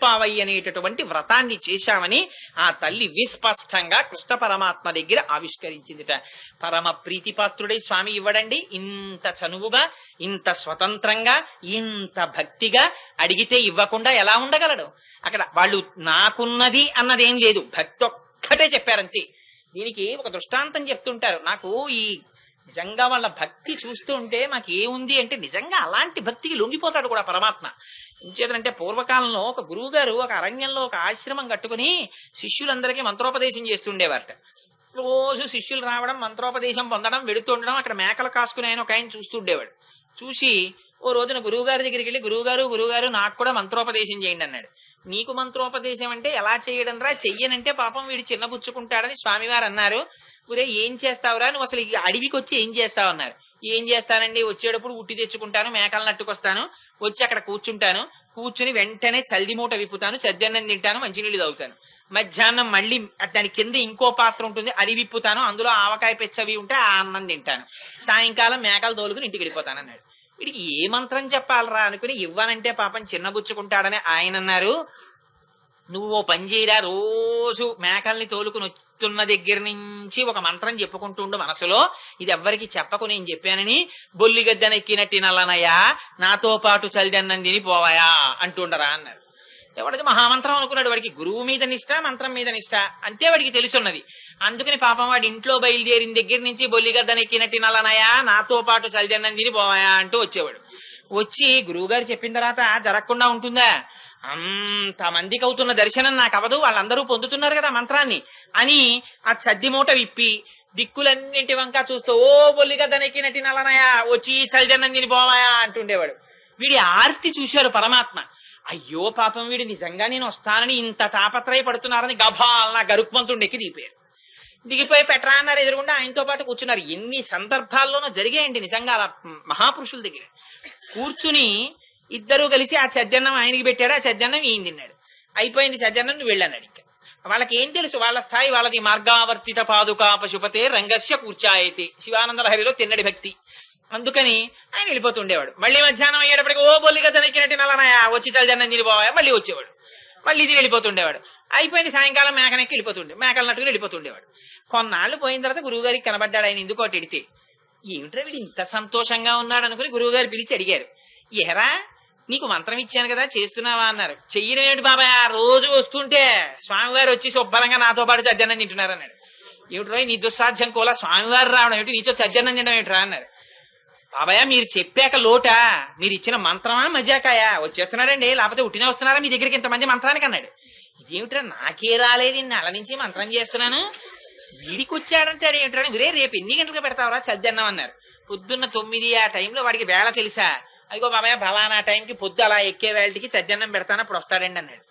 తిరుప్పావై అనేటటువంటి వ్రతాన్ని చేశామని ఆ తల్లి విస్పష్టంగా కృష్ణ పరమాత్మ దగ్గర ఆవిష్కరించిందిట. పరమ ప్రీతిపాత్రుడై స్వామి ఇవ్వడండి ఇంత చనువుగా, ఇంత స్వతంత్రంగా, ఇంత భక్తిగా. అడిగితే ఇవ్వకుండా ఎలా ఉండగలడు? అక్కడ వాళ్ళు నాకున్నది అన్నదేం లేదు, భక్తి ఒక్కటే చెప్పారంతే. దీనికి ఒక దృష్టాంతం చెప్తుంటారు. నాకు ఈ నిజంగా వాళ్ళ భక్తి చూస్తూ ఉంటే మాకు ఏముంది అంటే, నిజంగా అలాంటి భక్తికి లొంగిపోతాడు కూడా పరమాత్మ. ఇంచేతంటే పూర్వకాలంలో ఒక గురువు గారు ఒక అరణ్యంలో ఒక ఆశ్రమం కట్టుకుని శిష్యులందరికీ మంత్రోపదేశం చేస్తుండేవారట. రోజు శిష్యులు రావడం, మంత్రోపదేశం పొందడం, వెడుతుండడం, అక్కడ మేకలు కాసుకుని ఆయన ఒక ఆయన చూస్తుండేవాడు. చూసి ఓ రోజున గురువుగారి దగ్గరికి వెళ్ళి, గురువుగారు నాకు కూడా మంత్రోపదేశం చేయండి అన్నాడు. నీకు మంత్రోపదేశం అంటే ఎలా చేయడం రా, చెయ్యనంటే పాపం వీడు చిన్నబుచ్చుకుంటాడని స్వామివారు అన్నారు. ఊరే ఏం చేస్తావురా నువ్వు, అసలు ఈ అడవికి వచ్చి ఏం చేస్తావు అన్నారు. ఏం చేస్తానండి, వచ్చేటప్పుడు ఉట్టి తెచ్చుకుంటాను, మేకలు నట్టుకొస్తాను, వచ్చి అక్కడ కూర్చుంటాను, కూర్చుని వెంటనే చల్ది మూట విప్పుతాను, చద్దన్నం తింటాను, మంచినీళ్ళు తాగుతాను. మధ్యాహ్నం మళ్ళీ దాని కింద ఇంకో పాత్ర ఉంటుంది, అది విప్పుతాను, అందులో ఆవకాయ పెచ్చవి ఉంటే ఆ అన్నం తింటాను, సాయంకాలం మేకలు తోలుకుని ఇంటికి వెళ్ళిపోతాను అన్నాడు. వీడికి ఏ మంత్రం చెప్పాలరా అనుకుని ఇవ్వనంటే పాపం చిన్నబుచ్చుకుంటాడని ఆయన అన్నారు, నువ్వు ఓ పని చేయరా, రోజు మేకల్ని తోలుకుని వస్తున్న దగ్గర నుంచి ఒక మంత్రం చెప్పుకుంటుండు మనసులో, ఇది ఎవ్వరికి చెప్పకు నేను చెప్పానని, బొల్లిగద్దెనెక్కినట్టి నల్లనయ్యా నాతో పాటు చలిదన్నం తిని పోవాయా అంటుండరా అన్నారు. వాడికి మహామంత్రం అనుకున్నాడు. వాడికి గురువు మీద నిష్ట, మంత్రం మీద నిష్ట అంతే వాడికి తెలుసున్నది. అందుకని పాపం వాడి ఇంట్లో బయలుదేరిన దగ్గర నుంచి బొల్లిగద్దెనెక్కినట్టి నల్లనయ్యా నాతో పాటు చలిదన్నం తిని పోవాయా అంటూ వచ్చేవాడు. వచ్చి గురువుగారు చెప్పిన తర్వాత జరగకుండా ఉంటుందా, అంతమందికి అవుతున్న దర్శనం నాకు అవదు, వాళ్ళందరూ పొందుతున్నారు కదా మంత్రాన్ని అని ఆ చద్ది మూట విప్పి దిక్కులన్నింటి వంక చూస్తూ ఓ బొల్లిగద్దెనెక్కినట్టి నల్లనయ్యా వచ్చి చలిదన్నం తిని పోవాయా అంటుండేవాడు. వీడి ఆర్తి చూశారు పరమాత్మ. అయ్యో పాపం వీడు నిజంగా నేను వస్తానని ఇంత తాపత్రయపడుతున్నారని గభాలన గరుక్మంతుడు ఎక్కి దిగిపోయారు. దిగిపోయి పెట్టరా అన్నారు. ఎదురుగుండా ఆయనతో పాటు కూర్చున్నారు. ఎన్ని సందర్భాల్లోనూ జరిగాయండి నిజంగా అలా మహాపురుషుల దగ్గర. కూర్చుని ఇద్దరూ కలిసి ఆ చద్దన్నం ఆయనకి పెట్టాడు, ఆ చద్దన్నం ఈయన తిన్నాడు. అయిపోయింది చద్దన్నం, నువ్వు వెళ్ళన్నాడు. ఇంకా వాళ్ళకి ఏం తెలుసు, వాళ్ళ స్థాయి వాళ్ళది. మార్గావర్తిత పాదుకా పశుపతే రంగస్య కూర్చాయితే శివానంద లహరిలో తిన్నడి భక్తి. అందుకని ఆయన వెళ్ళిపోతుండేవాడు. మళ్ళీ మధ్యాహ్నం అయ్యేటప్పటికి ఓ బొల్లిగద్దెనెక్కినట్టి నల్లనయ్యా వచ్చి చలిదన్నం తినిపోవా మళ్ళీ వచ్చేవాడు. మళ్ళీ ఇది వెళ్ళిపోతుండేవాడు. అయిపోయింది సాయంకాలం మేకనెక్కి మేకలు నట్టుకుని వెళ్ళిపోతుండేవాడు. కొన్నాళ్ళు పోయిన తర్వాత గురువుగారికి కనబడ్డాడు ఆయన. ఎందుకో ఎడితే ఏమిట్రా వీడు ఇంత సంతోషంగా ఉన్నాడు అనుకుని గురువుగారు పిలిచి అడిగారు, ఎహరా నీకు మంత్రం ఇచ్చాను కదా చేస్తున్నావా అన్నారు. చెయ్యడం ఏమిటి బాబాయ్, రోజు వస్తుంటే స్వామివారు వచ్చి శుభ్రంగా నాతో పాటు చద్దన్నం తింటున్నారు అన్నాడు. ఏమిట్రా నీ దుస్సాధ్యం కోలా, స్వామివారు రావడం ఏమిటి, నీతో చద్దన్నం తినడం ఏమిట్రా అన్నారు. బాబాయ్ మీరు చెప్పాక లోట, మీరు ఇచ్చిన మంత్రమా మజాకాయా, వచ్చేస్తున్నాడండి లేకపోతే ఉట్టినే వస్తున్నారా మీ దగ్గరికి ఇంతమంది మంత్రానికి అన్నాడు. ఇదేమిట్రా నాకే రాలేదు, నెల నుంచి మంత్రం చేస్తున్నాను, వీడికి వచ్చాడంటాడు ఏమిటాడు. ఒరే రేపు ఎన్ని గంటలకు పెడతావరా చద్దన్నం అన్నారు. పొద్దున్న 9 ఆ టైంలో వాడికి వేళ తెలుసా, అదిగో బాబాయ్ ఫలానా టైంకి పొద్దు అలా ఎక్కే వేళకి చద్దన్నం పెడతాను అప్పుడు వస్తాడండి అన్నాడు.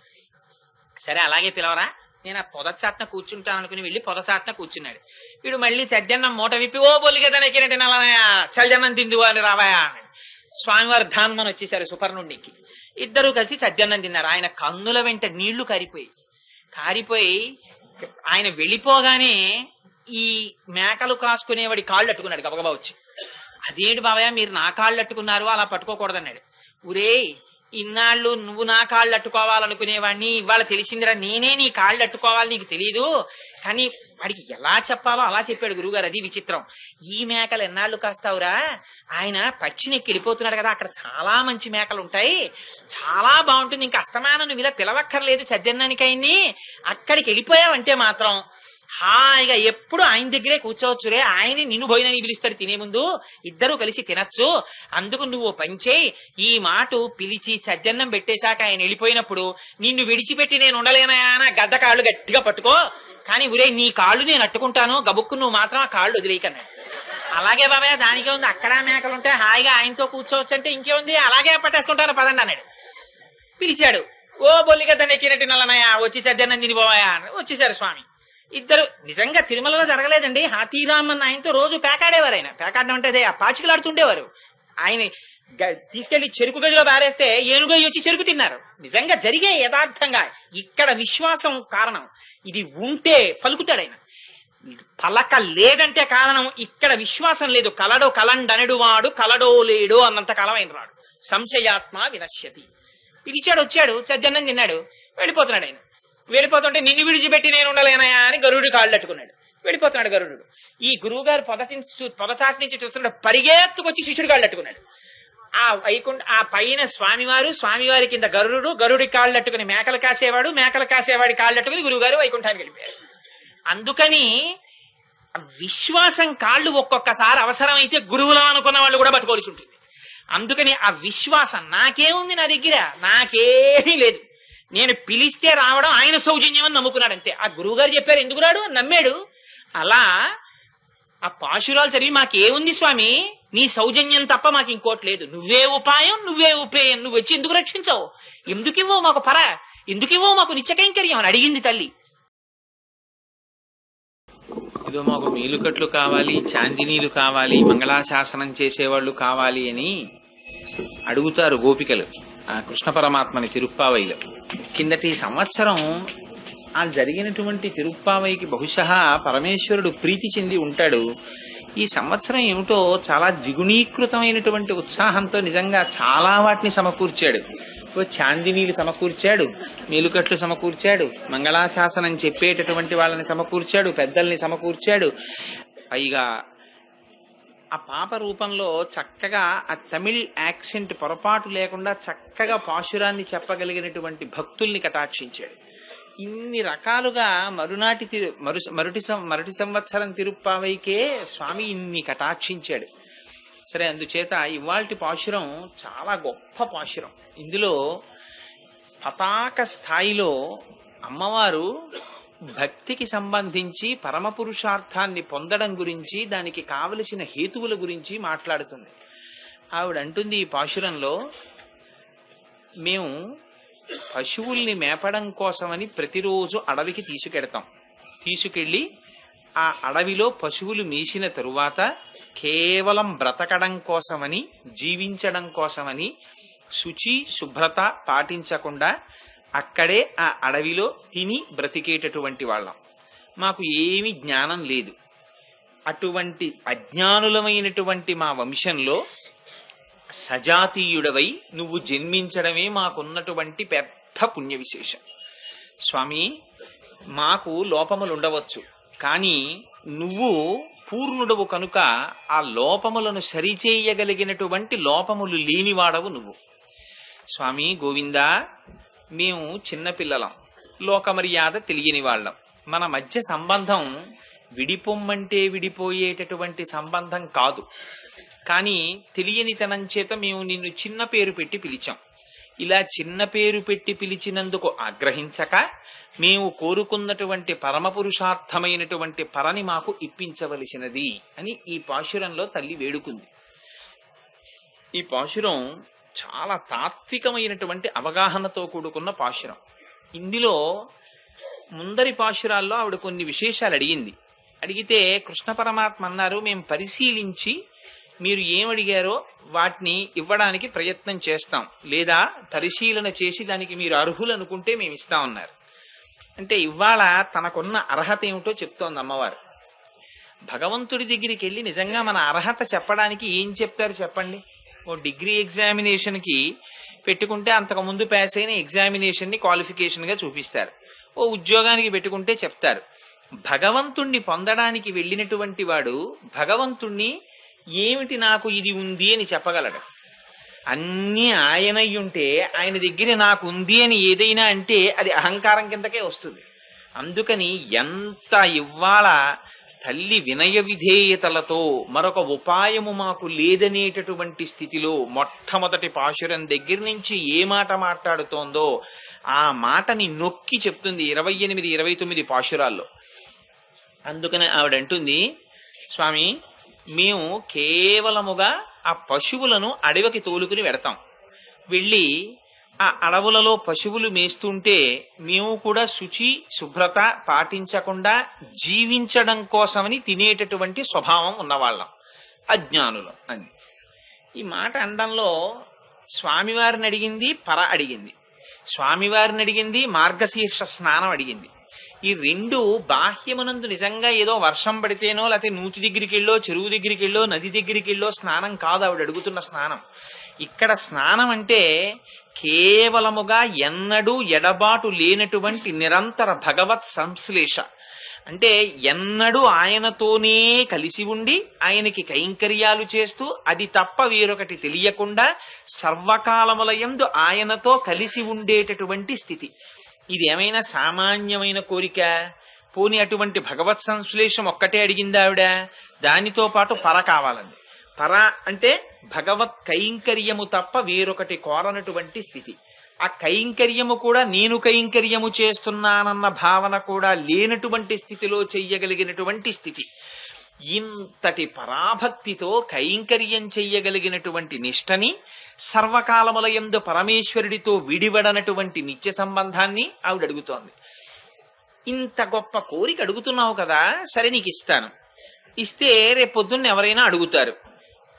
సరే అలాగే పిలవరా, నేను ఆ పొదచాట్న కూర్చుంటాను అనుకుని వెళ్ళి పొదచాట్న కూర్చున్నాడు. వీడు మళ్ళీ చద్దన్నం మూట విప్పి ఓ బొల్లిగద్దెనెక్కినట్టి నల్లనయ్యా చల్లన్నం తిందువు అని రావాయా అన్నాడు. స్వామివారు ధాన్మని వచ్చేసారు సుపర్ణుడికి. ఇద్దరు కలిసి చద్దన్నం తిన్నారు. ఆయన కన్నుల వెంట నీళ్లు కారిపోయి ఆయన వెళ్ళిపోగానే ఈ మేకలు కాసుకునేవాడి కాళ్ళు అట్టుకున్నాడు గబగబా వచ్చి. అదేంటి బాబయ్య మీరు నా కాళ్ళు అట్టుకున్నారు, అలా పట్టుకోకూడదన్నాడు. ఊరే ఇన్నాళ్ళు నువ్వు నా కాళ్ళు అట్టుకోవాలనుకునేవాడిని, ఇవాళ తెలిసిందిరా నేనే నీ కాళ్ళు అట్టుకోవాలి, నీకు తెలీదు. కానీ వాడికి ఎలా చెప్పాలో అలా చెప్పాడు గురువుగారు. అది విచిత్రం. ఈ మేకలు ఎన్నాళ్ళు కాస్తావురా, ఆయన పచ్చినెక్కి వెళ్ళిపోతున్నాడు కదా, అక్కడ చాలా మంచి మేకలు ఉంటాయి, చాలా బాగుంటుంది, ఇంకా అస్తమానం నువ్వు ఇలా పిలవక్కర్లేదు చద్దన్నానికైంది, అక్కడికి వెళ్ళిపోయావంటే మాత్రం హాయిగా ఎప్పుడు ఆయన దగ్గరే కూర్చోవచ్చురే, ఆయన నిన్ను భోజనాన్ని పిలుస్తాడు తినే ముందు, ఇద్దరూ కలిసి తినచ్చు. అందుకు నువ్వు పంచేయి, ఈ మాట పిలిచి చద్దన్నం పెట్టేశాక ఆయన వెళ్ళిపోయినప్పుడు నిన్ను విడిచిపెట్టి నేను ఉండలేనయా అని గద్ద కాళ్ళు గట్టిగా పట్టుకో, కానీ ఉరే నీ కాళ్ళు నేను అట్టుకుంటాను, గబుక్కు నువ్వు మాత్రం ఆ కాళ్ళు వదిలేయకన్నాడు. అలాగే బాబాయ్ దానికే ఉంది, అక్కడ మేకలుంటే హాయిగా ఆయనతో కూర్చోవచ్చు అంటే ఇంకేముంది, అలాగే పట్టేసుకుంటాను పదండి అన్నాడు. పిలిచాడు, ఓ బొల్లిగద్దెనెక్కినట్టి నల్లనయ్యా వచ్చి చద్దన్నం తినిపోవాయా అని వచ్చేసారు స్వామి. ఇద్దరు నిజంగా తిరుమలలో జరగలేదండి. హాతీరామ్ అన్న ఆయనతో రోజు పేకాడేవారు. ఆయన పేకాడడం అంటే అదే పాచికలాడుతుండేవారు. ఆయన తీసుకెళ్లి చెరుకు గదిలో బారేస్తే ఏనుగయ్య వచ్చి చెరుకు తిన్నారు. నిజంగా జరిగే యథార్థంగా. ఇక్కడ విశ్వాసం కారణం, ఇది ఉంటే పలుకుతాడు ఆయన, పలక లేదంటే కారణం ఇక్కడ విశ్వాసం లేదు. కలడో కలండనడు వాడు కలడో లేడో అన్నంత కాలం ఆయన రాడు. సంశయాత్మ వినశ్యతి. పిలిచాడు, వచ్చాడు, చద్దన్నం తిన్నాడు. వెళ్ళిపోతున్నాడు ఆయన. వెళ్ళిపోతుంటే నిన్ను విడిచిపెట్టి నేను ఉండలేనయా అని గరుడు కాళ్ళు అట్టుకున్నాడు. వెళ్ళిపోతున్నాడు గరుడు. ఈ గురువు గారు పొదచాటి నుంచి చూస్తుంటే పరిగెత్తుకొచ్చి శిష్యుడి కాళ్ళు అట్టుకున్నాడు. ఆ పైన స్వామివారి కింద గరుడి కాళ్ళు అట్టుకుని మేకలు కాసేవాడి కాళ్ళు అట్టుకుని గురువు గారు వైకుంఠానికి వెళ్ళిపోయారు. అందుకని విశ్వాసం కాళ్ళు ఒక్కొక్కసారి అవసరమైతే గురువులా అనుకున్న వాళ్ళు కూడా పట్టుకోవాల్సి ఉంటుంది. అందుకని ఆ విశ్వాసం, నాకేముంది నా దగ్గర, నాకేమీ లేదు, నేను పిలిస్తే రావడం ఆయన సౌజన్యం అని నమ్ముకున్నాడు అంతే. ఆ గురువు గారు చెప్పారు ఎందుకు రాడు అని నమ్మాడు. అలా ఆ పాశురాలు చదివి మాకేముంది స్వామి, నీ సౌజన్యం తప్ప మాకు ఇంకోటి లేదు, నువ్వే ఉపాయం, నువ్వే ఉపేయం, నువ్వు వచ్చి ఎందుకు రక్షించావు, ఎందుకివ్వవు మాకు ఎందుకివ్వవు మాకు నిత్యకైంకర్యం అని అడిగింది తల్లి. ఏదో మాకు మేలుకట్లు కావాలి, చాందినీలు కావాలి, మంగళాశాసనం చేసేవాళ్ళు కావాలి అని అడుగుతారు గోపికలు ఆ కృష్ణ పరమాత్మని తిరుప్పావైలో. కిందటి సంవత్సరం ఆ జరిగినటువంటి తిరుప్పావైకి బహుశः పరమేశ్వరుడు ప్రీతి చెంది ఉంటాడు. ఈ సంవత్సరం ఏమిటో చాలా జిగుణీకృతమైనటువంటి ఉత్సాహంతో నిజంగా చాలా వాటిని సమకూర్చాడు. చాందినీలు సమకూర్చాడు, మేలుకట్లు సమకూర్చాడు, మంగళాశాసనం చెప్పేటటువంటి వాళ్ళని సమకూర్చాడు, పెద్దల్ని సమకూర్చాడు. పైగా ఆ పాప రూపంలో చక్కగా ఆ తమిళ్ యాక్సెంట్ పొరపాటు లేకుండా చక్కగా పాశురాన్ని చెప్పగలిగినటువంటి భక్తుల్ని కటాక్షించాడు. ఇన్ని రకాలుగా మరుటి సంవత్సరం తిరుప్పావైకే స్వామి ఇన్ని కటాక్షించాడు. సరే, అందుచేత ఇవాల్టి పాశురం చాలా గొప్ప పాశురం. ఇందులో పతాక స్థాయిలో అమ్మవారు భక్తికి సంబంధించి పరమ పురుషార్థాన్ని పొందడం గురించి, దానికి కావలసిన హేతువుల గురించి మాట్లాడుతుంది. ఆవిడ అంటుంది ఈ పాశురంలో, మేము పశువుల్ని మేపడం కోసమని ప్రతిరోజు అడవికి తీసుకెళ్లి ఆ అడవిలో పశువులు మేసిన తరువాత కేవలం బ్రతకడం కోసమని, జీవించడం కోసమని శుచి శుభ్రత పాటించకుండా అక్కడే ఆ అడవిలో తిని బ్రతికేటటువంటి వాళ్ళం. మాకు ఏమీ జ్ఞానం లేదు. అటువంటి అజ్ఞానులమైనటువంటి మా వంశంలో సజాతీయుడవై నువ్వు జన్మించడమే మాకున్నటువంటి పెద్ద పుణ్య విశేషం. స్వామి, మాకు లోపములుండవచ్చు, కానీ నువ్వు పూర్ణుడవు కనుక ఆ లోపములను సరిచేయగలిగినటువంటి లోపములు లేనివాడవు నువ్వు. స్వామి గోవిందా, మేము చిన్నపిల్లలం, లోకమర్యాద తెలియని వాళ్ళం. మన మధ్య సంబంధం విడిపొమ్మంటే విడిపోయేటటువంటి సంబంధం కాదు. కానీ తెలియనితనం చేత మేము నిన్ను చిన్న పేరు పెట్టి పిలిచాం. ఇలా చిన్న పేరు పెట్టి పిలిచినందుకు ఆగ్రహించక మేము కోరుకున్నటువంటి పరమ పురుషార్థమైనటువంటి పరని మాకు ఇప్పించవలసినది అని ఈ పాశురంలో తల్లి వేడుకుంది. ఈ పాశురం చాలా తాత్వికమైనటువంటి అవగాహనతో కూడుకున్న పాశురం. ఇందులో ముందరి పాశురాల్లో ఆవిడ కొన్ని విశేషాలు అడిగితే కృష్ణ పరమాత్మ అన్నారు, మేము పరిశీలించి మీరు ఏమడిగారో వాటిని ఇవ్వడానికి ప్రయత్నం చేస్తాం, లేదా పరిశీలన చేసి దానికి మీరు అర్హులు అనుకుంటే మేము ఇస్తామన్నారు. అంటే ఇవాళ తనకున్న అర్హత ఏమిటో చెప్తోంది అమ్మవారు. భగవంతుడి దగ్గరికి వెళ్ళి నిజంగా మన అర్హత చెప్పడానికి ఏం చెప్తారు చెప్పండి? ఓ డిగ్రీ ఎగ్జామినేషన్ కి పెట్టుకుంటే అంతకుముందు పాస్ అయిన ఎగ్జామినేషన్ ని క్వాలిఫికేషన్ గా చూపిస్తారు. ఓ ఉద్యోగానికి పెట్టుకుంటే చెప్తారు. భగవంతుణ్ణి పొందడానికి వెళ్ళినటువంటి వాడు భగవంతుణ్ణి ఏమిటి నాకు ఇది ఉంది అని చెప్పగలడు. అన్నీ ఆయనయ్యుంటే ఆయన దగ్గర నాకు ఉంది అని ఏదైనా అంటే అది అహంకారం కిందకే వస్తుంది. అందుకని ఎంత ఇవ్వాల తల్లి వినయ విధేయతలతో మరొక ఉపాయము మాకు లేదనేటటువంటి స్థితిలో మొట్టమొదటి పాశురం దగ్గర నుంచి ఏ మాట మాట్లాడుతోందో ఆ మాటని నొక్కి చెప్తుంది 28, 29 పాశురాల్లో. అందుకని ఆవిడంటుంది, స్వామి మేము కేవలముగా ఆ పశువులను అడవికి తోలుకుని వెడతాం. వెళ్ళి ఆ అడవులలో పశువులు మేస్తుంటే మేము కూడా శుచి శుభ్రత పాటించకుండా జీవించడం కోసమని తినేటటువంటి స్వభావం ఉన్నవాళ్ళం, అజ్ఞానులు అని. ఈ మాట అనడంలో స్వామివారిని అడిగింది, పర అడిగింది. స్వామివారిని అడిగింది, మార్గశీర్ష స్నానం అడిగింది. ఈ రెండు బాహ్యమునందు నిజంగా ఏదో వర్షం పడితేనో లేకపోతే నూతి దగ్గరికి వెళ్ళో చెరువు దగ్గరికి వెళ్ళో నది దగ్గరికి వెళ్ళో స్నానం కాదు ఆవిడ అడుగుతున్న స్నానం. ఇక్కడ స్నానం అంటే కేవలముగా ఎన్నడూ ఎడబాటు లేనటువంటి నిరంతర భగవత్ సంశ్లేష. అంటే ఎన్నడూ ఆయనతోనే కలిసి ఉండి ఆయనకి కైంకర్యాలు చేస్తూ అది తప్ప వేరొకటి తెలియకుండా సర్వకాలములయందు ఆయనతో కలిసి ఉండేటటువంటి స్థితి. ఇది ఏమైనా సామాన్యమైన కోరిక? పోని అటువంటి భగవత్ సంశ్లేషం ఒక్కటే అడిగింది ఆవిడ. దానితో పాటు పర కావాలండి. పర అంటే భగవత్ కైంకర్యము తప్ప వేరొకటి కోరనటువంటి స్థితి. ఆ కైంకర్యము కూడా నేను కైంకర్యము చేస్తున్నానన్న భావన కూడా లేనటువంటి స్థితిలో చెయ్యగలిగినటువంటి స్థితి. ఇంతటి పరాభక్తితో కైంకర్యం చెయ్యగలిగినటువంటి నిష్టని, సర్వకాలములయందు పరమేశ్వరుడితో విడివడనటువంటి నిత్య సంబంధాన్ని ఆవిడ అడుగుతోంది. ఇంత గొప్ప కోరిక అడుగుతున్నావు కదా, సరే నీకు ఇస్తాను. ఇస్తే రేపొద్దున్న ఎవరైనా అడుగుతారు,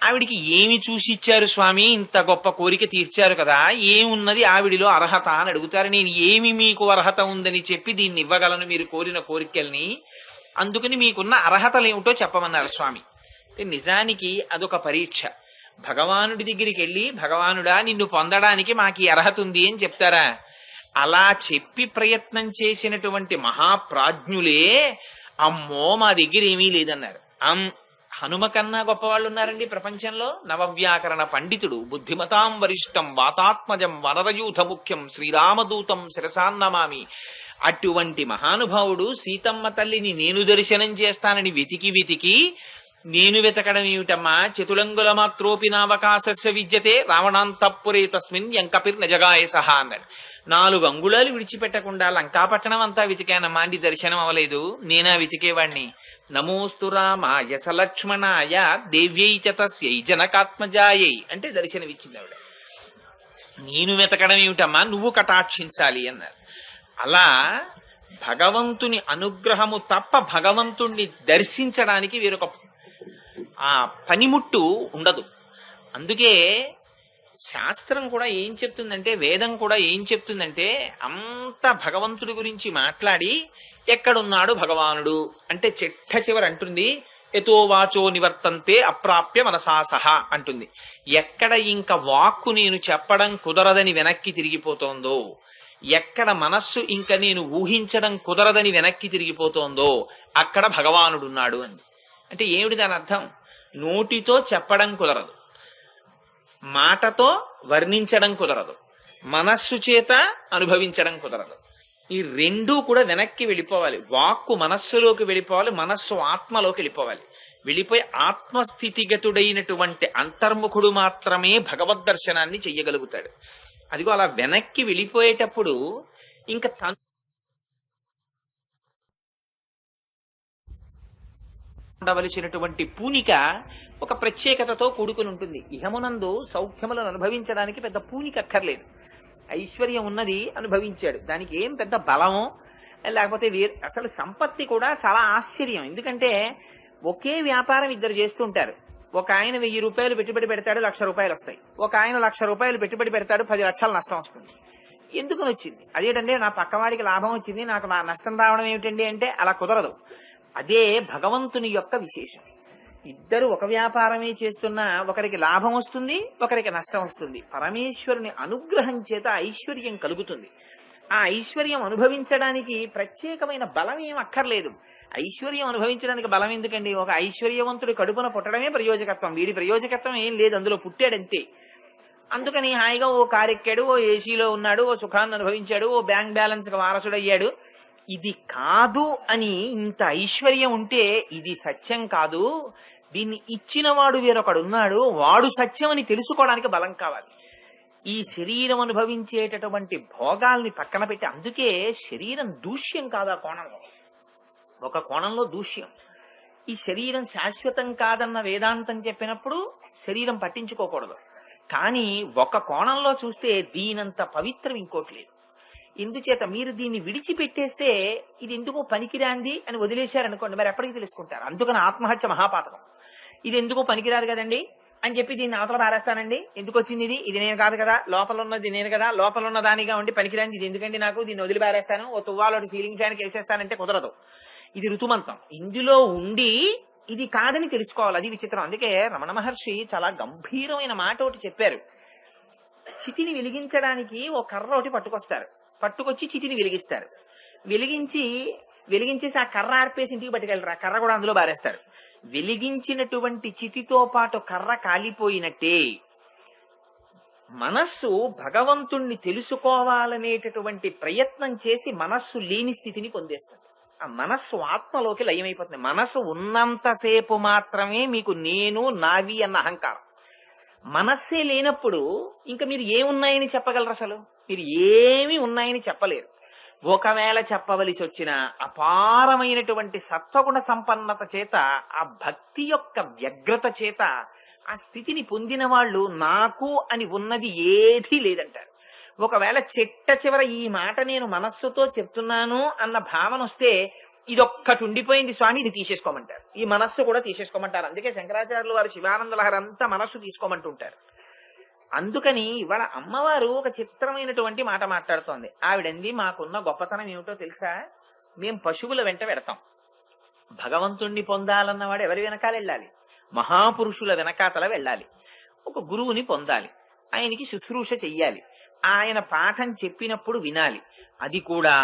ఆవిడికి ఏమి చూసి ఇచ్చారు స్వామి, ఇంత గొప్ప కోరిక తీర్చారు కదా, ఏమున్నది ఆవిడిలో అర్హత అని అడుగుతారు. నేను ఏమి మీకు అర్హత ఉందని చెప్పి దీన్ని ఇవ్వగలను మీరు కోరిన కోరికల్ని, అందుకని మీకున్న అర్హతలు ఏమిటో చెప్పమన్నారు స్వామి. నిజానికి అదొక పరీక్ష. భగవానుడి దగ్గరికి వెళ్ళి, భగవానుడా నిన్ను పొందడానికి మాకు ఈ అర్హత ఉంది అని చెప్తారా? అలా చెప్పి ప్రయత్నం చేసినటువంటి మహాప్రాజ్ఞులే అమ్మో మా దగ్గర ఏమీ లేదన్నారు. హనుమ కన్నా గొప్పవాళ్ళు ఉన్నారండి ప్రపంచంలో. నవవ్యాకరణ పండితుడు, బుద్ధిమతాం వరిష్టం, వాతాత్మజం, వనరయూథ ముఖ్యం, శ్రీరామదూతం శిరసాన్నమామి. అటువంటి మహానుభావుడు సీతమ్మ తల్లిని నేను దర్శనం చేస్తానని వెతికి నేను వెతకడం ఏమిటమ్మా, చతురంగుల మాత్రోపి నావకాశస్య విద్యతే రావణాంతఃపురే తస్మిన్ యంకపిర్ నజగాయ సహా అన్నాడు. 4 అంగుళాలు విడిచిపెట్టకుండా లంకాపట్టణం అంతా వెతికానమ్మా, అండి దర్శనం అవ్వలేదు. నేనా వెతికేవాణ్ణి. నమోస్తు రామాయ సలక్ష్మణాయ దేవ్యై చ తస్యై జనకాత్మజాయై అంటే దర్శనమిచ్చింది ఆవిడ. నేను వెతకడం ఏమిటమ్మా, నువ్వు కటాక్షించాలి అన్నారు. అలా భగవంతుని అనుగ్రహము తప్ప భగవంతుణ్ణి దర్శించడానికి వేరొక ఆ పనిముట్టు ఉండదు. అందుకే శాస్త్రం కూడా ఏం చెప్తుందంటే, వేదం కూడా ఏం చెప్తుందంటే, అంత భగవంతుడి గురించి మాట్లాడి ఎక్కడున్నాడు భగవానుడు అంటే చిట్ట చివరి అంటుంది, ఎతో వాచో నివర్తంతే అప్రాప్య మనసా సహా అంటుంది. ఎక్కడ ఇంకా వాక్కు నేను చెప్పడం కుదరదని వెనక్కి తిరిగిపోతోందో, ఎక్కడ మనస్సు ఇంకా నేను ఊహించడం కుదరదని వెనక్కి తిరిగిపోతోందో అక్కడ భగవానుడున్నాడు అని. అంటే ఏమిటి దాని అర్థం? నోటితో చెప్పడం కుదరదు, మాటతో వర్ణించడం కుదరదు, మనస్సు చేత అనుభవించడం కుదరదు. ఈ రెండూ కూడా వెనక్కి వెళ్ళిపోవాలి. వాక్కు మనస్సులోకి వెళ్ళిపోవాలి, మనస్సు ఆత్మలోకి వెళ్ళిపోవాలి. వెళ్ళిపోయి ఆత్మస్థితిగతుడైనటువంటి అంతర్ముఖుడు మాత్రమే భగవద్ దర్శనాన్ని చెయ్యగలుగుతాడు. అదిగో అలా వెనక్కి వెళ్ళిపోయేటప్పుడు ఇంకా ఉండవలసినటువంటి పూనిక ఒక ప్రత్యేకతతో కూడుకుని ఉంటుంది. ఇహమునందు సౌఖ్యములను అనుభవించడానికి పెద్ద పూనిక అక్కర్లేదు. ఐశ్వర్యం ఉన్నది, అనుభవించాడు. దానికి ఏం పెద్ద బలమో లేకపోతే అసలు సంపత్తి కూడా చాలా ఆశ్చర్యం. ఎందుకంటే ఒకే వ్యాపారం ఇద్దరు చేస్తుంటారు. ఒక ఆయన 1000 రూపాయలు పెట్టుబడి పెడతాడు, 1,00,000 రూపాయలు వస్తాయి. ఒక ఆయన 1,00,000 రూపాయలు పెట్టుబడి పెడతాడు, 10 లక్షలు నష్టం వస్తుంది. ఎందుకని వచ్చింది? అదేంటంటే నా పక్కవాడికి లాభం వచ్చింది, నాకు నష్టం రావడం ఏమిటండి అంటే అలా కుదరదు. అదే భగవంతుని యొక్క విశేషం. ఇద్దరు ఒక వ్యాపారమే చేస్తున్నా ఒకరికి లాభం వస్తుంది, ఒకరికి నష్టం వస్తుంది. పరమేశ్వరుని అనుగ్రహం చేత ఐశ్వర్యం కలుగుతుంది. ఆ ఐశ్వర్యం అనుభవించడానికి ప్రత్యేకమైన బలం ఏం అక్కర్లేదు. ఐశ్వర్యం అనుభవించడానికి బలం ఎందుకండి? ఒక ఐశ్వర్యవంతుడి కడుపున పుట్టడమే ప్రయోజకత్వం. వీడి ప్రయోజకత్వం ఏం లేదు, అందులో పుట్టాడంతే. అందుకని హాయిగా ఓ కారు ఎక్కాడు, ఓ ఏసీలో ఉన్నాడు, ఓ సుఖాన్ని అనుభవించాడు, ఓ బ్యాంక్ బ్యాలెన్స్ కి వారసుడయ్యాడు. ఇది కాదు అని, ఇంత ఐశ్వర్యం ఉంటే ఇది సత్యం కాదు, దీన్ని ఇచ్చిన వాడు వేరొకడు ఉన్నాడు, వాడు సత్యం అని తెలుసుకోవడానికి బలం కావాలి. ఈ శరీరం అనుభవించేటటువంటి భోగాల్ని పక్కన పెట్టి, అందుకే శరీరం దూష్యం కాదు. ఆ కోణంలో ఒక కోణంలో దూష్యం. ఈ శరీరం శాశ్వతం కాదన్న వేదాంతం చెప్పినప్పుడు శరీరం పట్టించుకోకూడదు. కానీ ఒక కోణంలో చూస్తే దీనంత పవిత్రం ఇంకోటి లేదు. ఎందుచేత మీరు దీన్ని విడిచిపెట్టేస్తే ఇది ఎందుకో పనికిరాంది అని వదిలేశారనుకోండి, మరి ఎప్పటికీ తెలుసుకుంటారు. అందుకని ఆత్మహత్య మహాపాతకం. ఇది ఎందుకో పనికిరాదు కదండి అని చెప్పి దీన్ని అవతల పారేస్తానండి. ఎందుకు వచ్చింది ఇది నేను కాదు కదా, లోపల ఉన్నది నేను కదా, లోపల ఉన్న దానిగా ఉండి పనికిరాంది ఇది ఎందుకండి నాకు, దీన్ని వదిలి పారేస్తాను, ఓ తువ్వాలోటి సీలింగ్ ఫ్యాన్కి వేసేస్తానంటే కుదరదు. ఇది ఋతుమంతం. ఇందులో ఉండి ఇది కాదని తెలుసుకోవాలి. అది విచిత్రం. అందుకే రమణ మహర్షి చాలా గంభీరమైన మాట ఒకటి చెప్పారు. చితిని వెలిగించడానికి ఓ కర్ర ఒకటి పట్టుకొస్తారు. పట్టుకొచ్చి చితిని వెలిగిస్తారు. వెలిగించేసి ఆ కర్ర ఆర్పేసి ఇంటికి పట్టుకెళ్ళరు. ఆ కర్ర కూడా అందులో బారేస్తారు. వెలిగించినటువంటి చితితో పాటు కర్ర కాలిపోయినట్టే మనస్సు భగవంతుణ్ణి తెలుసుకోవాలనేటటువంటి ప్రయత్నం చేసి మనస్సు లేని స్థితిని పొందేస్తుంది. ఆ మనస్సు ఆత్మలోకి లయమైపోతుంది. మనస్సు ఉన్నంతసేపు మాత్రమే మీకు నేను నావి అన్న అహంకారం. మనస్సే లేనప్పుడు ఇంకా మీరు ఏమున్నాయని చెప్పగలరు? అసలు మీరు ఏమి ఉన్నాయని చెప్పలేరు. ఒకవేళ చెప్పవలసి వచ్చిన అపారమైనటువంటి సత్వగుణ సంపన్నత చేత, ఆ భక్తి యొక్క వ్యగ్రత చేత ఆ స్థితిని పొందిన వాళ్ళు నాకు అని ఉన్నది ఏదీ లేదంటారు. ఒకవేళ చిట్ట చివర ఈ మాట నేను మనస్సుతో చెప్తున్నాను అన్న భావన వస్తే ఇదొక్కటి ఉండిపోయింది స్వామి, ఇది తీసేసుకోమంటారు. ఈ మనస్సు కూడా తీసేసుకోమంటారు. అందుకే శంకరాచార్యులు వారు శివానంద లహరి అంతా మనస్సు తీసుకోమంటుంటారు. అందుకని ఇవాళ అమ్మవారు ఒక చిత్రమైనటువంటి మాట మాట్లాడుతోంది. ఆవిడంది, మాకున్న గొప్పతనం ఏమిటో తెలుసా? మేం పశువుల వెంట పెడతాం. భగవంతుణ్ణి పొందాలన్నవాడు ఎవరి వెనకాల వెళ్ళాలి? మహాపురుషుల వెనకాతల వెళ్ళాలి. ఒక గురువుని పొందాలి, ఆయనకి శుశ్రూష చెయ్యాలి, ఆయన పాఠం చెప్పినప్పుడు వినాలి. అది కూడా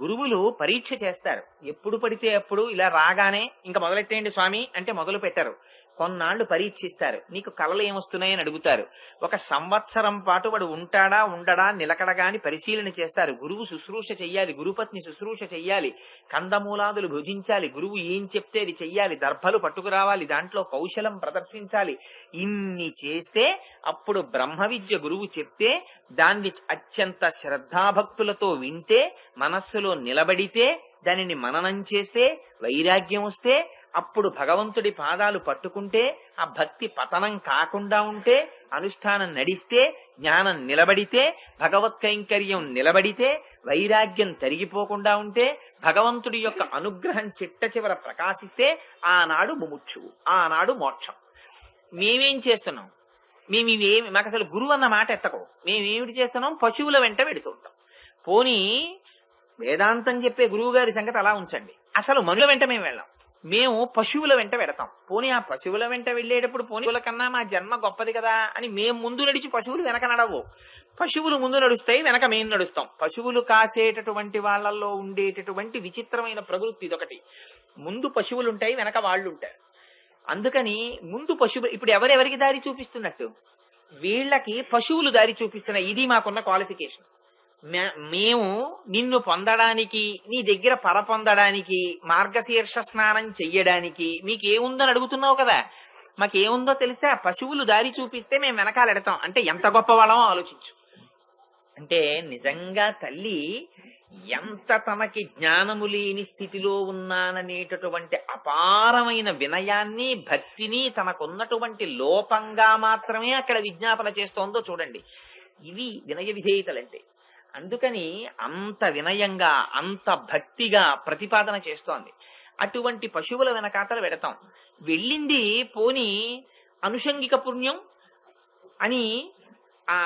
గురువులు పరీక్ష చేస్తారు. ఎప్పుడు పడితే అప్పుడు ఇలా రాగానే ఇంకా మొదలెట్టేయండి స్వామి అంటే మొదలు పెట్టరు. కొన్నాళ్లు పరీక్షిస్తారు. నీకు కళలు ఏమొస్తున్నాయని అడుగుతారు. ఒక సంవత్సరం పాటు వాడు ఉంటాడా ఉండడా నిలకడగాని పరిశీలన చేస్తారు. గురువు శుశ్రూష చెయ్యాలి, గురుపత్ని శుశ్రూష చెయ్యాలి, కందమూలాదులు భుజించాలి, గురువు ఏం చెప్తే అది చెయ్యాలి, దర్భలు పట్టుకురావాలి, దాంట్లో కౌశలం ప్రదర్శించాలి. ఇన్ని చేస్తే అప్పుడు బ్రహ్మ విద్య గురువు చెప్తే దాన్ని అత్యంత శ్రద్ధాభక్తులతో వింటే, మనస్సులో నిలబడితే, దానిని మననం చేస్తే, వైరాగ్యం వస్తే, అప్పుడు భగవంతుడి పాదాలు పట్టుకుంటే, ఆ భక్తి పతనం కాకుండా ఉంటే, అనుష్ఠానం నడిస్తే, జ్ఞానం నిలబడితే, భగవత్ కైంకర్యం నిలబడితే, వైరాగ్యం తరిగిపోకుండా ఉంటే, భగవంతుడి యొక్క అనుగ్రహం చిట్ట చివర ప్రకాశిస్తే, ఆనాడు ముముక్షువు, ఆనాడు మోక్షం. మేమేం చేస్తున్నాం? మాకు అసలు గురువు అన్న మాట ఎత్తకో. మేమేమిటి చేస్తున్నాం? పశువుల వెంట పెడుతూ ఉంటాం. పోనీ వేదాంతం చెప్పే గురువు గారి సంగతి అలా ఉంచండి, అసలు మనుల వెంట మేము వెళ్ళాం. మేము పశువుల వెంట పెడతాం. పోనీ ఆ పశువుల వెంట వెళ్ళేటప్పుడు పోనీల కన్నా మా జన్మ గొప్పది కదా అని మేము ముందు నడిచి పశువులు వెనక నడవు. పశువులు ముందు నడుస్తాయి, వెనక మేము నడుస్తాం. పశువులు కాసేటటువంటి వాళ్ళల్లో ఉండేటటువంటి విచిత్రమైన ప్రవృత్తి ఇదొకటి. ముందు పశువులు ఉంటాయి, వెనక వాళ్ళు ఉంటారు. అందుకని ముందు పశువులు, ఇప్పుడు ఎవరెవరికి దారి చూపిస్తున్నట్టు? వీళ్ళకి పశువులు దారి చూపిస్తున్నాయి. ఇది మాకున్న క్వాలిఫికేషన్. మేము నిన్ను పొందడానికి, నీ దగ్గర పర పొందడానికి, మార్గశీర్ష స్నానం చెయ్యడానికి మీకేముందని అడుగుతున్నావు కదా. మాకేముందో తెలుసా? పశువులు దారి చూపిస్తే మేము వెనకాలెడతాం. అంటే ఎంత గొప్ప వాళ్ళమో ఆలోచించు. అంటే నిజంగా తల్లి ఎంత తనకి జ్ఞానము లేని స్థితిలో ఉన్నాననేటటువంటి అపారమైన వినయాన్ని, భక్తిని తనకున్నటువంటి లోపంగా మాత్రమే అక్కడ విజ్ఞాపన చేస్తోందో చూడండి. ఇవి వినయ విధేయతలంటే. అందుకని అంత వినయంగా, అంత భక్తిగా ప్రతిపాదన చేస్తోంది. అటువంటి పశువుల వెనకాతలు వెడతాం. వెళ్ళింది పోని అనుషంగిక పుణ్యం అని, ఆ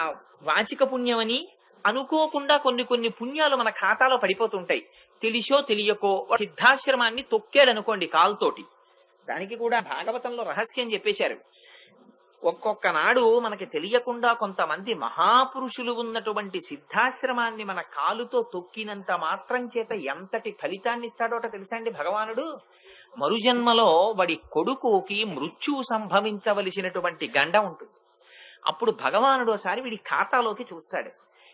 వాచిక పుణ్యం అని అనుకోకుండా కొన్ని కొన్ని పుణ్యాలు మన ఖాతాలో పడిపోతుంటాయి. తెలిసో తెలియకో సిద్ధాశ్రమాన్ని తొక్కాడనుకోండి కాలుతోటి, దానికి కూడా భాగవతంలో రహస్యం చెప్పేశారు. ఒక్కొక్క నాడు మనకి తెలియకుండా కొంతమంది మహాపురుషులు ఉన్నటువంటి సిద్ధాశ్రమాన్ని మన కాలుతో తొక్కినంత మాత్రం చేత ఎంతటి ఫలితాన్ని ఇస్తాడోట తెలుసా అండి భగవానుడు? మరుజన్మలో వాడి కొడుకుకి మృత్యువు సంభవించవలసినటువంటి గండ ఉంటుంది. అప్పుడు భగవానుడు ఒకసారి వీడి ఖాతాలోకి చూస్తాడు.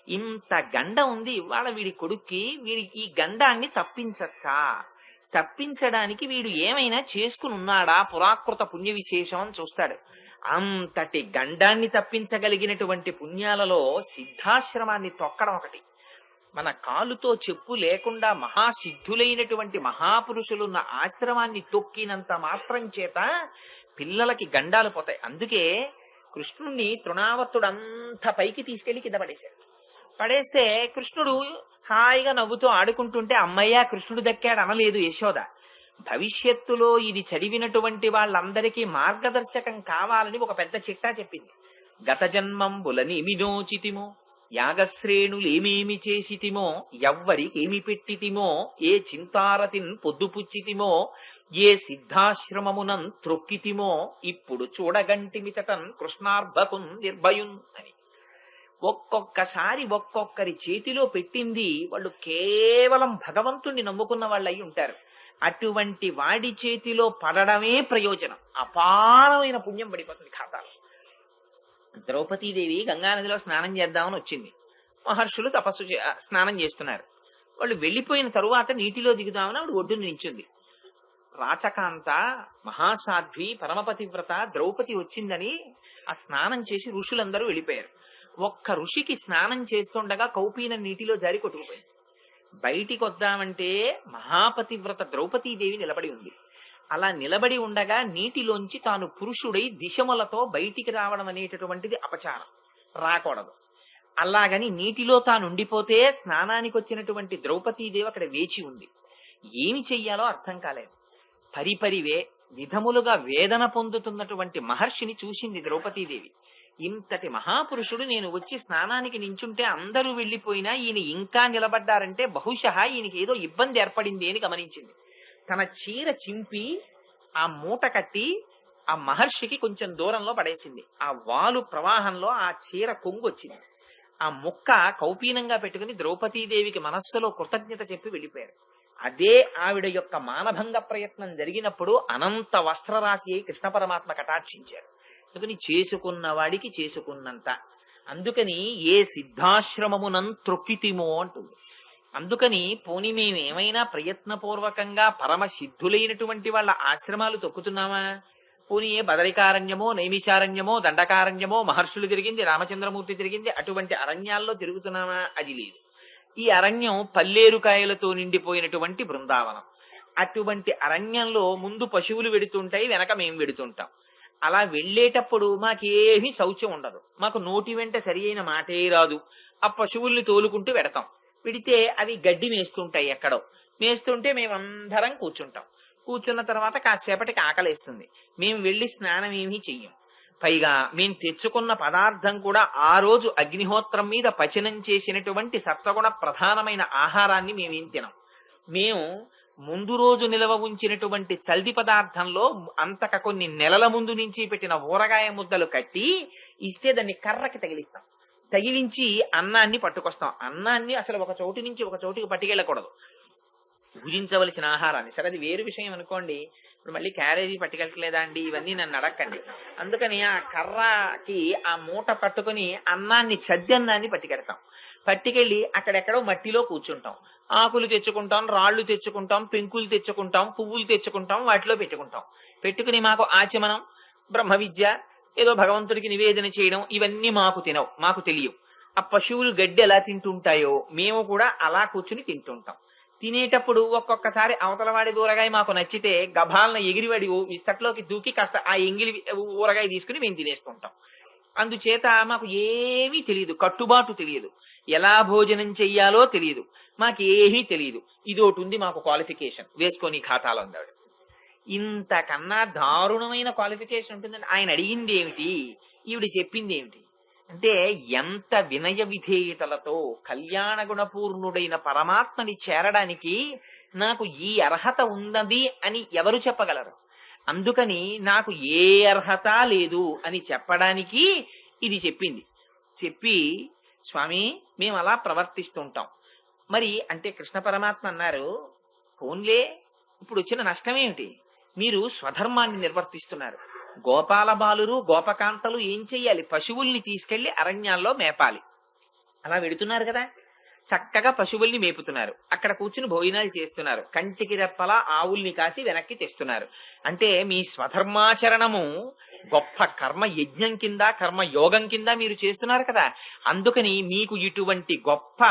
ఇంత గండ ఉంది ఇవాళ వీడి కొడుక్కి, వీడికి ఈ గండాన్ని తప్పించచ్చా? తప్పించడానికి వీడు ఏమైనా చేసుకుని ఉన్నాడా పురాకృత పుణ్య విశేషం అని చూస్తాడు. అంతటి గండాన్ని తప్పించగలిగినటువంటి పుణ్యాలలో సిద్ధాశ్రమాన్ని తొక్కడం ఒకటి. మన కాలుతో చెప్పు లేకుండా మహాసిద్ధులైనటువంటి మహాపురుషులున్న ఆశ్రమాన్ని తొక్కినంత మాత్రం చేత పిల్లలకి గండాలు పోతాయి. అందుకే కృష్ణుణ్ణి తృణావర్తుడు అంత పైకి తీసుకెళ్లి కింద పడేశాడు. పడేస్తే కృష్ణుడు హాయిగా నవ్వుతూ ఆడుకుంటుంటే అమ్మయ్య కృష్ణుడు దక్కాడు అనలేదు యశోద. భవిష్యత్తులో ఇది చదివినటువంటి వాళ్ళందరికీ మార్గదర్శకం కావాలని ఒక పెద్ద చిట్టా చెప్పింది. గత జన్మంబులని మినోచితిమో, యాగశ్రేణులేమేమి చేసితిమో, ఎవ్వరికేమి పెట్టితిమో, ఏ చింతారతిన్ పొద్దుపుచ్చితిమో, ఏ సిద్ధాశ్రమమునం త్రొక్కితిమో, ఇప్పుడు చూడగంటిమిచటన్ కృష్ణార్భకున్ నిర్భయున్ అని. ఒక్కొక్కసారి ఒక్కొక్కరి చేతిలో పెట్టింది వాళ్ళు కేవలం భగవంతుణ్ణి నమ్ముకున్న వాళ్ళు అయి ఉంటారు. అటువంటి వాడి చేతిలో పడడమే ప్రయోజనం. అపారమైన పుణ్యం పడిపోతుంది ఖాతాలో. ద్రౌపదీదేవి గంగానదిలో స్నానం చేద్దామని వచ్చింది. మహర్షులు స్నానం చేస్తున్నారు. వాళ్ళు వెళ్లిపోయిన తరువాత నీటిలో దిగుదామని ఆవిడ ఒడ్డున నించుంది. రాచకాంత మహాసాధ్వి పరమపతివ్రత ద్రౌపది వచ్చిందని ఆ స్నానం చేసి ఋషులందరూ వెళ్ళిపోయారు. ఒక్క ఋషికి స్నానం చేస్తుండగా కౌపీన నీటిలో జారి కొట్టుకుపోయింది. బయటికి వద్దామంటే మహాపతివ్రత ద్రౌపదీదేవి నిలబడి ఉంది. అలా నిలబడి ఉండగా నీటిలోంచి తాను పురుషుడై దిశములతో బయటికి రావడం అనేటటువంటిది అపచారం, రాకూడదు. అలాగని నీటిలో తాను ఉండిపోతే స్నానానికి వచ్చినటువంటి ద్రౌపదీదేవి అక్కడ వేచి ఉంది. ఏమి చెయ్యాలో అర్థం కాలేదు. పరిపరివే విధములుగా వేదన పొందుతున్నటువంటి మహర్షిని చూసింది ద్రౌపదీదేవి. ఇంతటి మహాపురుషుడు నేను వచ్చి స్నానానికి నించుంటే అందరూ వెళ్లిపోయినా ఈయన ఇంకా నిలబడ్డారంటే బహుశా ఈయనకి ఏదో ఇబ్బంది ఏర్పడింది అని గమనించింది. తన చీర చింపి ఆ మూట కట్టి ఆ మహర్షికి కొంచెం దూరంలో పడేసింది. ఆ వాలు ప్రవాహంలో ఆ చీర కొంగు వచ్చింది. ఆ ముక్క కౌపీనంగా పెట్టుకుని ద్రౌపదీదేవికి మనస్సులో కృతజ్ఞత చెప్పి వెళ్ళిపోయారు. అదే ఆవిడ యొక్క మానభంగ ప్రయత్నం జరిగినప్పుడు అనంత వస్త్రరాశి అయి కృష్ణ పరమాత్మ కటాక్షించారు. అందుకని చేసుకున్న వాడికి చేసుకున్నంత. అందుకని ఏ సిద్ధాశ్రమమునం త్రొక్కితిమో అంటుంది. అందుకని పోనీ మేము ఏమైనా ప్రయత్నపూర్వకంగా పరమ సిద్ధులైనటువంటి వాళ్ళ ఆశ్రమాలు తొక్కుతున్నామా? పోనీ ఏ బదరికారణ్యమో నైమిషారణ్యమో దండకారణ్యమో మహర్షులు తిరిగింది, రామచంద్రమూర్తి తిరిగింది, అటువంటి అరణ్యాల్లో తిరుగుతున్నామా? అది లేదు. ఈ అరణ్యం పల్లేరుకాయలతో నిండిపోయినటువంటి బృందావనం. అటువంటి అరణ్యంలో ముందు పశువులు వెడుతుంటాయి, వెనక మేము వెడుతుంటాం. అలా వెళ్లేటప్పుడు మాకేమీ శౌచం ఉండదు. మాకు నోటి వెంట సరి అయిన మాటే రాదు. ఆ పశువుల్ని తోలుకుంటూ వెడతాం. విడితే అవి గడ్డి మేస్తుంటాయి. ఎక్కడో మేస్తుంటే మేమందరం కూర్చుంటాం. కూర్చున్న తర్వాత కాసేపటికి ఆకలేస్తుంది. మేము వెళ్లి స్నానం ఏమీ చెయ్యం. పైగా మేము తెచ్చుకున్న పదార్థం కూడా ఆ రోజు అగ్నిహోత్రం మీద పచనం చేసినటువంటి సత్వగుణ ప్రధానమైన ఆహారాన్ని మేమేం తినం. మేము ముందు రోజు నిలవ ఉంచినటువంటి చల్ది పదార్థంలో అంతక కొన్ని నెలల ముందు నుంచి పెట్టిన ఊరగాయ ముద్దలు కట్టి ఇస్తే దాన్ని కర్రకి తగిలిస్తాం. తగిలించి అన్నాన్ని పట్టుకొస్తాం. అన్నాన్ని అసలు ఒక చోటు నుంచి ఒక చోటుకి పట్టుకెళ్ళకూడదు. భుజించవలసిన ఆహారాన్ని. సరే, అది వేరు విషయం అనుకోండి. ఇప్పుడు మళ్ళీ క్యారేజీ పట్టుకెళ్ళలేదా అండి, ఇవన్నీ నన్ను అడక్కండి. అందుకని ఆ కర్రకి ఆ మూట పట్టుకుని అన్నాన్ని చద్దన్నాన్ని పట్టుకెడతాం. పట్టుకెళ్ళి అక్కడెక్కడో మట్టిలో కూర్చుంటాం. ఆకులు తెచ్చుకుంటాం, రాళ్లు తెచ్చుకుంటాం, పెంకులు తెచ్చుకుంటాం, పువ్వులు తెచ్చుకుంటాం, వాటిలో పెట్టుకుంటాం. పెట్టుకుని మాకు ఆచమనం, బ్రహ్మ విద్య, ఏదో భగవంతుడికి నివేదన చేయడం ఇవన్నీ మాకు తెలియవు. ఆ పశువులు గడ్డి ఎలా తింటుంటాయో మేము కూడా అలా కూర్చుని తింటుంటాం. తినేటప్పుడు ఒక్కొక్కసారి అవతలవాడి ఊరగాయ మాకు నచ్చితే గభాలన ఎగిరివాడి విస్తట్లోకి దూకి కాస్త ఆ ఎంగిలి ఊరగాయ తీసుకుని మేము తినేస్తుంటాం. అందుచేత మాకు ఏమీ తెలియదు, కట్టుబాటు తెలియదు, ఎలా భోజనం చెయ్యాలో తెలియదు, మాకేమీ తెలియదు. ఇదోటి ఉంది మాకు క్వాలిఫికేషన్, వేసుకొని ఖాతాలో ఉందాడు. ఇంతకన్నా దారుణమైన క్వాలిఫికేషన్ ఉంటుందండి. ఆయన అడిగింది ఏమిటి, ఈవిడ చెప్పింది ఏమిటి అంటే, ఎంత వినయ విధేయతలతో కళ్యాణ గుణపూర్ణుడైన పరమాత్మని చేరడానికి నాకు ఈ అర్హత ఉన్నది అని ఎవరు చెప్పగలరు? అందుకని నాకు ఏ అర్హత లేదు అని చెప్పడానికి ఇది చెప్పింది. చెప్పి, స్వామి మేము అలా ప్రవర్తిస్తుంటాం. మరి అంటే కృష్ణ పరమాత్మ అన్నారు, పోన్లే ఇప్పుడు వచ్చిన నష్టమేమిటి? మీరు స్వధర్మాన్ని నిర్వర్తిస్తున్నారు. గోపాల బాలురు గోపకాంతలు ఏం చెయ్యాలి? పశువుల్ని తీసుకెళ్లి అరణ్యాల్లో మేపాలి. అలా వెడుతున్నారు కదా, చక్కగా పశువుల్ని మేపుతున్నారు. అక్కడ కూర్చుని భోజనాలు చేస్తున్నారు. కంటికి రెప్పలా ఆవుల్ని కాసి వెనక్కి తెస్తున్నారు. అంటే మీ స్వధర్మాచరణము గొప్ప కర్మ యజ్ఞం కింద, కర్మ యోగం కింద మీరు చేస్తున్నారు కదా. అందుకని మీకు ఇటువంటి గొప్ప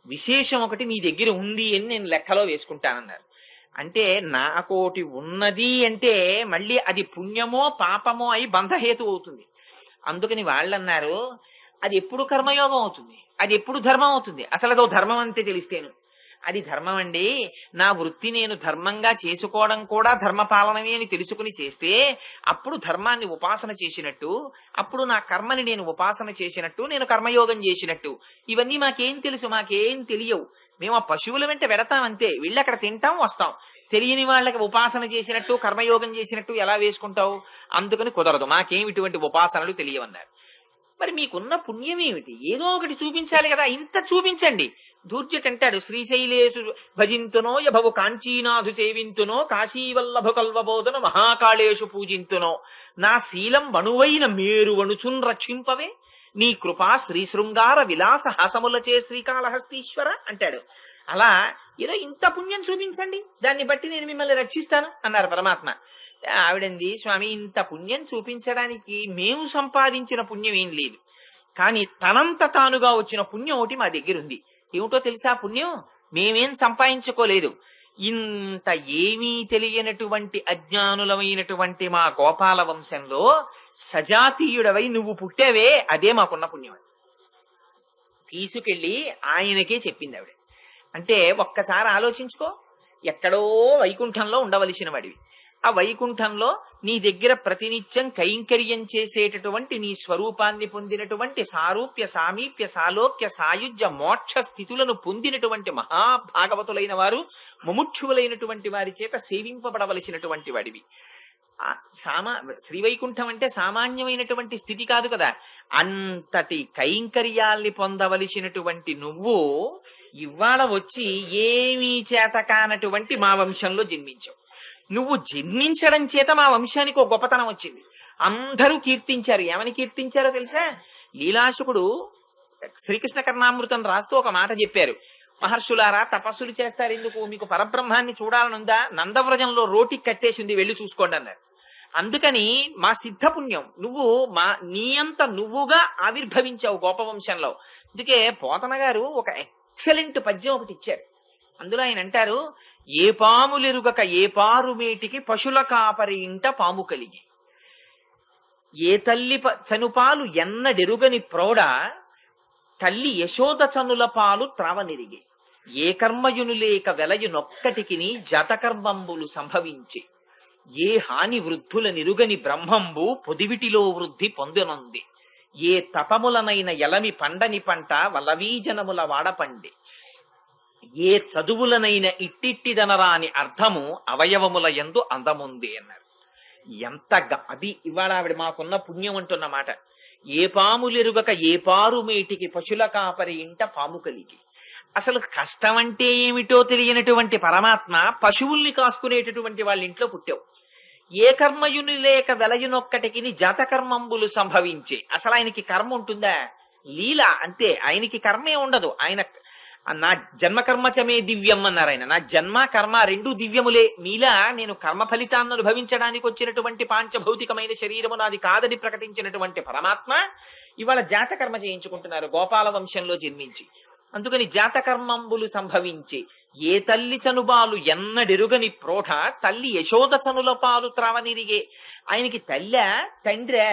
విశేషం ఒకటి మీ దగ్గర ఉంది అని నేను లెక్కలో వేసుకుంటానన్నారు. అంటే నాకోటి ఉన్నది అంటే మళ్ళీ అది పుణ్యమో పాపమో అయి బంధహేతు అవుతుంది. అందుకని వాళ్ళన్నారు, అది ఎప్పుడు కర్మయోగం అవుతుంది, అది ఎప్పుడు ధర్మం అవుతుంది? అసలు అదో ధర్మం అంతే తెలిస్తేను. అది ధర్మం అండి. నా వృత్తి నేను ధర్మంగా చేసుకోవడం కూడా ధర్మపాలనమే అని తెలుసుకుని చేస్తే అప్పుడు ధర్మాన్ని ఉపాసన చేసినట్టు, అప్పుడు నా కర్మని నేను ఉపాసన చేసినట్టు, నేను కర్మయోగం చేసినట్టు. ఇవన్నీ మాకేం తెలుసు? మాకేం తెలియవు. మేము ఆ పశువుల వెంట వెడతాం అంతే. వెళ్ళి అక్కడ తింటాం, వస్తాం. తెలియని వాళ్ళకి ఉపాసన చేసినట్టు, కర్మయోగం చేసినట్టు ఎలా వేసుకుంటావు? అందుకని కుదరదు, మాకేం ఇటువంటి ఉపాసనలు తెలియవన్నారు. మరి మీకున్న పుణ్యం ఏమిటి? ఏదో ఒకటి చూపించాలి కదా, ఇంత చూపించండి. ధూర్జట్ అంటాడు, శ్రీశైలేశు భజింతునో యభవు కాంచీనాథు సేవింతునో కాశీవల్లభ కల్వబోధన మహాకాళేశు పూజింతునో నా శీలం వణువైన మేరు వణుచున్ రక్షింపవే నీ కృపా శ్రీశృంగార విలాస హాసములచే శ్రీకాళహస్తీశ్వర అంటాడు. అలా ఏదో ఇంత పుణ్యం చూపించండి, దాన్ని బట్టి నేను మిమ్మల్ని రక్షిస్తాను అన్నారు పరమాత్మ. ఆవిడంది, స్వామి ఇంత పుణ్యం చూపించడానికి మేము సంపాదించిన పుణ్యం ఏం లేదు, కానీ తనంత తానుగా వచ్చిన పుణ్యం ఒకటి మా దగ్గర ఉంది. ఏమిటో తెలుసా పుణ్యం? మేమేం సంపాదించుకోలేదు. ఇంత ఏమీ తెలియనటువంటి అజ్ఞానులమైనటువంటి మా గోపాల వంశంలో సజాతీయుడవై నువ్వు పుట్టావే, అదే మాకున్న పుణ్యం. తీసుకెళ్లి ఆయనకే చెప్పింది ఆవిడ. అంటే ఒక్కసారి ఆలోచించుకో, ఎక్కడో వైకుంఠంలో ఉండవలసిన వాడివి, ఆ వైకుంఠంలో నీ దగ్గర ప్రతినిత్యం కైంకర్యం చేసేటటువంటి నీ స్వరూపాన్ని పొందినటువంటి సారూప్య సామీప్య సాలోక్య సాయుజ్య మోక్ష స్థితులను పొందినటువంటి మహాభాగవతులైన వారు, ముముక్షువులైనటువంటి వారి చేత సేవింపబడవలసినటువంటి వాడివి. శ్రీవైకుంఠం అంటే సామాన్యమైనటువంటి స్థితి కాదు కదా. అంతటి కైంకర్యాల్ని పొందవలసినటువంటి నువ్వు ఇవాళ వచ్చి ఏమీ చేత కానటువంటి మా వంశంలో జన్మించావు. నువ్వు జన్మించడం చేత మా వంశానికి ఒక గొప్పతనం వచ్చింది. అందరూ కీర్తించారు. ఏమని కీర్తించారో తెలుసా? లీలాశుకుడు శ్రీకృష్ణ కర్ణామృతం రాస్తూ ఒక మాట చెప్పారు. మహర్షులారా, తపస్సులు చేస్తారు ఎందుకు? మీకు పరబ్రహ్మాన్ని చూడాలనుందా? నందవ్రజంలో రోటి కట్టేసింది, వెళ్ళి చూసుకోండి అన్నారు. అందుకని మా సిద్ధపుణ్యం, నువ్వు నీ అంత నువ్వుగా ఆవిర్భవించావు గోపవంశంలో. అందుకే పోతన గారు ఒక ఎక్సలెంట్ పద్యం ఒకటి ఇచ్చారు. అందులో ఆయన అంటారు, ఏ పాములెరుగక ఏ పారుమేటికి పశుల కాపరి ఇంట పాము కలిగి, ఏ తల్లి చనుపాలు ఎన్నడెరుగని ప్రౌఢ తల్లి యశోద చనుల పాలు త్రావనిరిగి, ఏ కర్మయును లేక వెలయునొక్కటికిని జతకర్మంబులు సంభవించి, ఏ హాని వృద్ధుల నిరుగని బ్రహ్మంబు పొదివిటిలో వృద్ధి పొందనుంది, ఏ తపములనైన ఎలమి పండని పంట వలవీజనముల వాడపండి, ఏ చదువులనైన ఇట్టిట్టిదనరాని అర్థము అవయవముల యందు అందముంది అన్నారు. ఎంత అది ఇవాళ ఆవిడ మాకున్న పుణ్యం అంటున్న మాట. ఏ పాములెరుగక ఏ పారుమేటికి పశుల కాపరి ఇంట పాము కలిగి. అసలు కష్టం అంటే ఏమిటో తెలియనటువంటి పరమాత్మ పశువుల్ని కాసుకునేటటువంటి వాళ్ళ ఇంట్లో పుట్టావు. ఏ కర్మయుని లేక వెలయునొక్కటికి జాతకర్మంబులు సంభవించే. అసలు ఆయనకి కర్మ ఉంటుందా? లీల అంతే, ఆయనకి కర్మే ఉండదు. ఆయన నా జన్మకర్మచమే దివ్యం అన్నారు ఆయన. నా జన్మ కర్మ రెండు దివ్యములే. మీలా నేను కర్మ ఫలితాన్ని అనుభవించడానికి వచ్చినటువంటి పాంచభౌతికమైన శరీరము నాది కాదని ప్రకటించినటువంటి పరమాత్మ ఇవాళ జాతకర్మ చేయించుకుంటున్నారు గోపాల వంశంలో జన్మించి. అందుకని జాతకర్మంబులు సంభవించి, ఏ తల్లి చనుబాలు ఎన్నడెరుగని ప్రోఢ తల్లి యశోద చనుల పాలు త్రావనిరిగే. ఆయనకి తల్లి తండ్రే,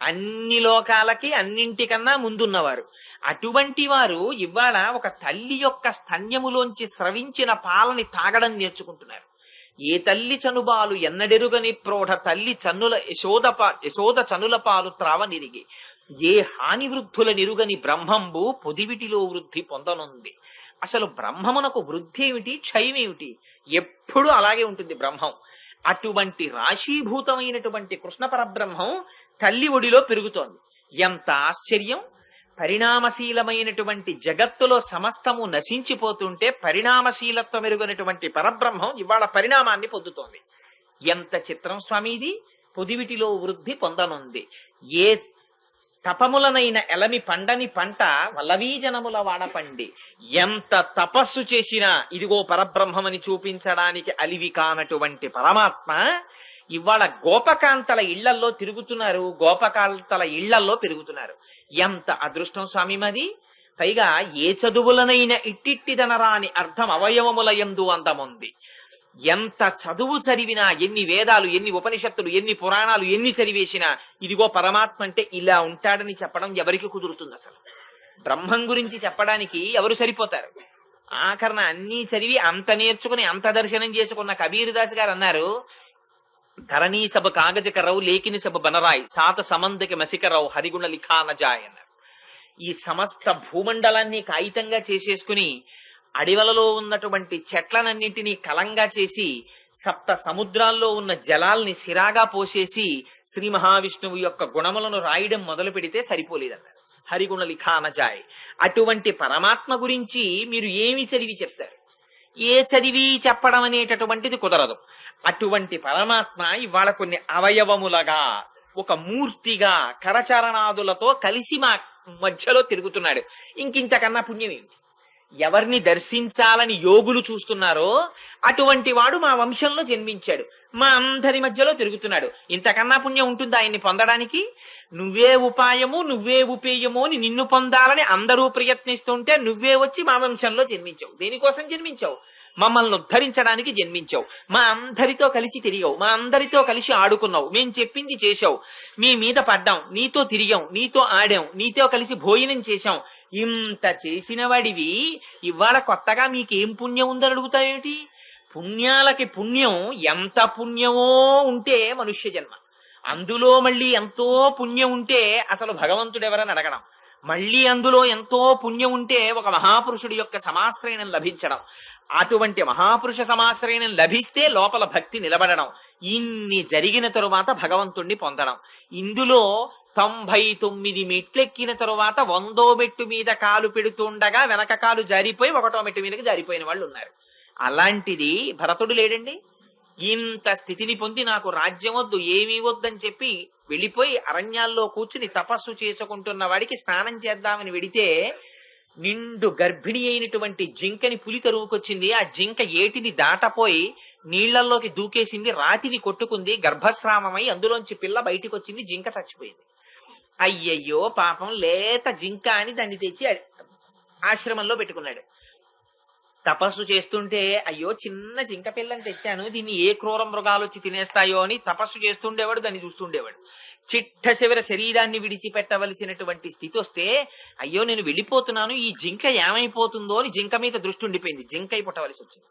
అన్ని లోకాలకి అన్నింటికన్నా ముందున్నవారు. అటువంటి వారు ఇవాళ ఒక తల్లి యొక్క స్తన్యములోంచి స్రవించిన పాలని తాగడం నేర్చుకుంటున్నారు. ఏ తల్లి చనుబాలు ఎన్నడెరుగని ప్రోఢ తల్లి చన్నుల యశోద చనుల పాలు త్రావనిరిగి, ఏ హాని వృద్ధుల నిరుగని బ్రహ్మంబు పొదివిటిలో వృద్ధి పొందనుంది. అసలు బ్రహ్మమునకు వృద్ధి ఏమిటి, క్షయం ఏమిటి? ఎప్పుడు అలాగే ఉంటుంది బ్రహ్మం. అటువంటి రాశీభూతమైనటువంటి కృష్ణ పరబ్రహ్మం తల్లి ఒడిలో పెరుగుతోంది. ఎంత ఆశ్చర్యం! పరిణామశీలమైనటువంటి జగత్తులో సమస్తము నశించిపోతుంటే పరిణామశీలత్వం ఎరుగనటువంటి పరబ్రహ్మం ఇవాళ పరిణామాన్ని పొందుతోంది. ఎంత చిత్రం స్వామి ఇది! పొదివిటిలో వృద్ధి పొందనుంది. ఏ తపములనైన ఎలమి పండని పంట వల్లవీజనముల వాడపండి. ఎంత తపస్సు చేసినా ఇదిగో పరబ్రహ్మమని చూపించడానికి అలివి కానటువంటి పరమాత్మ ఇవాళ గోపకాంతల ఇళ్లల్లో తిరుగుతున్నారు, గోపకాంతల ఇళ్లల్లో పెరుగుతున్నారు. ఎంత అదృష్టం స్వామి మది! పైగా ఏ చదువులనైన ఇట్టిట్టిదనరాని అర్థం అవయవముల యందు అందముంది. ఎంత చదువు చదివినా, ఎన్ని వేదాలు, ఎన్ని ఉపనిషత్తులు, ఎన్ని పురాణాలు ఎన్ని చదివేసినా ఇదిగో పరమాత్మ అంటే ఇలా ఉంటాడని చెప్పడం ఎవరికి కుదురుతుంది? అసలు బ్రహ్మం గురించి చెప్పడానికి ఎవరు సరిపోతారు? ఆఖరణ అన్నీ చదివి అంత నేర్చుకుని అంత దర్శనం చేసుకున్న కబీర్ దాస్ గారు అన్నారు, ధరణీ సభ కాగజకరావు లేకిని సభ బనరాయ్ సాత సమందకి మసికరావు హరిగుణ లిఖాన జాయ్ అన్నారు. ఈ సమస్త భూమండలాన్ని కాగితంగా చేసేసుకుని అడివలలో ఉన్నటువంటి చెట్లనన్నింటినీ కలంగా చేసి సప్త సముద్రాల్లో ఉన్న జలాల్ని సిరాగా పోసేసి శ్రీ మహావిష్ణువు యొక్క గుణములను రాయడం మొదలు పెడితే సరిపోలేదన్నారు. హరిగుణ లిఖానజాయ్. అటువంటి పరమాత్మ గురించి మీరు ఏమి చదివి చెప్తారు? ఏ చదివి చెప్పడం అనేటటువంటిది కుదరదు. అటువంటి పరమాత్మ ఇవాళ కొన్ని అవయవములగా, ఒక మూర్తిగా, కరచరణాదులతో కలిసి మా మధ్యలో తిరుగుతున్నాడు. ఇంకింతకన్నా పుణ్యం ఏమిటి? ఎవరిని దర్శించాలని యోగులు చూస్తున్నారో అటువంటి వాడు మా వంశంలో జన్మించాడు, మా అందరి మధ్యలో తిరుగుతున్నాడు. ఇంతకన్నా పుణ్యం ఉంటుందా ఆయన్ని పొందడానికి? నువ్వే ఉపాయము, నువ్వే ఉపేయము అని నిన్ను పొందాలని అందరూ ప్రయత్నిస్తుంటే నువ్వే వచ్చి మా వంశంలో జన్మించావు. దేనికోసం జన్మించావు? మమ్మల్ని ఉద్ధరించడానికి జన్మించావు. మా అందరితో కలిసి తిరిగావు, మా అందరితో కలిసి ఆడుకున్నావు, మేం చెప్పింది చేశావు, మీ మీద పడ్డాం, నీతో తిరిగాం, నీతో ఆడాం, నీతో కలిసి భోజనం చేశాం. ఇంత చేసిన వాడివి ఇవాళ కొత్తగా మీకేం పుణ్యం ఉందని అడుగుతావేమిటి? పుణ్యాలకి పుణ్యం ఎంత పుణ్యమో ఉంటే మనుష్య జన్మ, అందులో మళ్ళీ ఎంతో పుణ్యం ఉంటే అసలు భగవంతుడు ఎవరని అడగడం, మళ్ళీ అందులో ఎంతో పుణ్యం ఉంటే ఒక మహాపురుషుడి యొక్క సమాశ్రయణం లభించడం, అటువంటి మహాపురుష సమాశ్రయణం లభిస్తే లోపల భక్తి నిలబడడం, ఇన్ని జరిగిన తరువాత భగవంతుణ్ణి పొందడం. ఇందులో 99 మెట్లెక్కిన తరువాత 100వ మెట్టు మీద కాలు పెడుతుండగా వెనక కాలు జారిపోయి 1వ మెట్టు మీదకి జారిపోయిన వాళ్ళు ఉన్నారు. అలాంటిది భరతుడు లేడండి. ఇంత స్థితిని పొంది నాకు రాజ్యం వద్దు, ఏమీ వద్దని చెప్పి వెళ్ళిపోయి అరణ్యాల్లో కూర్చుని తపస్సు చేసుకుంటున్న వాడికి స్నానం చేద్దామని వెడితే నిండు గర్భిణి అయినటువంటి జింకని పులి తరువుకొచ్చింది. ఆ జింక ఏటిని దాటపోయి నీళ్లలోకి దూకేసింది, రాతిని కొట్టుకుంది, గర్భస్రామమై అందులోంచి పిల్ల బయటికి వచ్చింది, జింక చచ్చిపోయింది. అయ్యయ్యో పాపం లేత జింక అని దాన్ని తెచ్చి ఆశ్రమంలో పెట్టుకున్నాడు. తపస్సు చేస్తుంటే అయ్యో చిన్న జింక పిల్లని తెచ్చాను, దీన్ని ఏ క్రూర మృగాలు వచ్చి తినేస్తాయో అని తపస్సు చేస్తుండేవాడు, దాన్ని చూస్తుండేవాడు. చిట్ట చివర శరీరాన్ని విడిచిపెట్టవలసినటువంటి స్థితి వస్తే అయ్యో నేను వెళ్ళిపోతున్నాను, ఈ జింక ఏమైపోతుందో అని జింక మీద దృష్టి ఉండిపోయింది, జింక అయిపోవలసి వచ్చింది.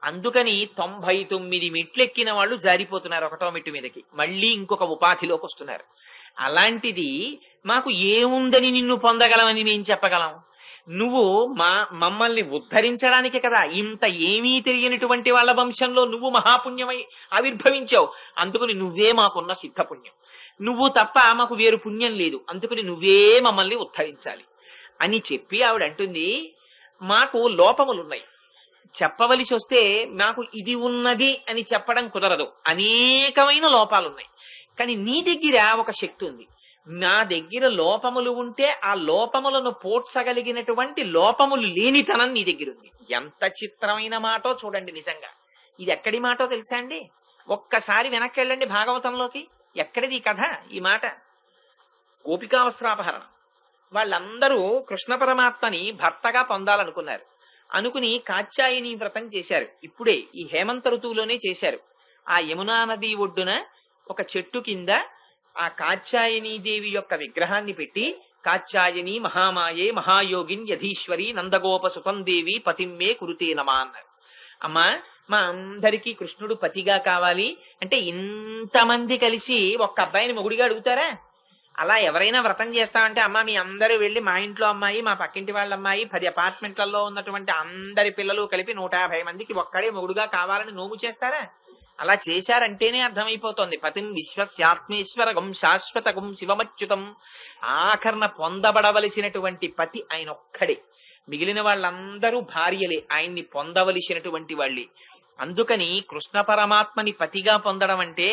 అందుకని 99 మెట్లెక్కిన వాళ్ళు జారిపోతున్నారు 1వ మెట్టు మీదకి, మళ్ళీ ఇంకొక ఉపాధిలోకి వస్తున్నారు. అలాంటిది మాకు ఏముందని నిన్ను పొందగలమని మేము చెప్పగలం? నువ్వు మమ్మల్ని ఉద్ధరించడానికి కదా ఇంత ఏమీ తెలియనటువంటి వాళ్ళ వంశంలో నువ్వు మహాపుణ్యమై ఆవిర్భవించావు. అందుకని నువ్వే మాకున్న సిద్ధపుణ్యం, నువ్వు తప్ప మాకు వేరు పుణ్యం లేదు, అందుకని నువ్వే మమ్మల్ని ఉద్ధరించాలి అని చెప్పి ఆవిడ అంటుంది, మాకు లోపములున్నాయి, చెప్పవలసి వస్తే నాకు ఇది ఉన్నది అని చెప్పడం కుదరదు, అనేకమైన లోపాలున్నాయి. కానీ నీ దగ్గర ఒక శక్తి ఉంది, నా దగ్గర లోపములు ఉంటే ఆ లోపములను పోడ్చగలిగినటువంటి లోపములు లేనితనం నీ దగ్గర ఉంది. ఎంత చిత్రమైన మాటో చూడండి. నిజంగా ఇది ఎక్కడి మాటో తెలుసా అండి? ఒక్కసారి వెనక్కి వెళ్ళండి భాగవతంలోకి. ఎక్కడిది ఈ కథ, ఈ మాట? గోపికావస్త్రాపహరణం. వాళ్ళందరూ కృష్ణ పరమాత్మని భర్తగా పొందాలనుకున్నారు. అనుకుని కాత్యాయని వ్రతం చేశారు. ఇప్పుడే ఈ హేమంత ఋతువులోనే చేశారు. ఆ యమునా నది ఒడ్డున ఒక చెట్టు కింద ఆ కాత్యాయనీదేవి యొక్క విగ్రహాన్ని పెట్టి కాత్యాయని మహామాయే మహాయోగిన్ యధీశ్వరి నందగోప సుతం దేవి పతిమ్మే కురుతే నమా అన్నారు. అమ్మా మా అందరికీ కృష్ణుడు పతిగా కావాలి అంటే ఇంతమంది కలిసి ఒక్క అబ్బాయిని మొగుడిగా అడుగుతారా? అలా ఎవరైనా వ్రతం చేస్తామంటే అమ్మ మీ అందరూ వెళ్ళి మా ఇంట్లో అమ్మాయి, మా పక్కింటి వాళ్ళ అమ్మాయి, 10 అపార్ట్మెంట్లలో ఉన్నటువంటి అందరి పిల్లలు కలిపి 150 మందికి ఒక్కడే మొగుడుగా కావాలని నోము చేస్తారా? అలా చేశారంటేనే అర్థమైపోతోంది. పతిం విశ్వస్యాత్మేశ్వరగం శాశ్వతగం శివమచ్యుతం. ఆఖరణ పొందబడవలసినటువంటి పతి ఆయన ఒక్కడే, మిగిలిన వాళ్ళందరూ భార్యలే, ఆయన్ని పొందవలసినటువంటి వాళ్ళే. అందుకని కృష్ణ పరమాత్మని పతిగా పొందడం అంటే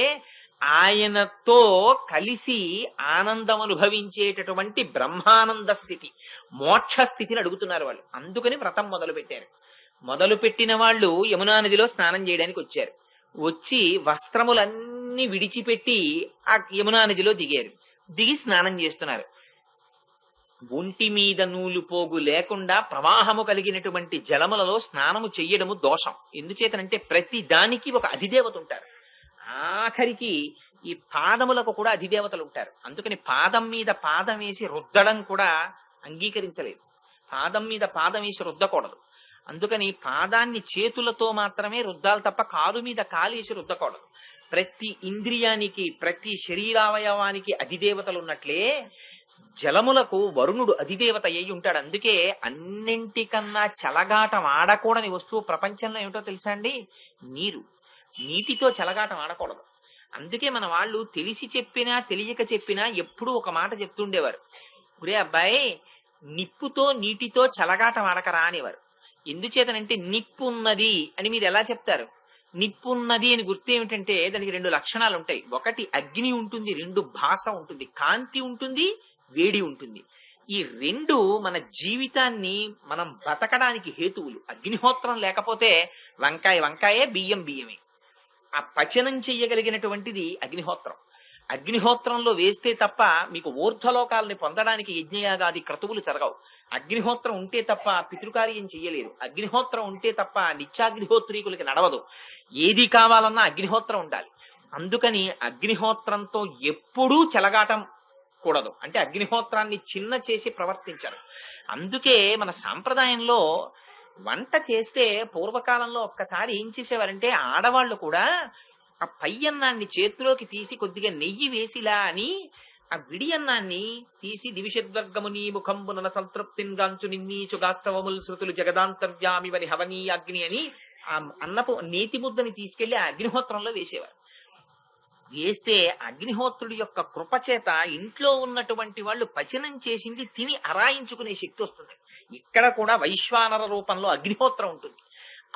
ఆయనతో కలిసి ఆనందం అనుభవించేటటువంటి బ్రహ్మానంద స్థితి, మోక్ష స్థితిని అడుగుతున్నారు వాళ్ళు. అందుకని వ్రతం మొదలు పెట్టారు. మొదలు పెట్టిన వాళ్ళు యమునా నదిలో స్నానం చేయడానికి వచ్చారు. వచ్చి వస్త్రములన్నీ విడిచిపెట్టి ఆ యమునా నదిలో దిగారు. దిగి స్నానం చేస్తున్నారు. ఒంటి మీద నూలు పోగు లేకుండా ప్రవాహము కలిగినటువంటి జలములలో స్నానము చెయ్యడము దోషం. ఎందుచేతనంటే ప్రతి దానికి ఒక అధిదేవత ఉంటారు. ఆఖరికి ఈ పాదములకు కూడా అధిదేవతలు ఉంటారు. అందుకని పాదం మీద పాదం వేసి రుద్దడం కూడా అంగీకరించలేదు. పాదం మీద పాదం వేసి రుద్దకూడదు. అందుకని పాదాన్ని చేతులతో మాత్రమే రుద్దాలి తప్ప కాలు మీద కాలేసి రుద్దకూడదు. ప్రతి ఇంద్రియానికి ప్రతి శరీరావయవానికి అధిదేవతలు ఉన్నట్లే జలములకు వరుణుడు అధిదేవత అయి ఉంటాడు. అందుకే అన్నింటికన్నా చెలగాటం ఆడకూడని వస్తువు ప్రపంచంలో ఏమిటో తెలుసా అండి? నీరు. నీటితో చెలగాటం ఆడకూడదు. అందుకే మన వాళ్ళు తెలిసి చెప్పినా తెలియక చెప్పినా ఎప్పుడూ ఒక మాట చెప్తుండేవారు. ఒరే అబ్బాయి, నిప్పుతో నీటితో చెలగాటం ఆడకరా అనేవారు. ఎందుచేతనంటే నిప్పు ఉన్నది అని మీరు ఎలా చెప్తారు? నిప్పు ఉన్నది అని గుర్తు ఏమిటంటే దానికి రెండు లక్షణాలు ఉంటాయి. ఒకటి అగ్ని ఉంటుంది, రెండు భాష ఉంటుంది, కాంతి ఉంటుంది, వేడి ఉంటుంది. ఈ రెండు మన జీవితాన్ని మనం బతకడానికి హేతువులు. అగ్నిహోత్రం లేకపోతే వంకాయ వంకాయే, బియ్యం బియ్యమే. ఆ పచనం చెయ్యగలిగినటువంటిది అగ్నిహోత్రం. అగ్నిహోత్రంలో వేస్తే తప్ప మీకు ఊర్ధ్వలోకాలని పొందడానికి యజ్ఞయాగాది క్రతువులు జరగవు. అగ్నిహోత్రం ఉంటే తప్ప పితృకార్యం చెయ్యలేరు. అగ్నిహోత్రం ఉంటే తప్ప నిత్యాగ్నిహోత్రీకులకి నడవదు. ఏది కావాలన్నా అగ్నిహోత్రం ఉండాలి. అందుకని అగ్నిహోత్రంతో ఎప్పుడూ చెలగాటం కూడదు. అంటే అగ్నిహోత్రాన్ని చిన్న చేసి ప్రవర్తించరు. అందుకే మన సాంప్రదాయంలో వంట చేస్తే పూర్వకాలంలో ఒక్కసారి ఏం చేసేవారంటే ఆడవాళ్లు కూడా ఆ పై అన్నాన్ని చేతిలోకి తీసి కొద్దిగా నెయ్యి వేసిలా అని ఆ విడి అన్నాన్ని తీసి దివిషద్వర్గముని ముఖంబున సంతృప్తిన్ గాంచు నిన్నీచు గాస్తవముల్ శృతులు జగదాంతర్యామివని హవనీయాగ్ని అని ఆ అన్నపు నేతి ముద్దని తీసుకెళ్లి ఆ అగ్నిహోత్రంలో వేసేవారు. వేస్తే అగ్నిహోత్రుడి యొక్క కృపచేత ఇంట్లో ఉన్నటువంటి వాళ్ళు పచనం చేసింది తిని అరాయించుకునే శక్తి వస్తుంది. ఇక్కడ కూడా వైశ్వానర రూపంలో అగ్నిహోత్రం ఉంటుంది.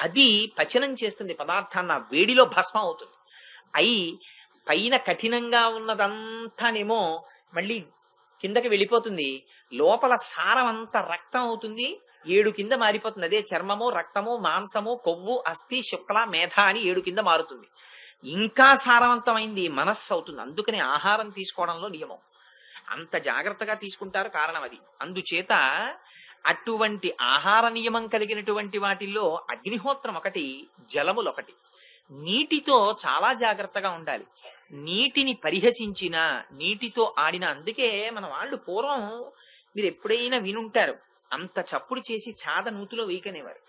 అది పచనం చేస్తుంది పదార్థాన్ని, ఆ వేడిలో భస్మం అవుతుంది. అయి పైన కఠినంగా ఉన్నదంతానేమో మళ్ళీ కిందకి వెళ్ళిపోతుంది. లోపల సారం అంతా రక్తం అవుతుంది, 7 కింద మారిపోతుంది. అదే చర్మము, రక్తము, మాంసము, కొవ్వు, అస్థి, శుక్ల, మేధ అని 7 కింద మారుతుంది. ఇంకా సారవంతమైంది మనస్సు అవుతుంది. అందుకని ఆహారం తీసుకోవడంలో నియమం అంత జాగ్రత్తగా తీసుకుంటారు. కారణం అది. అందుచేత అటువంటి ఆహార నియమం కలిగినటువంటి వాటిల్లో అగ్నిహోత్రం ఒకటి, జలములు ఒకటి. నీటితో చాలా జాగ్రత్తగా ఉండాలి. నీటిని పరిహసించిన, నీటితో ఆడిన. అందుకే మన వాళ్ళు పూర్వం మీరు ఎప్పుడైనా వినుంటారు, అంత చప్పుడు చేసి చాద నూతిలో వేయకనేవారు.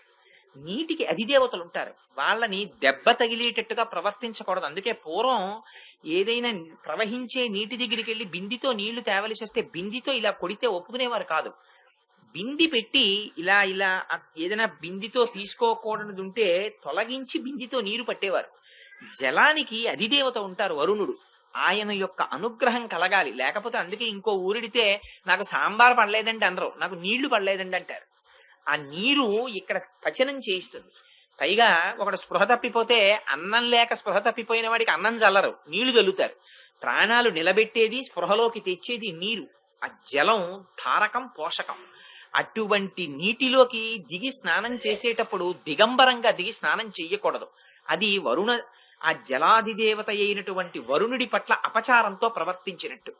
నీటికి అధిదేవతలు ఉంటారు, వాళ్ళని దెబ్బ తగిలేటట్టుగా ప్రవర్తించకూడదు. అందుకే పూర్వం ఏదైనా ప్రవహించే నీటి దగ్గరికి వెళ్ళి బిందితో నీళ్లు తేవలసి వస్తే బిందితో ఇలా కొడితే ఒప్పుకునేవారు కాదు. బింది పెట్టి ఇలా ఇలా ఏదైనా బిందితో తీసుకోకూడనిది ఉంటే తొలగించి బిందితో నీరు పట్టేవారు. జలానికి అధిదేవత ఉంటారు వరుణుడు, ఆయన యొక్క అనుగ్రహం కలగాలి. లేకపోతే అందుకే ఇంకో ఊరిడితే నాకు సాంబార్ పడలేదండి అనరు, నాకు నీళ్లు పడలేదండి అంటారు. ఆ నీరు ఇక్కడ పచనం చేయిస్తుంది. పైగా ఒకడు స్పృహ తప్పిపోతే అన్నం లేక స్పృహ తప్పిపోయిన వాడికి అన్నం చల్లరు, నీళ్లు చల్లుతారు. ప్రాణాలు నిలబెట్టేది, స్పృహలోకి తెచ్చేది నీరు. ఆ జలం తారకం, పోషకం. అటువంటి నీటిలోకి దిగి స్నానం చేసేటప్పుడు దిగంబరంగా దిగి స్నానం చెయ్యకూడదు. అది ఆ జలాధిదేవత అయినటువంటి వరుణుడి పట్ల అపచారంతో ప్రవర్తించినట్టు.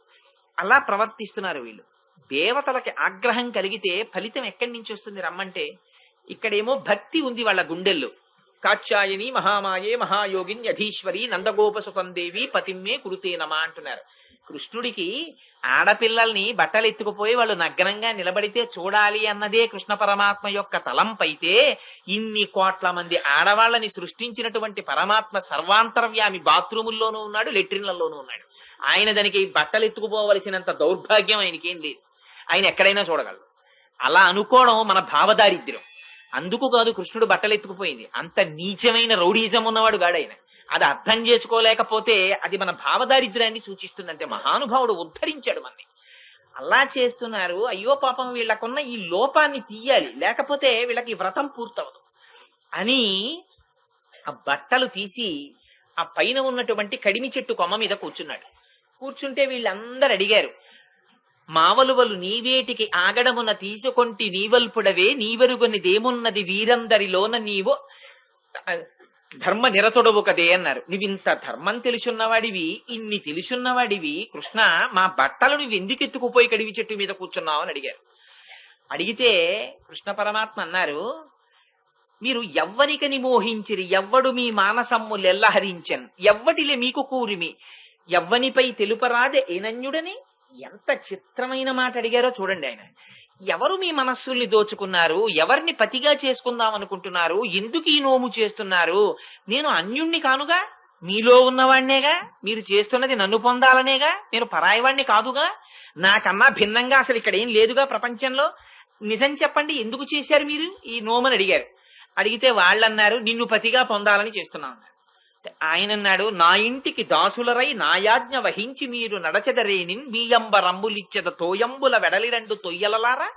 అలా ప్రవర్తిస్తున్నారు వీళ్ళు. దేవతలకి ఆగ్రహం కలిగితే ఫలితం ఎక్కడి నుంచి వస్తుంది రమ్మంటే, ఇక్కడేమో భక్తి ఉంది వాళ్ళ గుండెల్లో. కాత్యాయని మహామాయే మహాయోగిన్ యధీశ్వరి నందగోపసుతందేవి పతిమ్మే కురుతే నమ అంటున్నారు. కృష్ణుడికి ఆడపిల్లల్ని బట్టలు ఎత్తుకుపోయి వాళ్ళు నగ్నంగా నిలబడితే చూడాలి అన్నదే కృష్ణ పరమాత్మ యొక్క తలంపైతే, ఇన్ని కోట్ల మంది ఆడవాళ్ళని సృష్టించినటువంటి పరమాత్మ సర్వాంతర్వ్యామి బాత్రూముల్లోనూ ఉన్నాడు, లెట్రిన్లలోనూ ఉన్నాడు. ఆయన దానికి బట్టలు ఎత్తుకుపోవలసినంత దౌర్భాగ్యం ఆయనకేం లేదు. ఆయన ఎక్కడైనా చూడగలడు. అలా అనుకోవడం మన భావదారిద్ర్యం. అందుకు కాదు కృష్ణుడు బట్టలు ఎత్తుకుపోయింది. అంత నీచమైన రౌడీజం ఉన్నవాడు గాడైన. అది అర్థం చేసుకోలేకపోతే అది మన భావదారిద్ర్యాన్ని సూచిస్తుందంటే మహానుభావుడు ఉద్ధరించాడు మనని. అలా చేస్తున్నారు. అయ్యో పాపం, వీళ్ళకున్న ఈ లోపాన్ని తీయాలి, లేకపోతే వీళ్ళకి వ్రతం పూర్తవదు అని ఆ బట్టలు తీసి ఆ పైన ఉన్నటువంటి కడిమి చెట్టు కొమ్మ మీద కూర్చున్నాడు. కూర్చుంటే వీళ్ళందరూ అడిగారు, మావలువలు నీవేటికి ఆగడమున తీసుకొంటి నీవల్పుడవే, నీవెరుగని దేమున్నది వీరందరిలోన నీవు ధర్మ నిరతుడవు కదే అన్నారు. నువ్వింత ధర్మం తెలుసున్నవాడివి, ఇన్ని తెలుసున్నవాడివి కృష్ణ, మా బట్టలు నువ్వు ఎందుకు ఎత్తుకుపోయి కడివి చెట్టు మీద కూర్చున్నావు అని అడిగారు. అడిగితే కృష్ణ పరమాత్మ అన్నారు, మీరు ఎవ్వనికని మోహించిరి, ఎవ్వడు మీ మానసమ్ములెల్ల హరించన్, ఎవ్వటిలే మీకు కూరిమి, ఎవ్వనిపై తెలుపరాదే ఏనన్యుడని. ఎంత చిత్రమైన మాట అడిగారో చూడండి. ఆయన ఎవరు మీ మనస్సుల్ని దోచుకున్నారు, ఎవరిని పతిగా చేసుకుందాం అనుకుంటున్నారు, ఎందుకు ఈ నోము చేస్తున్నారు? నేను అన్యుణ్ణి కానుగా, మీలో ఉన్నవాణ్ణేగా, మీరు చేస్తున్నది నన్ను పొందాలనేగా, నేను పరాయివాణ్ణి కాదుగా, నాకన్నా భిన్నంగా అసలు ఇక్కడ ఏం లేదుగా ప్రపంచంలో. నిజం చెప్పండి, ఎందుకు చేశారు మీరు ఈ నోమని అడిగారు. అడిగితే వాళ్ళన్నారు, నిన్ను పతిగా పొందాలని చేస్తున్నాం. ఆయన అన్నాడు, నా ఇంటికి దాసులరై నాయాజ్ఞ వహించి మీరు నడచెదరేనిన్ మీయంబ రంబులిచ్చెద తోయంబుల వెడలి రెండు తొయ్యలలారా.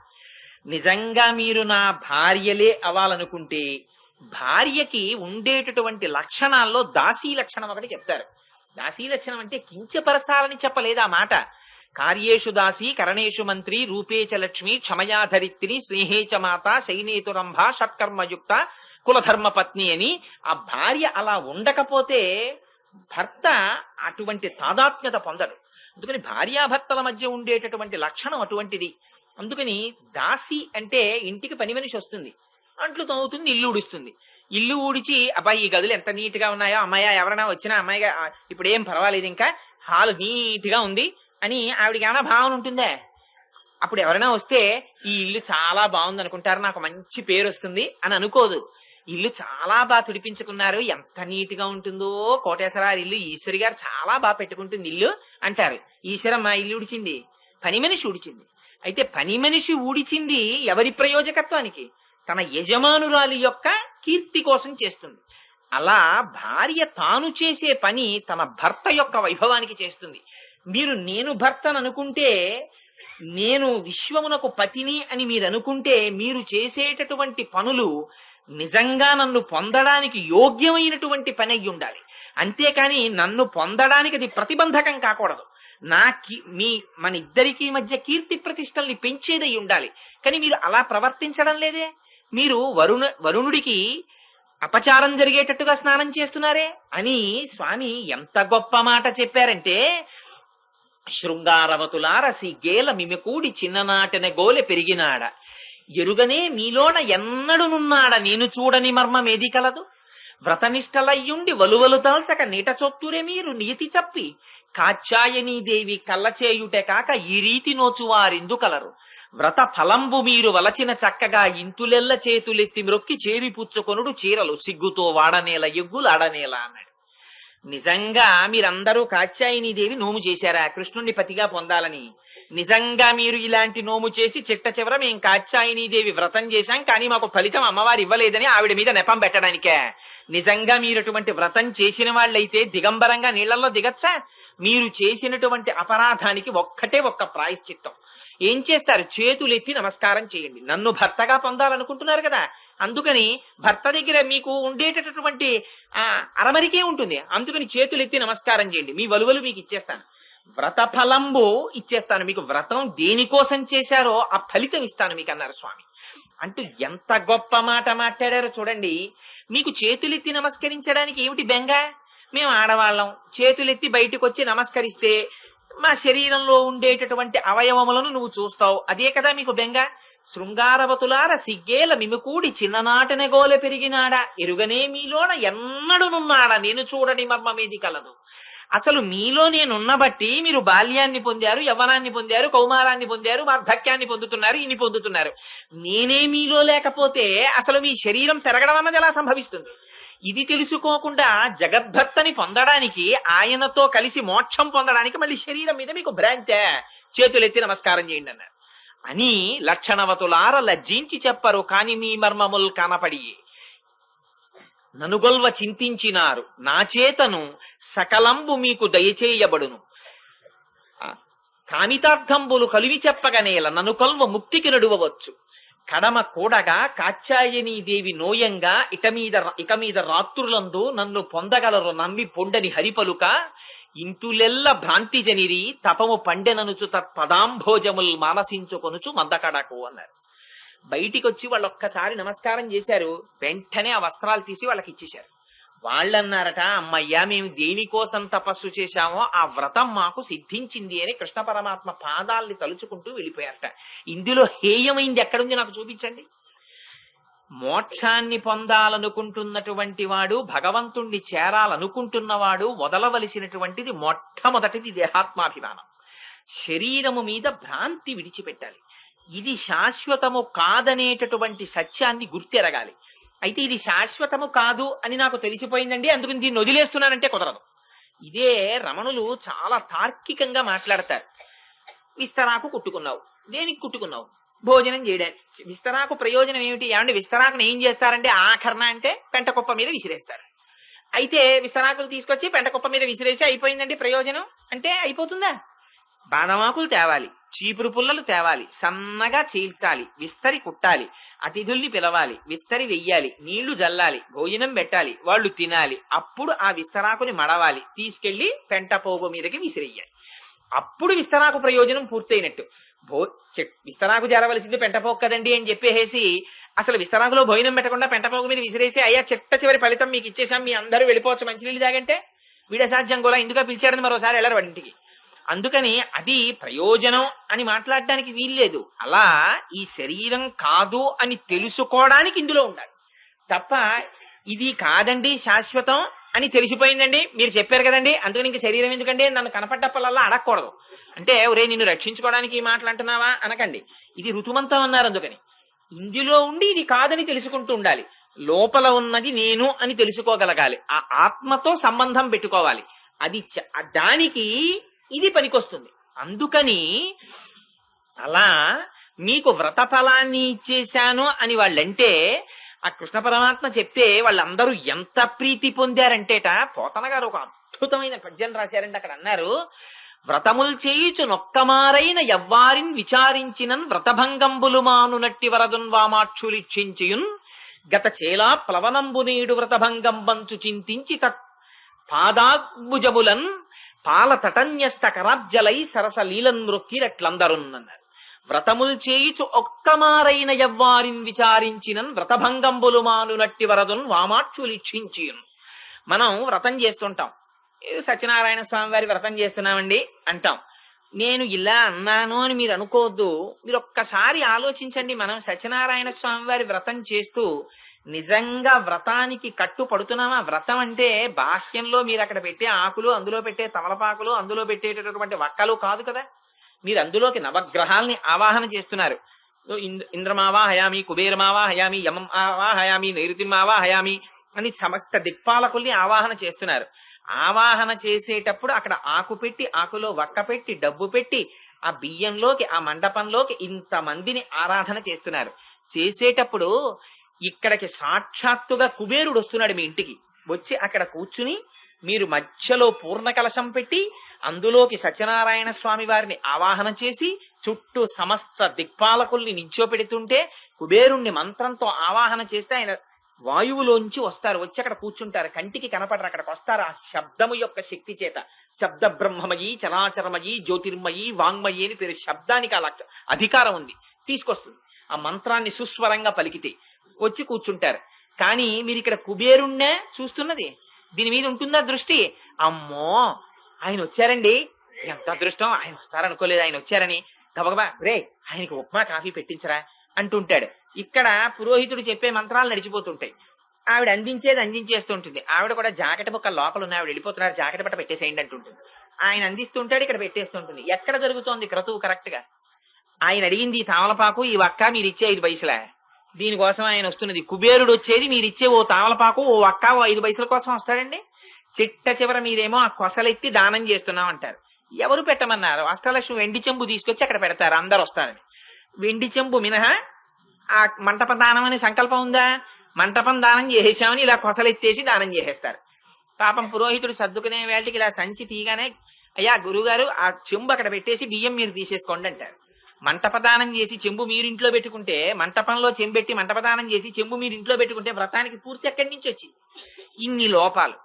నిజంగా మీరు నా భార్యలే అవ్వాలనుకుంటే భార్యకి ఉండేటటువంటి లక్షణాల్లో దాసీ లక్షణం ఒకటి చెప్తారు. దాసీ లక్షణం అంటే కించపరచాలని చెప్పలేదు ఆ మాట. కార్యేషు దాసి కరణేషు మంత్రి రూపేచ లక్ష్మి క్షమయా ధరిత్రి స్నేహేచ మాత శైనేతురంభ షట్కర్మయుక్త కులధర్మ పత్ని అని. ఆ భార్య అలా ఉండకపోతే భర్త అటువంటి తాదాత్మ్యత పొందడు. అందుకని భార్యాభర్తల మధ్య ఉండేటటువంటి లక్షణం అటువంటిది. అందుకని దాసి అంటే ఇంటికి పని మనిషి వస్తుంది, అంట్లు తోముతుంది, ఇల్లు ఊడుస్తుంది. ఇల్లు ఊడిచి అబ్బాయి ఈ గదులు ఎంత నీట్ గా ఉన్నాయో, అమ్మాయి ఎవరైనా వచ్చినా అమ్మాయిగా ఇప్పుడు ఏం పర్వాలేదు, ఇంకా హాల్ నీట్ గా ఉంది అని ఆవిడకి ఏమైనా భావన ఉంటుందే? అప్పుడు ఎవరైనా వస్తే ఈ ఇల్లు చాలా బాగుంది అనుకుంటారు, నాకు మంచి పేరు వస్తుంది అని అనుకోదు. ఇల్లు చాలా బాగా తుడిపించుకున్నారు, ఎంత నీట్ గా ఉంటుందో, కోటేశ్వరారు ఇల్లు ఈశ్వరి గారు చాలా బాగా పెట్టుకుంటుంది ఇల్లు అంటారు. ఈశ్వరమ్మ ఇల్లు ఊడిచింది, పని మనిషి ఊడిచింది. అయితే పని మనిషి ఊడిచింది ఎవరి ప్రయోజకత్వానికి? తన యజమానురాలి యొక్క కీర్తి కోసం చేస్తుంది. అలా భార్య తాను చేసే పని తన భర్త యొక్క వైభవానికి చేస్తుంది. మీరు నేను భర్తను అనుకుంటే, నేను విశ్వమునకు పతిని అని మీరు అనుకుంటే, మీరు చేసేటటువంటి పనులు నిజంగా నన్ను పొందడానికి యోగ్యమైనటువంటి పని అయి ఉండాలి. అంతేకాని నన్ను పొందడానికి అది ప్రతిబంధకం కాకూడదు. మన ఇద్దరికి మధ్య కీర్తి ప్రతిష్టల్ని పెంచేదై ఉండాలి. కానీ మీరు అలా ప్రవర్తించడం లేదే. మీరు వరుణుడికి అపచారం జరిగేటట్టుగా స్నానం చేస్తున్నారే అని స్వామి ఎంత గొప్ప మాట చెప్పారంటే, శృంగారవతులార సిగ్గేల మిమెకూడి చిన్ననాటిన గోలె పెరిగినాడ ఎరుగనే మీలోన ఎన్నడునున్నాడ నేను చూడని మర్మమేది కలదు. వ్రతనిష్టలయ్యుండి వలువలు తల్చక నీట చొత్తురే మీరు నీతి చప్పి కాచాయనీదేవి కళ్ళచేయుటే కాక ఈ రీతి నోచువారిందు కలరు. వ్రత ఫలంబు మీరు వలచిన చక్కగా ఇంతులెల్ల చేతులెత్తి మ్రొక్కి చేరిపుచ్చుకొనుడు చీరలు సిగ్గుతో వాడనేల ఎగ్గులు ఆడనేలా అన్నాడు. నిజంగా మీరందరూ కాత్యాయనీదేవి నోము చేశారా కృష్ణుణ్ణి పతిగా పొందాలని? నిజంగా మీరు ఇలాంటి నోము చేసి చిట్ట చివర మేం కాత్యాయనీదేవి వ్రతం చేశాం కానీ మాకు ఫలితం అమ్మవారు ఇవ్వలేదని ఆవిడ మీద నెపం పెట్టడానికే? నిజంగా మీరు అటువంటి వ్రతం చేసిన వాళ్ళైతే దిగంబరంగా నీళ్లలో దిగచ్చా? మీరు చేసినటువంటి అపరాధానికి ఒక్క ప్రాయశ్చిత్తం. ఏం చేస్తారు? చేతులెత్తి నమస్కారం చేయండి. నన్ను భర్తగా పొందాలనుకుంటున్నారు కదా, అందుకని భర్త దగ్గర మీకు ఉండేటటువంటి అరమరికే ఉంటుంది. అందుకని చేతులెత్తి నమస్కారం చేయండి, మీ వలువలు మీకు ఇచ్చేస్తాను, వ్రత ఫలంబు ఇచ్చేస్తాను, మీకు వ్రతం దేనికోసం చేశారో ఆ ఫలితం ఇస్తాను మీకు అన్నారు స్వామి. అంటూ ఎంత గొప్ప మాట మాట్లాడారో చూడండి. మీకు చేతులెత్తి నమస్కరించడానికి ఏమిటి బెంగ? మేము ఆడవాళ్ళం, చేతులెత్తి బయటకు వచ్చి నమస్కరిస్తే మా శరీరంలో ఉండేటటువంటి అవయవములను నువ్వు చూస్తావు, అదే కదా మీకు బెంగ. శృంగారవతులార సిగ్గేల మిమికూడి చిన్ననాటనే గోలె పెరిగినాడా ఎరుగనే మీలోన ఎన్నడునున్నాడా నేను చూడని మర్మమేది కలదు. అసలు మీలో నేనున్న బట్టి మీరు బాల్యాన్ని పొందారు, యవ్వనాన్ని పొందారు, కౌమారాన్ని పొందారు, వార్ధక్యాన్ని పొందుతున్నారు, ఇన్ని పొందుతున్నారు. నేనే మీలో లేకపోతే అసలు మీ శరీరం పెరగడం అన్నది ఎలా సంభవిస్తుంది? ఇది తెలుసుకోకుండా జగద్భక్తని పొందడానికి, ఆయనతో కలిసి మోక్షం పొందడానికి మళ్ళీ శరీరం మీద మీకు భ్రాంతే. చేతులెత్తి నమస్కారం చేయండి అన్నారు అని లక్షణవతులార లజ్జించి చెప్పరు కాని మీ మర్మముల్ కనపడి ననుగొల్వ చింతించినారు నా చేతను సకలంబు మీకు దయచేయబడును. కామితార్థంబులు కలివి చెప్పగనేల నన్ను కొల్వ ముక్తికి నడువవచ్చు. కడమ కూడగా కాత్యాయనీదేవి నోయంగా ఇక మీద రాత్రులందు నన్ను పొందగలరు నమ్మి పొండని హరిపలుక ఇంటులెల్ల భ్రాంతి జనిరి తపము పండెననుచు తత్పదాంభోజముల్ మానసించుకొనుచు మందకడకు అన్నారు. బయటికొచ్చి వాళ్ళు ఒక్కసారి నమస్కారం చేశారు, వెంటనే ఆ వస్త్రాలు తీసి వాళ్ళకి ఇచ్చేశారు. వాళ్ళన్నారట, అమ్మయ్యా మేము దేనికోసం తపస్సు చేశామో ఆ వ్రతం మాకు సిద్ధించింది అని కృష్ణ పరమాత్మ పాదాల్ని తలుచుకుంటూ వెళ్ళిపోయారట. ఇందులో హేయమైంది ఎక్కడుంది నాకు చూపించండి. మోక్షాన్ని పొందాలనుకుంటున్నటువంటి వాడు, భగవంతుణ్ణి చేరాలనుకుంటున్నవాడు వదలవలసినటువంటిది మొట్టమొదటిది దేహాత్మాభిమానం. శరీరము మీద భ్రాంతి విడిచిపెట్టాలి. ఇది శాశ్వతము కాదనేటటువంటి సత్యాన్ని గుర్తెరగాలి. అయితే ఇది శాశ్వతము కాదు అని నాకు తెలిసిపోయిందండి, అందుకని దీన్ని వదిలేస్తున్నానంటే కుదరదు. ఇదే రమణులు చాలా తార్కికంగా మాట్లాడతారు. విస్తరాకు కుట్టుకున్నావు, దేనికి కుట్టుకున్నావు? భోజనం చేయడానికి. విస్తరాకు ప్రయోజనం ఏమిటి? ఏమంటే విస్తరాకుని ఏం చేస్తారంటే ఆఖరణ అంటే పెంట కుప్ప మీద విసిరేస్తారు. అయితే విస్తరాకులు తీసుకొచ్చి పెంట కుప్ప మీద విసిరేసి అయిపోయిందండి ప్రయోజనం అంటే అయిపోతుందా? బాదమాకులు తేవాలి, చీపురు పుల్లలు తేవాలి, సన్నగా చీల్చాలి, విస్తరి కుట్టాలి, అతిథుల్ని పిలవాలి, విస్తరి వెయ్యాలి, నీళ్లు జల్లాలి, భోజనం పెట్టాలి, వాళ్ళు తినాలి, అప్పుడు ఆ విస్తరాకుని మడవాలి, తీసుకెళ్లి పెంట పోగు మీదకి విసిరెయ్యాలి. అప్పుడు విస్తరాకు ప్రయోజనం పూర్తయినట్టు. విస్తరాకు జరవలసింది పెంటపోగు కదండి అని చెప్పేసి అసలు విస్తరాకులో భోజనం పెట్టకుండా పెంటపోగు మీద విసిరేసి అయ్యా చిట్ట చివరి ఫలితం మీకు ఇచ్చేసాం, మీ అందరూ వెళ్ళిపోవచ్చు మంచినీళ్ళు తాగంటే వీడ సాధ్యం కూడా ఎందుకు పిలిచాడని మరోసారి వెళ్ళరు వాడింటికి. అందుకని అది ప్రయోజనం అని మాట్లాడడానికి వీల్లేదు. అలా ఈ శరీరం కాదు అని తెలుసుకోవడానికి ఇందులో ఉండాలి తప్ప ఇది కాదండి శాశ్వతం అని తెలిసిపోయిందండి మీరు చెప్పారు కదండి అందుకని ఇంక శరీరం ఎందుకండి నన్ను కనపడ్డప్పలల్లా అడగకూడదు. అంటే ఒరే నిన్ను రక్షించుకోవడానికి ఈ మాటలు అంటున్నావా అనకండి. ఇది ఋతుమంతం అన్నారు. అందుకని ఇందులో ఉండి ఇది కాదని తెలుసుకుంటూ ఉండాలి. లోపల ఉన్నది నేను అని తెలుసుకోగలగాలి. ఆ ఆత్మతో సంబంధం పెట్టుకోవాలి. అది దానికి ఇది పనికొస్తుంది. అందుకని అలా మీకు వ్రత ఫలాన్ని ఇచ్చేశాను అని వాళ్ళంటే ఆ కృష్ణ పరమాత్మ చెప్తే వాళ్ళందరూ ఎంత ప్రీతి పొందారంటేట పోతన గారు ఒక అద్భుతమైన పద్యం రాశారంటే అక్కడ అన్నారు, వ్రతముల్ చేయుచు నొక్కమారైన ఎవ్వారిన్ విచారించినన్ వ్రతభంగంబులు మానునట్టి వరదున్ వామాక్షులిచ్చించియున్ గత చేలా ప్లవనంబు నేడు వ్రతభంగంబంచు చింతించి తత్ పాదాభుజములన్ పాల తటన్యస్త కరాబ్జలై సరస లీలన్ మృక్కిరట్లందరున్నన్నారు. వ్రతముల్ చేయుచు ఒక్కమారైన ఎవ్వారిన్ విచారించినన్ వ్రతభంగంబులు మానునట్టి వరదున్ వామాక్షులిచ్చించియున్. మనం వ్రతం చేస్తుంటాం, సత్యనారాయణ స్వామి వారి వ్రతం చేస్తున్నామండి అంటాం. నేను ఇలా అన్నాను అని మీరు అనుకోవద్దు. మీరు ఒక్కసారి ఆలోచించండి. మనం సత్యనారాయణ స్వామి వారి వ్రతం చేస్తూ నిజంగా వ్రతానికి కట్టుపడుతున్నామా? వ్రతం అంటే బాహ్యంలో మీరు అక్కడ పెట్టే ఆకులు, అందులో పెట్టే తమలపాకులు, అందులో పెట్టేటటువంటి వక్కలు కాదు కదా. మీరు అందులోకి నవగ్రహాల్ని ఆవాహన చేస్తున్నారు. ఇంద్రమావా హయామి, కుబేరమావా హయామి, యమమావా హయామి, నైరుతిమావా హయామి అని సమస్త దిక్పాలకుల్ని ఆవాహన చేస్తున్నారు. ఆవాహన చేసేటప్పుడు అక్కడ ఆకు పెట్టి, ఆకులో వక్క పెట్టి, డబ్బు పెట్టి, ఆ బియ్యంలోకి, ఆ మండపంలోకి ఇంతమందిని ఆరాధన చేస్తున్నారు. చేసేటప్పుడు ఇక్కడికి సాక్షాత్తుగా కుబేరుడు వస్తున్నాడు మీ ఇంటికి. వచ్చి అక్కడ కూర్చుని మీరు మధ్యలో పూర్ణ కలశం పెట్టి అందులోకి సత్యనారాయణ స్వామి వారిని ఆవాహన చేసి చుట్టూ సమస్త దిక్పాలకుల్ని నించోపెడుతుంటే కుబేరుణ్ణి మంత్రంతో ఆవాహన చేస్తే ఆయన వాయువులోంచి వస్తారు. వచ్చి అక్కడ కూర్చుంటారు. కంటికి కనపడరు, అక్కడికి వస్తారు. ఆ శబ్దము యొక్క శక్తి చేత శబ్ద బ్రహ్మమయి, చరాచరమయి, జ్యోతిర్మయి, వాంగ్మయి అని పేరు. శబ్దానికి అలా అధికారం ఉంది, తీసుకొస్తుంది. ఆ మంత్రాన్ని సుస్వరంగా పలికితే వచ్చి కూర్చుంటారు. కానీ మీరు ఇక్కడ కుబేరుణ్ణే చూస్తున్నది, దీని మీద ఉంటుందా దృష్టి? అమ్మో ఆయన వచ్చారండి, ఎంత అదృష్టం, ఆయన వస్తారనుకోలేదు, ఆయన వచ్చారని గబగబా రే ఆయనకి ఉప్మా కాఫీ పెట్టించరా అంటుంటాడు. ఇక్కడ పురోహితుడు చెప్పే మంత్రాలు నడిచిపోతుంటాయి. ఆవిడ అందించేస్తుంటుంది. ఆవిడ కూడా జాకెట్ బొక్క లోపల ఉన్న ఆవిడ వెళ్ళిపోతున్నారు, జాకెట్ బట్ట పెట్టేసేయండి అంటుంటుంది. ఆయన అందిస్తుంటాడు, ఇక్కడ పెట్టేస్తుంటుంది. ఎక్కడ జరుగుతోంది క్రతువు కరెక్ట్ గా? ఆయన అడిగింది ఈ తామలపాకు, ఈ వక్క మీరు ఇచ్చే 5 పైసలా, దీనికోసం ఆయన వస్తున్నది. కుబేరుడు వచ్చేది మీరిచ్చే ఓ తామలపాకు, ఓ వక్క, ఓ 5 పైసల కోసం వస్తాడండి. చిట్ట చివర మీరేమో ఆ కొసలెత్తి దానం చేస్తున్నాం అంటారు. ఎవరు పెట్టమన్నారు? అష్టలక్ష్మి వెండి చెంబు తీసుకొచ్చి అక్కడ పెడతారు, అందరు వస్తారని. వెండి చెంబు మినహా ఆ మంటప దానం అనే సంకల్పం ఉందా? మంటపం దానం చేసేసామని ఇలా కొసలెత్తేసి దానం చేసేస్తారు. పాపం పురోహితుడు సర్దుకునే వేళకి ఇలా సంచి తీగానే అయ్యా గురుగారు ఆ చెంబు అక్కడ పెట్టేసి బియ్యం మీరు తీసేసుకోండి అంటారు. మంటపదానం చేసి చెంబు మీరింట్లో పెట్టుకుంటే, మంటపంలో చెంబెట్టి మంటపదానం చేసి చెంబు మీరింట్లో పెట్టుకుంటే వ్రతానికి పూర్తి ఎక్కడి నుంచి వచ్చింది? ఇన్ని లోపాలు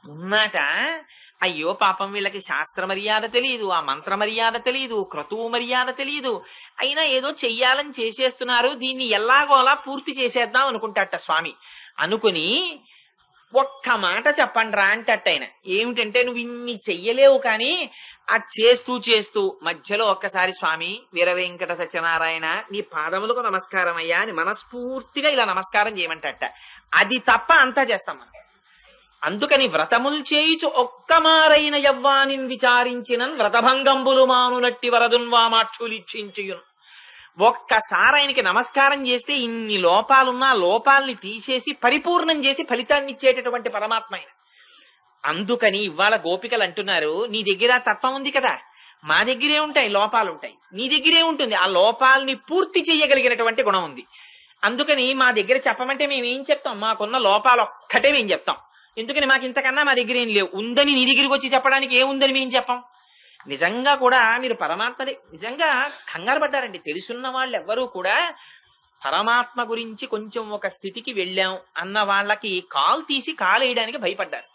ఉన్నాక అయ్యో పాపం వీళ్ళకి శాస్త్ర మర్యాద తెలియదు, ఆ మంత్ర మర్యాద తెలియదు, క్రతువు మర్యాద తెలియదు, అయినా ఏదో చెయ్యాలని చేసేస్తున్నారు, దీన్ని ఎలాగోలా పూర్తి చేసేద్దాం అనుకుంటాట స్వామి. అనుకుని ఒక్క మాట చెప్పండి రా అంటట ఆయన. ఏమిటంటే నువ్వు ఇన్ని చెయ్యలేవు కానీ ఆ చేస్తూ మధ్యలో ఒక్కసారి స్వామి వీర వెంకట సత్యనారాయణ నీ పాదములకు నమస్కారం అయ్యా అని మనస్ఫూర్తిగా ఇలా నమస్కారం చేయమంటట. అది తప్ప అంతా చేస్తాం మనం. అందుకని వ్రతముల్ చేయుచు ఒక్కమారైన యవ్వానిన్ విచారించినన్ వ్రతభంగంబులు మానునట్టి వరదున్ వామాక్షులిచ్చించుయున్. ఒక్కసారి ఆయనకి నమస్కారం చేస్తే ఇన్ని లోపాలున్నా లోపాలని తీసేసి పరిపూర్ణం చేసి ఫలితాన్ని ఇచ్చేటటువంటి పరమాత్మ ఆయన. అందుకని ఇవాళ గోపికలు అంటున్నారు, నీ దగ్గర తత్వం ఉంది కదా, మా దగ్గరే ఉంటాయి లోపాలుంటాయి, నీ దగ్గరే ఉంటుంది. ఆ లోపాలని పూర్తి చేయగలిగినటువంటి గుణం ఉంది. అందుకని మా దగ్గర చెప్పమంటే మేము ఏం చెప్తాం? మాకున్న లోపాలు ఒక్కటే మేము చెప్తాం. ఎందుకని మాకు ఇంతకన్నా మా దగ్గర ఏం లేవు. ఉందని నీ దగ్గరికి వచ్చి చెప్పడానికి ఏముందని మేము చెప్పం. నిజంగా కూడా మీరు పరమాత్మని నిజంగా కంగారు పడ్డారండి. తెలుసున్న వాళ్ళు ఎవ్వరూ కూడా పరమాత్మ గురించి కొంచెం ఒక స్థితికి వెళ్ళాం అన్న వాళ్ళకి కాలు తీసి కాలేయడానికి భయపడ్డారు.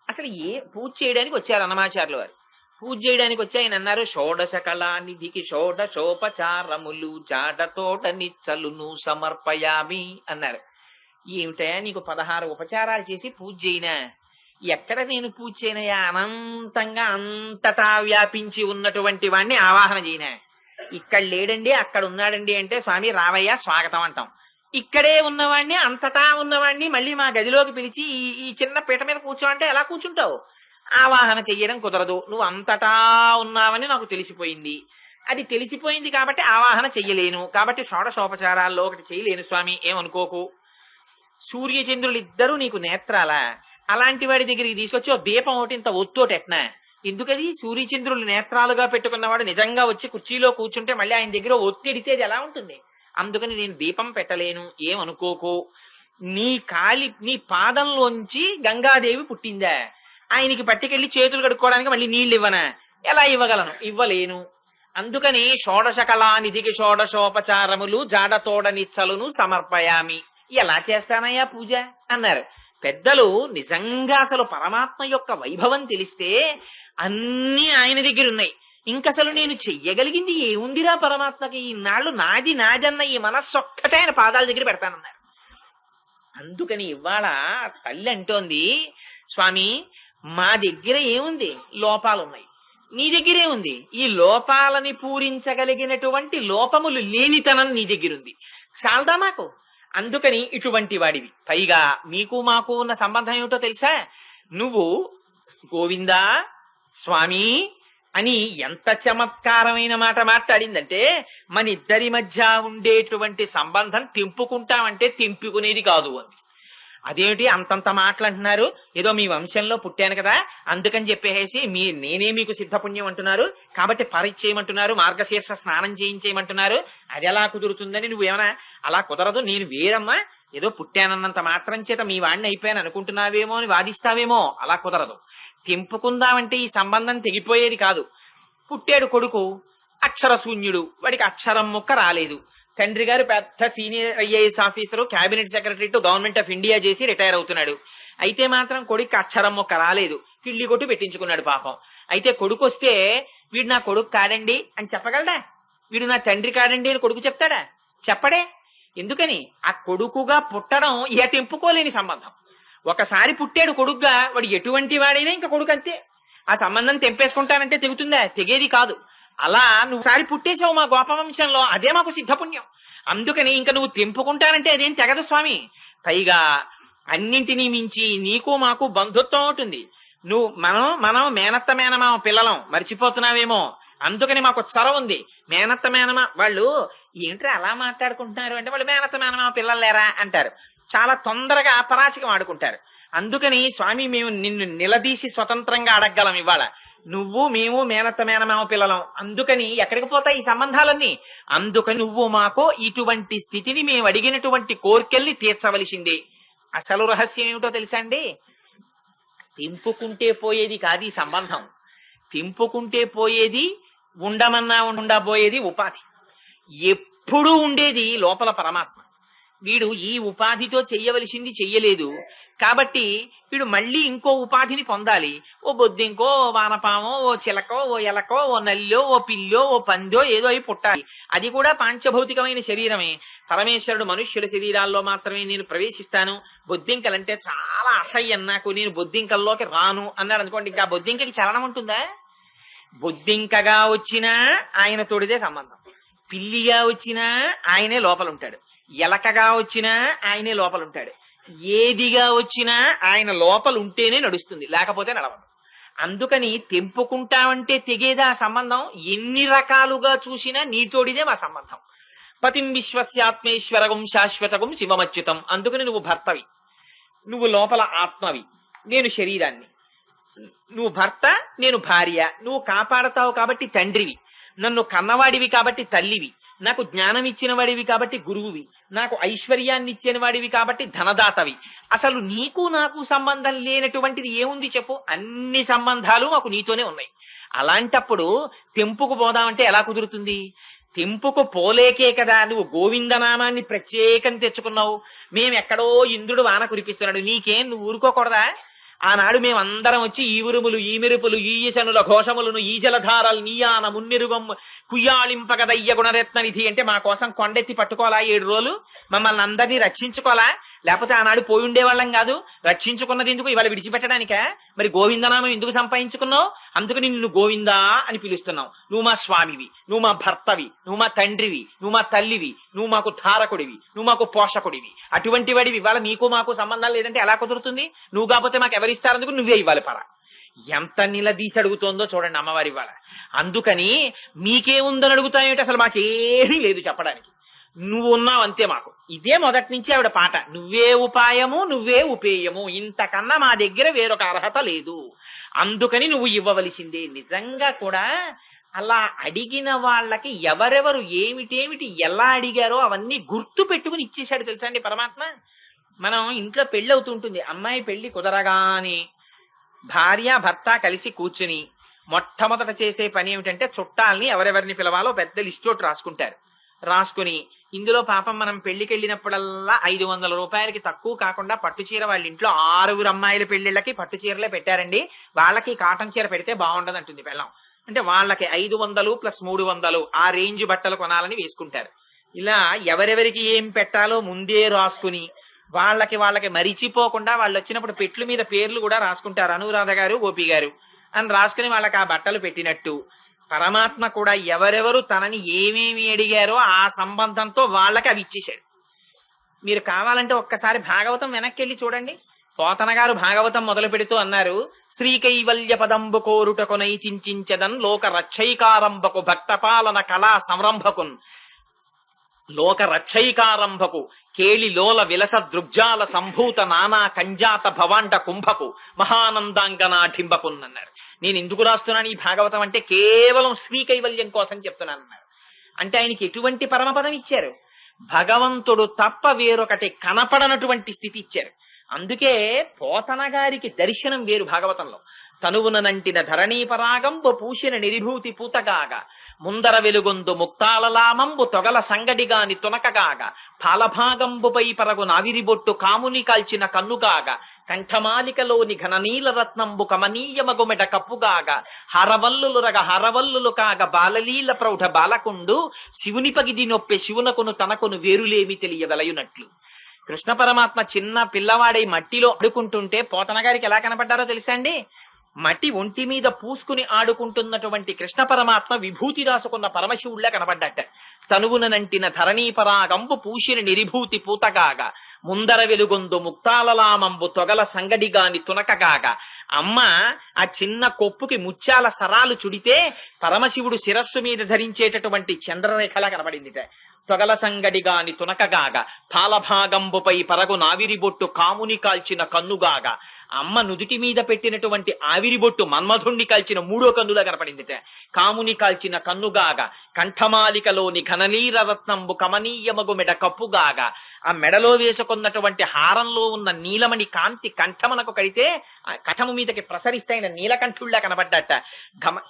అసలు పూజ చేయడానికి వచ్చారు అన్నమాచార్యుల వారు. పూజ చేయడానికి వచ్చి ఆయన అన్నారు, షోడశ కళానిధికి షోడశోపచారములు జాడతోట నిచ్చలును సమర్పయామి అన్నారు. ఏమిటయా నీకు 16 ఉపచారాలు చేసి పూజ చేయనా? ఎక్కడ నేను పూజ చేయనయా? అనంతంగా అంతటా వ్యాపించి ఉన్నటువంటి వాడిని ఆవాహన చేయనా? ఇక్కడ లేడండి అక్కడ ఉన్నాడండి అంటే స్వామి రావయ్య స్వాగతం అంటాం. ఇక్కడే ఉన్నవాడిని అంతటా ఉన్నవాడిని మళ్ళీ మా గదిలోకి పిలిచి ఈ చిన్న పీట మీద కూర్చోమంటే ఎలా కూర్చుంటావు? ఆవాహన చెయ్యడం కుదరదు. నువ్వు అంతటా ఉన్నావని నాకు తెలిసిపోయింది. అది తెలిసిపోయింది కాబట్టి ఆవాహన చెయ్యలేను. కాబట్టి షోడశోపచారాల్లో ఒకటి చేయలేను స్వామి, ఏమనుకోకు. సూర్యచంద్రులు ఇద్దరూ నీకు నేత్రాలా? అలాంటి వాడి దగ్గరికి తీసుకొచ్చి ఓ దీపం ఒకటి ఇంత ఒత్తోటెట్నా? ఎందుకది? సూర్యచంద్రులు నేత్రాలుగా పెట్టుకున్నవాడు నిజంగా వచ్చి కుర్చీలో కూర్చుంటే మళ్ళీ ఆయన దగ్గర ఒత్తిడితే అది ఎలా ఉంటుంది? అందుకని నేను దీపం పెట్టలేను, ఏమనుకోకు. నీ పాదంలోంచి గంగాదేవి పుట్టిందా? ఆయనకి పట్టుకెళ్లి చేతులు కడుక్కోవడానికి మళ్ళీ నీళ్లు ఇవ్వనా? ఎలా ఇవ్వగలను? ఇవ్వలేను. అందుకని షోడశ కళానిధికి షోడశోపచారములు జాడతోడ నిచ్చలును సమర్పయామి. ఎలా చేస్తానయ్యా పూజ అన్నారు పెద్దలు. నిజంగా అసలు పరమాత్మ యొక్క వైభవం తెలిస్తే అన్నీ ఆయన దగ్గర ఉన్నాయి. ఇంకసలు నేను చెయ్యగలిగింది ఏముందిరా పరమాత్మకి? ఇన్నాళ్ళు నాది నాదన్న ఈ మనస్సు ఒక్కటే ఆయన పాదాల దగ్గర పెడతానన్నారు. అందుకని ఇవాళ తల్లి అంటోంది, స్వామి మా దగ్గర ఏముంది? లోపాలున్నాయి. నీ దగ్గరే ఉంది. ఈ లోపాలని పూరించగలిగినటువంటి లోపములు లేనితనం నీ దగ్గరుంది. చాలదా మాకు? అందుకని ఇటువంటి వాడివి. పైగా మీకు మాకు ఉన్న సంబంధం ఏమిటో తెలుసా? నువ్వు గోవిందా స్వామి అని ఎంత చమత్కారమైన మాట మాట్లాడిందంటే, మన ఇద్దరి మధ్య ఉండేటువంటి సంబంధం తెంపుకుంటామంటే తెంపుకునేది కాదు అంది. అదేమిటి అంతంత మాటలంటున్నారు? ఏదో మీ వంశంలో పుట్టాను కదా అందుకని చెప్పేసి నేనే మీకు సిద్ధపుణ్యం అంటున్నారు, కాబట్టి పరిచయమంటున్నారు, మార్గశీర్ష స్నానం చేయించేయమంటున్నారు. అది ఎలా కుదురుతుందని నువ్వేమన్నా అలా కుదరదు, నేను వేరమ్మా, ఏదో పుట్టానన్నంత మాత్రం చేత మీ వాడిని అయిపోయాను అనుకుంటున్నావేమో అని వాదిస్తావేమో. అలా కుదరదు. తెంపుకుందామంటే ఈ సంబంధం తెగిపోయేది కాదు. పుట్టాడు కొడుకు, అక్షర శూన్యుడు, వాడికి అక్షరం ముక్క రాలేదు. తండ్రి గారు పెద్ద senior IAS officer, cabinet secretary to government of India చేసి రిటైర్ అవుతున్నాడు. అయితే మాత్రం కొడుకు అక్షరం మొక్క రాలేదు, కిళ్ళి కొట్టి పెట్టించుకున్నాడు పాపం. అయితే కొడుకు వస్తే వీడు నా కొడుకు కాడండి అని చెప్పగలడా? వీడు నా తండ్రి కాడండి అని కొడుకు చెప్తాడా? చెప్పడే. ఎందుకని? ఆ కొడుకుగా పుట్టడం ఇక తెంపుకోలేని సంబంధం. ఒకసారి పుట్టాడు కొడుకుగా, వాడు ఎటువంటి వాడైనా ఇంకా కొడుకు అంతే. ఆ సంబంధం తెంపేసుకుంటానంటే తెగుతుందా? తెగేది కాదు. అలా నువ్వు సారి పుట్టేశావు మా గోపవంశంలో, అదే మాకు సిద్ధపుణ్యం. అందుకని ఇంకా నువ్వు తెంపుకుంటానంటే అదేం తెగదు స్వామి. పైగా అన్నింటినీ మించి నీకు మాకు బంధుత్వం ఉంటుంది. మనం మేనత్త మేనమామ పిల్లలం, మర్చిపోతున్నావేమో. అందుకని మాకు చొరవ ఉంది. మేనత్త మేనమా వాళ్ళు ఏంట్రా అలా మాట్లాడుకుంటున్నారు అంటే, వాళ్ళు మేనత్త మేనమామ పిల్లలు లేరా అంటారు. చాలా తొందరగా పరాచికం ఆడుకుంటారు. అందుకని స్వామి మేము నిన్ను నిలదీసి స్వతంత్రంగా అడగగలం ఇవాళ. నువ్వు మేము మేనత్త మేనమామ పిల్లలం. అందుకని ఎక్కడికి పోతాయి ఈ సంబంధాలన్నీ? అందుకని నువ్వు మాకు ఇటువంటి స్థితిని మేము అడిగినటువంటి కోర్కెల్ని తీర్చవలసిందే. అసలు రహస్యం ఏమిటో తెలుసా అండి? తెంపుకుంటే పోయేది కాదు ఈ సంబంధం. తెంపుకుంటే పోయేది, ఉండమన్నా ఉండబోయేది ఉపాధి. ఎప్పుడూ ఉండేది లోపల పరమాత్మ. వీడు ఈ ఉపాధితో చెయ్యవలసింది చెయ్యలేదు కాబట్టి వీడు మళ్ళీ ఇంకో ఉపాధిని పొందాలి. ఓ బొద్దింకో, ఓ వానపామో, ఓ చిలకో, ఓ ఎలకో, ఓ నల్లో, ఓ పిల్లో, ఓ పందో ఏదో అయి పుట్టాలి. అది కూడా పాంచభౌతికమైన శరీరమే. పరమేశ్వరుడు మనుష్యుల శరీరాల్లో మాత్రమే నేను ప్రవేశిస్తాను, బొద్దింకలంటే చాలా అసహ్యం నాకు, నేను బొద్దింకల్లోకి రాను అన్నాడు అనుకోండి. ఇంకా బొద్దింకకి చలనం ఉంటుందా? బొద్దింకగా వచ్చినా ఆయన తోడిదే సంబంధం, పిల్లిగా వచ్చినా ఆయనే లోపల ఉంటాడు, ఎలకగా వచ్చినా ఆయనే లోపల ఉంటాడు, ఏదిగా వచ్చినా ఆయన లోపల ఉంటేనే నడుస్తుంది, లేకపోతే నడవదు. అందుకని తెంపుకుంటామంటే తెగేదా సంబంధం? ఎన్ని రకాలుగా చూసినా నీతోడిదే మా సంబంధం. పతిం విశ్వస్యాత్మేశ్వరగం శాశ్వతగం శివమచ్యుతం. అందుకని నువ్వు భర్తవి, నువ్వు లోపల ఆత్మవి, నేను శరీరాన్ని. నువ్వు భర్త, నేను భార్య. నువ్వు కాపాడతావు కాబట్టి తండ్రివి, నన్ను కన్నవాడివి కాబట్టి తల్లివి. నాకు జ్ఞానం ఇచ్చిన వాడివి కాబట్టి గురువువి, నాకు ఐశ్వర్యాన్ని ఇచ్చిన వాడివి కాబట్టి ధనదాతవి. అసలు నీకు నాకు సంబంధం లేనటువంటిది ఏముంది చెప్పు? అన్ని సంబంధాలు మాకు నీతోనే ఉన్నాయి. అలాంటప్పుడు తెంపుకు పోదామంటే ఎలా కుదురుతుంది? తెంపుకు పోలేకే కదా నువ్వు గోవిందనామాన్ని ప్రత్యేకం తెచ్చుకున్నావు. మేమెక్కడో ఇంద్రుడు వాన కురిపిస్తున్నాడు, నీకేం నువ్వు ఊరుకోకూడదా? ఆనాడు మేమందరం వచ్చి ఈ ఉరుములు, ఈ మెరుపులు, ఈ ఈశనుల ఘోషములను, ఈ జలధారలు నీయాన మున్నిరుగమ్ము కుయ్యాళింపగదయ్య గుణరత్న నిధి అంటే మా కోసం కొండెత్తి పట్టుకోవాలా 7 రోజులు? మమ్మల్ని అందరినీ రక్షించుకోవాలా? లేకపోతే ఆనాడు పోయి ఉండేవాళ్ళం కాదు? రక్షించుకున్నది ఎందుకు? ఇవాళ విడిచిపెట్టడానికా? మరి గోవిందనామం ఎందుకు సంపాదించుకున్నావు? అందుకని నిన్ను గోవిందా అని పిలుస్తున్నావు. నువ్వు మా స్వామివి, నువ్వు మా భర్తవి, నువ్వు మా తండ్రివి, నువ్వు మా తల్లివి, నువ్వు మాకు ధారకుడివి, నువ్వు మాకు పోషకుడివి. అటువంటి వాడివి ఇవాళ నీకు మాకు సంబంధం లేదంటే ఎలా కుదురుతుంది? నువ్వు కాకపోతే మాకు ఎవరిస్తారందుకు నువ్వే ఇవ్వాలి పరా. ఎంత నిలదీసి అడుగుతోందో చూడండి అమ్మవారి ఇవాళ. అందుకని మీకేముందని అడుగుతాయేంటి? అసలు మాకేమీ లేదు చెప్పడానికి. నువ్వు ఉన్నావు అంతే మాకు. ఇదే మొదటి నుంచి ఆవిడ పాట. నువ్వే ఉపాయము, నువ్వే ఉపేయము, ఇంతకన్నా మా దగ్గర వేరొక అర్హత లేదు, అందుకని నువ్వు ఇవ్వవలసిందే. నిజంగా కూడా అలా అడిగిన వాళ్ళకి ఎవరెవరు ఏమిటేమిటి ఎలా అడిగారో అవన్నీ గుర్తు పెట్టుకుని ఇచ్చేశాడు తెలుసా అండి పరమాత్మ. మనం ఇంట్లో పెళ్లి అవుతుంటుంది, అమ్మాయి పెళ్లి కుదరగానే భార్య భర్త కలిసి కూర్చుని మొట్టమొదట చేసే పని ఏమిటంటే చుట్టాలని ఎవరెవరిని పిలవాలో పెద్ద లిస్ట్ ఒకటి రాసుకుంటారు. రాసుకుని ఇందులో పాపం మనం పెళ్లికి వెళ్ళినప్పుడల్లా 500 రూపాయలకి తక్కువ కాకుండా పట్టు చీర వాళ్ళ ఇంట్లో 6 అమ్మాయిల పెళ్లిళ్ళకి పట్టు చీరలే పెట్టారండి, వాళ్ళకి కాటన్ చీర పెడితే బాగుండదు అంటుంది పెళ్ళం. అంటే వాళ్ళకి 500 + 300 ఆ రేంజ్ బట్టలు కొనాలని వేసుకుంటారు. ఇలా ఎవరెవరికి ఏం పెట్టాలో ముందే రాసుకుని వాళ్ళకి మరిచిపోకుండా వాళ్ళు వచ్చినప్పుడు పెట్ల మీద పేర్లు కూడా రాసుకుంటారు. అనురాధ గారు, గోపి గారు అని రాసుకుని వాళ్ళకి ఆ బట్టలు పెట్టినట్టు పరమాత్మ కూడా ఎవరెవరు తనని ఏమేమి అడిగారో ఆ సంబంధంతో వాళ్ళకి అవి ఇచ్చేశాడు. మీరు కావాలంటే ఒక్కసారి భాగవతం వెనక్కి వెళ్ళి చూడండి. పోతన గారు భాగవతం మొదలు పెడుతూ అన్నారు, శ్రీకైవల్య పదంబు కోరుటకు నైతించెదన్ లోక రక్షైకారంభకు భక్తపాలన కళా సంరంభకున్ లోక రక్షైకారంభకు కేళి లోల విలస దృగ్జాల సంభూత నానా కంజాత భవాండ కుంభకు మహానందాంగనాఢింబకున్ అన్నారు. నేను ఎందుకు రాస్తున్నాను ఈ భాగవతం అంటే కేవలం శ్రీ కైవల్యం కోసం చెప్తున్నాను అన్నారు. అంటే ఆయనకి ఎటువంటి పరమపదం ఇచ్చారు? భగవంతుడు తప్ప వేరొకటి కనపడనటువంటి స్థితి ఇచ్చారు. అందుకే పోతన గారికి దర్శనం వేరు భాగవతంలో. తనువునంటిన ధరణీపరాగంబు పూసిన నిరిభూతి పూతగాగా ముందర వెలుగొందు ముక్తాలలామంబు తొగల సంగడిగాని తునకగాగా పాలభాగంబుపై పరగు నావిరిబొట్టు కాముని కాల్చిన కన్నుగాగా కంఠమాలికలోని ఘననీల రత్నంబు కమనీయమగుమెట కప్పుగాగా హరవల్లులురగ హరవల్లులు కాగ బాలలీల ప్రౌఢ బాలకుండు శివుని పగిది నొప్పే శివునకును తనకును వేరులేమి తెలియవలయునట్లు. కృష్ణ పరమాత్మ చిన్న పిల్లవాడై మట్టిలో ఆడుకుంటుంటే పోతన గారికి ఎలా కనపడ్డారో తెలుసా అండి? మట్టి ఒంటి మీద పూసుకుని ఆడుకుంటున్నటువంటి కృష్ణ పరమాత్మ విభూతి రాసుకున్న పరమశివుళ్లా కనపడ్డట. తనువునంటిన ధరణీపరాగంబు పూసిన నిరిభూతి పూతగాగా ముందర వెలుగొందు ముక్తాలలామంబు తొగల సంగడిగాని తునకగాగా. అమ్మ ఆ చిన్న కొప్పుకి ముత్యాల సరాలు చుడితే పరమశివుడు శిరస్సు మీద ధరించేటటువంటి చంద్రరేఖలా కనపడిందిట. తొగల సంగడిగాని తునకగాగా పాలభాగంబుపై పరగు నావిరిబొట్టు కాముని కాల్చిన కన్నుగాగా. అమ్మ నుదుటి మీద పెట్టినటువంటి ఆవిరిబొట్టు మన్మధుణ్ణి కాల్చిన 3వ కన్నులా కనపడిందిట. కాముని కాల్చిన కన్నుగాగా కంఠమాలికలోని ఘననీర రత్నంబు కమనీయమగు మెడ కప్పుగాగా. ఆ మెడలో వేసుకున్నటువంటి హారంలో ఉన్న నీలమణి కాంతి కంఠమునకు కడితే ఆ కఠము మీదకి ప్రసరిస్తైన నీలకంఠుళ్లా కనబడ్డట.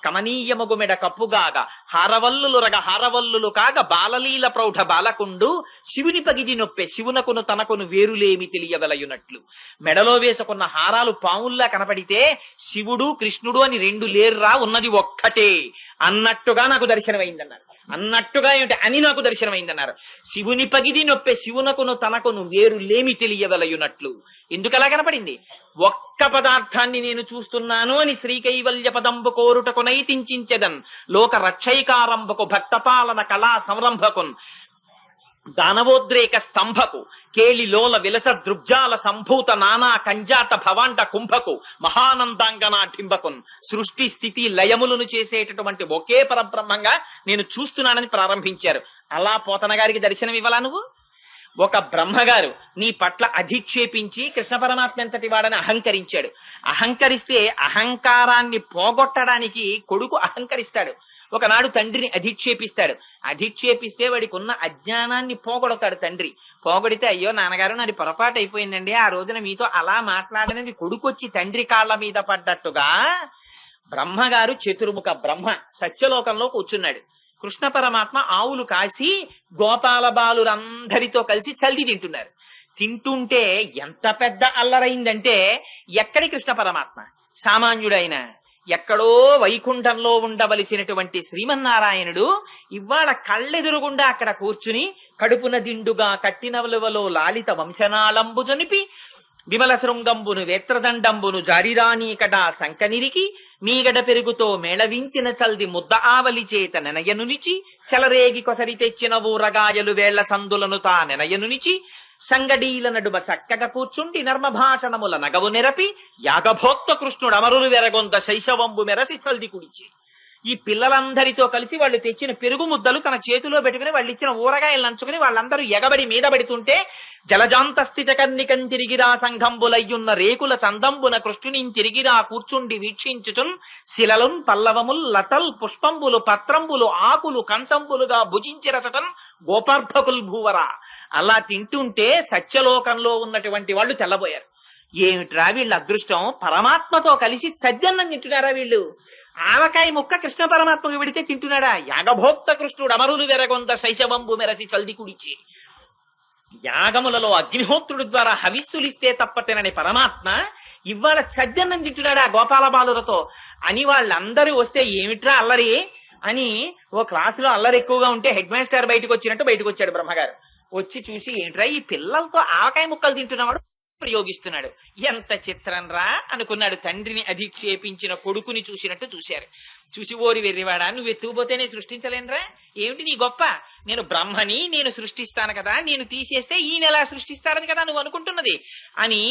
కమనీయమగు మెడ కప్పుగాగా హారవల్లులు రగ హారవల్లులు కాగా బాలలీల ప్రౌఢ బాలకుండు శివుని పగిది నొప్పే శివునకును తనకును వేరులేమి తెలియవలయునట్లు. మెడలో వేసుకున్న హారాలు పాముల్లా కనపడితే శివుడు కృష్ణుడు అని 2 లేర్రా, ఉన్నది ఒక్కటే అన్నట్టుగా నాకు దర్శనమైందన్నారు. అన్నట్టుగా ఏమిటి అని నాకు దర్శనమైందన్నారు. శివుని పగిది నొప్పే శివునకును తనకును వేరులేమి తెలియవలయునట్లు. ఎందుకలా కనపడింది? ఒక్క పదార్థాన్ని నేను చూస్తున్నాను అని శ్రీకైవల్య పదంబు కోరుటకు నైతించెదన్ లోక రక్షైకారంభకు భక్తపాలన కళా సంరంభకున్ దానవోద్రేక స్తంభకు కేళి లోల విలస దృగ్జాల సంభూత నానా కంజాత భవాండ కుంభకు మహానందాంగనాఢింబకున్. సృష్టి స్థితి లయములను చేసేటటువంటి ఒకే పరబ్రహ్మంగా నేను చూస్తున్నానని ప్రారంభించారు. అలా పోతన గారికి దర్శనం ఇవ్వాలా నువ్వు? ఒక బ్రహ్మగారు నీ పట్ల అధిక్షేపించి కృష్ణ పరమాత్మ ఎంతటి వాడని అహంకరించాడు. అహంకరిస్తే అహంకారాన్ని పోగొట్టడానికి కొడుకు అహంకరిస్తాడు. ఒకనాడు తండ్రిని అధిక్షేపిస్తాడు. అధిక్షేపిస్తే వాడికి ఉన్న అజ్ఞానాన్ని పోగొడతాడు తండ్రి. పోగొడితే, అయ్యో నాన్నగారు నాది పొరపాటు అయిపోయిందండి, ఆ రోజున మీతో అలా మాట్లాడనని కొడుకొచ్చి తండ్రి కాళ్ల మీద పడ్డట్టుగా బ్రహ్మగారు చతుర్ముఖ బ్రహ్మ సత్యలోకంలో కూర్చున్నాడు. కృష్ణ పరమాత్మ ఆవులు కాసి గోపాల బాలురందరితో కలిసి చల్ది తింటున్నారు. తింటుంటే ఎంత పెద్ద అల్లరైందంటే, ఎక్కడి కృష్ణ పరమాత్మ సామాన్యుడైన, ఎక్కడో వైకుంఠంలో ఉండవలసినటువంటి శ్రీమన్నారాయణుడు ఇవాళ కళ్ళెదురుగుండా అక్కడ కూర్చుని కడుపున దిండుగా కట్టినవలువలో లాలిత వంశనాళంబు జనిపి విమల శృంగంబును వేత్రదండంబును జారిరానీకట సంకనిరికి మీగడ పెరుగుతో మేళవించిన చల్ది ముద్ద ఆవలి చేత నెనయనునిచి చలరేగి కొసరి తెచ్చిన ఊరగాయలు వేళ్ల సందులను తా నెనయనునిచి సంగడీల నడుమ చక్కగా కూర్చుండి నర్మభాషణముల నగవు నెరపి యాగభోక్త కృష్ణుడు అమరులు వెరగొంత శైశవంబు మెరసి చల్ది కుడిచి ఈ పిల్లలందరితో కలిసి వాళ్ళు తెచ్చిన పెరుగు ముద్దలు తన చేతిలో పెట్టుకుని వాళ్ళు ఇచ్చిన ఊరగాయలు నంచుకుని వాళ్ళందరూ ఎగబడి మీద పడుతుంటే జలజాంత స్థిత కన్నికం తిరిగిరా సంఘంబులయ్యున్న రేకుల చందంబున కృష్ణుని తిరిగిరా కూర్చుండి వీక్షించుచున్ శిలలున్ పల్లవముల్ లతల్ పుష్పంబులు పత్రంబులు ఆకులు కంచంబులుగా భుజించిరటం గోపార్భకుల్ భూవరా. అలా తింటుంటే సత్యలోకంలో ఉన్నటువంటి వాళ్ళు తెల్లబోయారు. ఏమిట్రా వీళ్ళ అదృష్టం, పరమాత్మతో కలిసి సజ్జన్నం తింటున్నారా వీళ్ళు? ఆవకాయ ముక్క కృష్ణ పరమాత్మకు విడితే తింటున్నాడా? యాగభోక్త కృష్ణుడు అమరులు వెరగొంద శైశవంబు మెరసి చల్ది కుడిచి. యాగములలో అగ్నిహోత్రుడు ద్వారా హవిస్సులిస్తే తప్ప తినని పరమాత్మ ఇవాళ సజ్జన్నం తింటున్నాడా గోపాల బాలులతో అని వాళ్ళందరూ వస్తే, ఏమిట్రా అల్లరి అని ఓ క్లాసులో అల్లరి ఎక్కువగా ఉంటే హెడ్ మాస్టర్ బయటకు వచ్చినట్టు బయటకు వచ్చాడు బ్రహ్మగారు. వచ్చి చూసి, ఏంట్రా ఈ పిల్లలతో ఆవకాయ ముక్కలు తింటున్నవాడు ప్రయోగిస్తున్నాడు, ఎంత చిత్రం రా అనుకున్నాడు. తండ్రిని అధిక్షేపించిన కొడుకుని చూసినట్టు చూశారు. చూసి, ఓరి వెర్రివాడా, నువ్వు ఎత్తుకుపోతేనే సృష్టించలేనురా, ఏమిటి నీ గొప్ప, నేను బ్రహ్మని, నేను సృష్టిస్తాను కదా, నేను తీసేస్తే ఈయన ఎలా సృష్టిస్తారని కదా నువ్వు అనుకుంటున్నది అని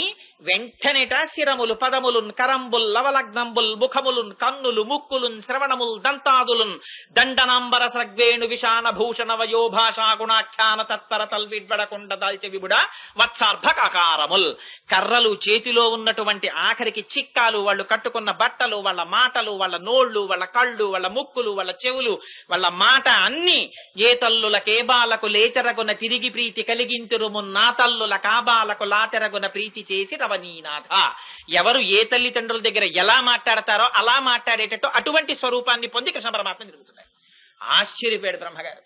వెంటనేట శిరములు పదములున్ కరంబుల్ లవలగ్నంబుల్ ముఖములున్ కన్నులు ముక్కులున్ శ్రవణముల్ దంతాదులున్ దండనాంబర సగ్వేణు విషాణ భూషణ వయో భాషా గుణాఖ్యాన తత్పర తల్విడ్వడకుండ దాల్చె విబుడ వత్సార్భకాకారముల్ కర్రలు చేతిలో ఉన్నటువంటి ఆఖరికి చిక్కాలు, వాళ్ళు కట్టుకున్న బట్టలు, వాళ్ళ మాటలు, వాళ్ళ నోళ్లు, వాళ్ళ కళ్ళు, వాళ్ళ ముక్కులు, వాళ్ళ చెవులు, వాళ్ళ మాట అన్ని ఏ తల్లుల కేబాలకు లేతెరగున తిరిగి ప్రీతి కలిగింతురుము నా తల్లుల కాబాలకు లాతెరగున ప్రీతి చేసి రవనీనాథ. ఎవరు ఏ తల్లిదండ్రుల దగ్గర ఎలా మాట్లాడతారో అలా మాట్లాడేటట్టు అటువంటి స్వరూపాన్ని పొంది కృష్ణ పరమాత్మ జరుగుతున్నారు. ఆశ్చర్యపోయాడు బ్రహ్మగారు.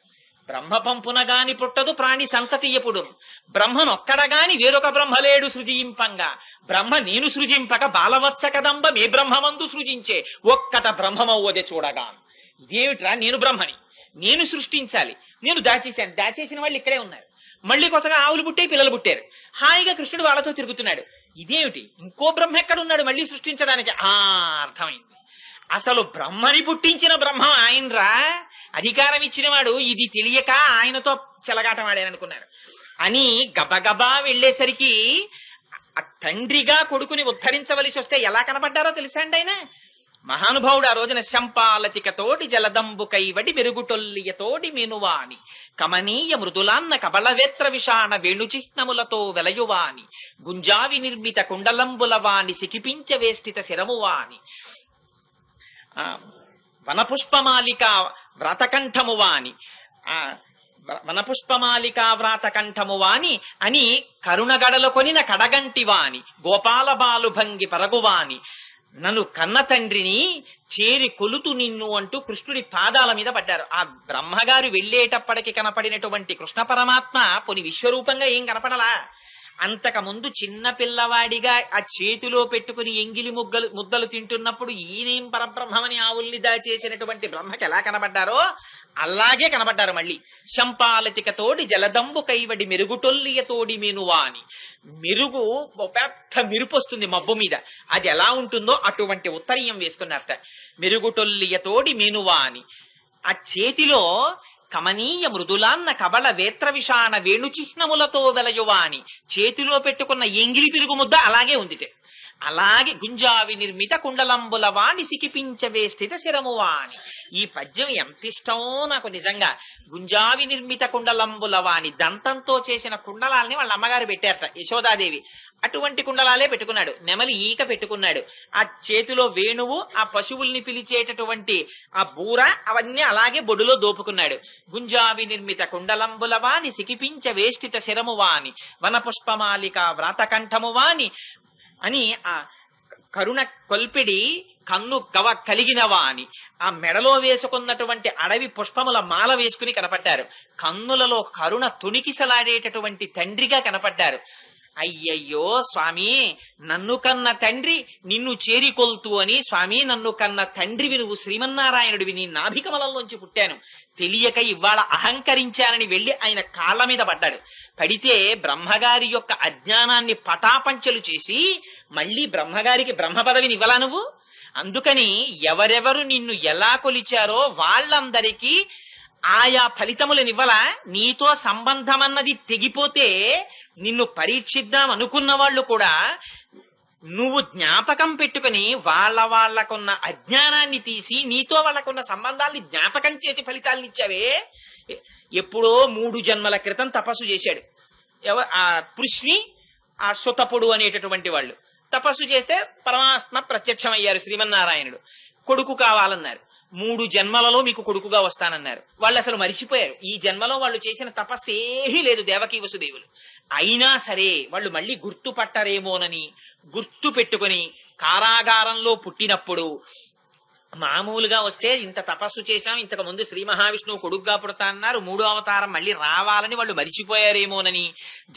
బ్రహ్మ పంపునగాని పుట్టదు ప్రాణి సంతతి ఎప్పుడు, బ్రహ్మనొక్కడగాని వేరొక బ్రహ్మలేడు సృజింపంగా, బ్రహ్మ నేను సృజింపక బాలవత్స కదంబ మే బ్రహ్మమందు సృజించే ఒక్కట బ్రహ్మమవ్వదే చూడగా. ఇదేమిట్రా, నేను బ్రహ్మని, నేను సృష్టించాలి, నేను దాచేశాను, దాచేసిన వాళ్ళు ఇక్కడే ఉన్నారు, మళ్ళీ కొత్తగా ఆవులు పుట్టే పిల్లలు పుట్టారు, హాయిగా కృష్ణుడు వాళ్ళతో తిరుగుతున్నాడు, ఇదేమిటి ఇంకో బ్రహ్మ ఎక్కడున్నాడు మళ్ళీ సృష్టించడానికి? అర్థమైంది, అసలు బ్రహ్మని పుట్టించిన బ్రహ్మ ఆయనరా, అధికారం ఇచ్చినవాడు ఇది తెలియక ఆయనతో చెలగాటమాడాననుకున్నారు అని గబగబా వెళ్లేసరికి తండ్రిగా కొడుకుని ఉద్ధరించవలసి వస్తే ఎలా కనబడ్డారో తెలుసా అండి ఆయన? మహానుభావుడు ఆ రోజున శంపాలతికతోటి జలదంబు కైవడి మెరుగుటొల్లియతోటి మెనువాని కమనీయ మృదులాన్న కబళవేత్ర విషాణ వేణుచిహ్నములతో వెలయువాని గుంజావి నిర్మిత కుండలంబులవాని సికిపించ వేష్టిత శిరమువాని వనపుష్పమాలిక వ్రతకంఠము వాని వనపుష్పమాలికా వ్రాతకంఠము వాని అని కరుణగడలు కొనిన కడగంటి వాని గోపాల బాలుభంగి పరగువాని నన్ను కన్న తండ్రిని చేరి కొలుతు నిన్ను అంటూ కృష్ణుడి పాదాల మీద పడ్డారు. ఆ బ్రహ్మగారు వెళ్లేటప్పటికి కనపడినటువంటి కృష్ణ పరమాత్మ పోని విశ్వరూపంగా ఏం కనపడలా. అంతకుముందు చిన్న పిల్లవాడిగా ఆ చేతిలో పెట్టుకుని ఎంగిలి ముద్దలు తింటున్నప్పుడు ఈయనేం పరబ్రహ్మని ఆవుల్ని దాచేసినటువంటి బ్రహ్మకి ఎలా కనబడ్డారో అలాగే కనబడ్డారు. మళ్ళీ శంపాలతికతోడి జలదంబు కైవడి మెరుగుటొల్లియతోడి మెనువాని, మెరుగు పెద్ద మెరుపు వస్తుంది మబ్బు మీద, అది ఎలా ఉంటుందో అటువంటి ఉత్తరీయం వేసుకున్నారట. మెరుగుటొల్లియతోడి మెనువాని, ఆ చేతిలో కమనీయ మృదులాన్న కబళ వేత్ర విషాణ వేణుచిహ్నములతో వెలయువాని, చేతిలో పెట్టుకున్న ఎంగిలి పిరుగు ముద్ద అలాగే ఉందిటే. అలాగే గుంజావి నిర్మిత కుండలంబులవాని సికిపించవే స్థిత శిరమువాని. ఈ పద్యం ఎంత ఇష్టమో నాకు నిజంగా. గుంజావి నిర్మిత కుండలంబులవాని, దంతంతో చేసిన కుండలాల్ని వాళ్ళ అమ్మగారు పెట్టారట యశోదాదేవి. అటువంటి కుండలాలే పెట్టుకున్నాడు. నెమలి ఈక పెట్టుకున్నాడు. ఆ చేతిలో వేణువు, ఆ పశువుల్ని పిలిచేటటువంటి ఆ బూర, అవన్నీ అలాగే బొడులో దోపుకున్నాడు. గుంజావి నిర్మిత కుండలంబులవాని సికిపించ వేష్టిత శిరమువాని వన పుష్పమాలిక వ్రాతకంఠము వాని అని ఆ కరుణ కొల్పిడి కన్ను గవ కలిగినవా అని ఆ మెడలో వేసుకున్నటువంటి అడవి పుష్పముల మాల వేసుకుని కనపడ్డారు. కన్నులలో కరుణ తుణికిసలాడేటటువంటి తండ్రిగా కనపడ్డారు. అయ్యయ్యో స్వామి, నన్ను కన్న తండ్రి నిన్ను చేరికొల్తూ అని, స్వామి నన్ను కన్న తండ్రివి నువ్వు, శ్రీమన్నారాయణుడివి, నీ నాభికమలంలోంచి పుట్టాను, తెలియక ఇవాళ అహంకరించానని వెళ్లి ఆయన కాళ్ల మీద పడ్డాడు. పడితే బ్రహ్మగారి యొక్క అజ్ఞానాన్ని పటాపంచలు చేసి మళ్లీ బ్రహ్మగారికి బ్రహ్మ పదవిని ఇవ్వలా నువ్వు? అందుకని ఎవరెవరు నిన్ను ఎలా కొలిచారో వాళ్ళందరికీ ఆయా ఫలితములనివ్వలా? నీతో సంబంధమన్నది తెగిపోతే నిన్ను పరీక్షిద్దాం అనుకున్న వాళ్ళు కూడా నువ్వు జ్ఞాపకం పెట్టుకుని వాళ్ళకున్న అజ్ఞానాన్ని తీసి నీతో వాళ్ళకున్న సంబంధాల్ని జ్ఞాపకం చేసి ఫలితాలను ఇచ్చావే. ఎప్పుడో 3 జన్మల క్రితం తపస్సు చేశాడు ఆ పృష్ణి, ఆ సుతపుడు అనేటటువంటి వాళ్ళు. తపస్సు చేస్తే పరమాత్మ ప్రత్యక్షమయ్యారు శ్రీమన్నారాయణుడు. కొడుకు కావాలన్నారు. 3 జన్మలలో మీకు కొడుకుగా వస్తానన్నారు. వాళ్ళు అసలు మరిచిపోయారు. ఈ జన్మలో వాళ్ళు చేసిన తపస్సు ఏమీ లేదు దేవకీ వసుదేవులు. అయినా సరే వాళ్ళు మళ్ళీ గుర్తుపట్టరేమోనని గుర్తు పెట్టుకుని కారాగారంలో పుట్టినప్పుడు మామూలుగా వస్తే ఇంత తపస్సు చేశాం, ఇంతకు ముందు శ్రీ మహావిష్ణువు కొడుగ్గా పుడతా అన్నారు, 3వ అవతారం మళ్ళీ రావాలని వాళ్ళు మరిచిపోయారేమోనని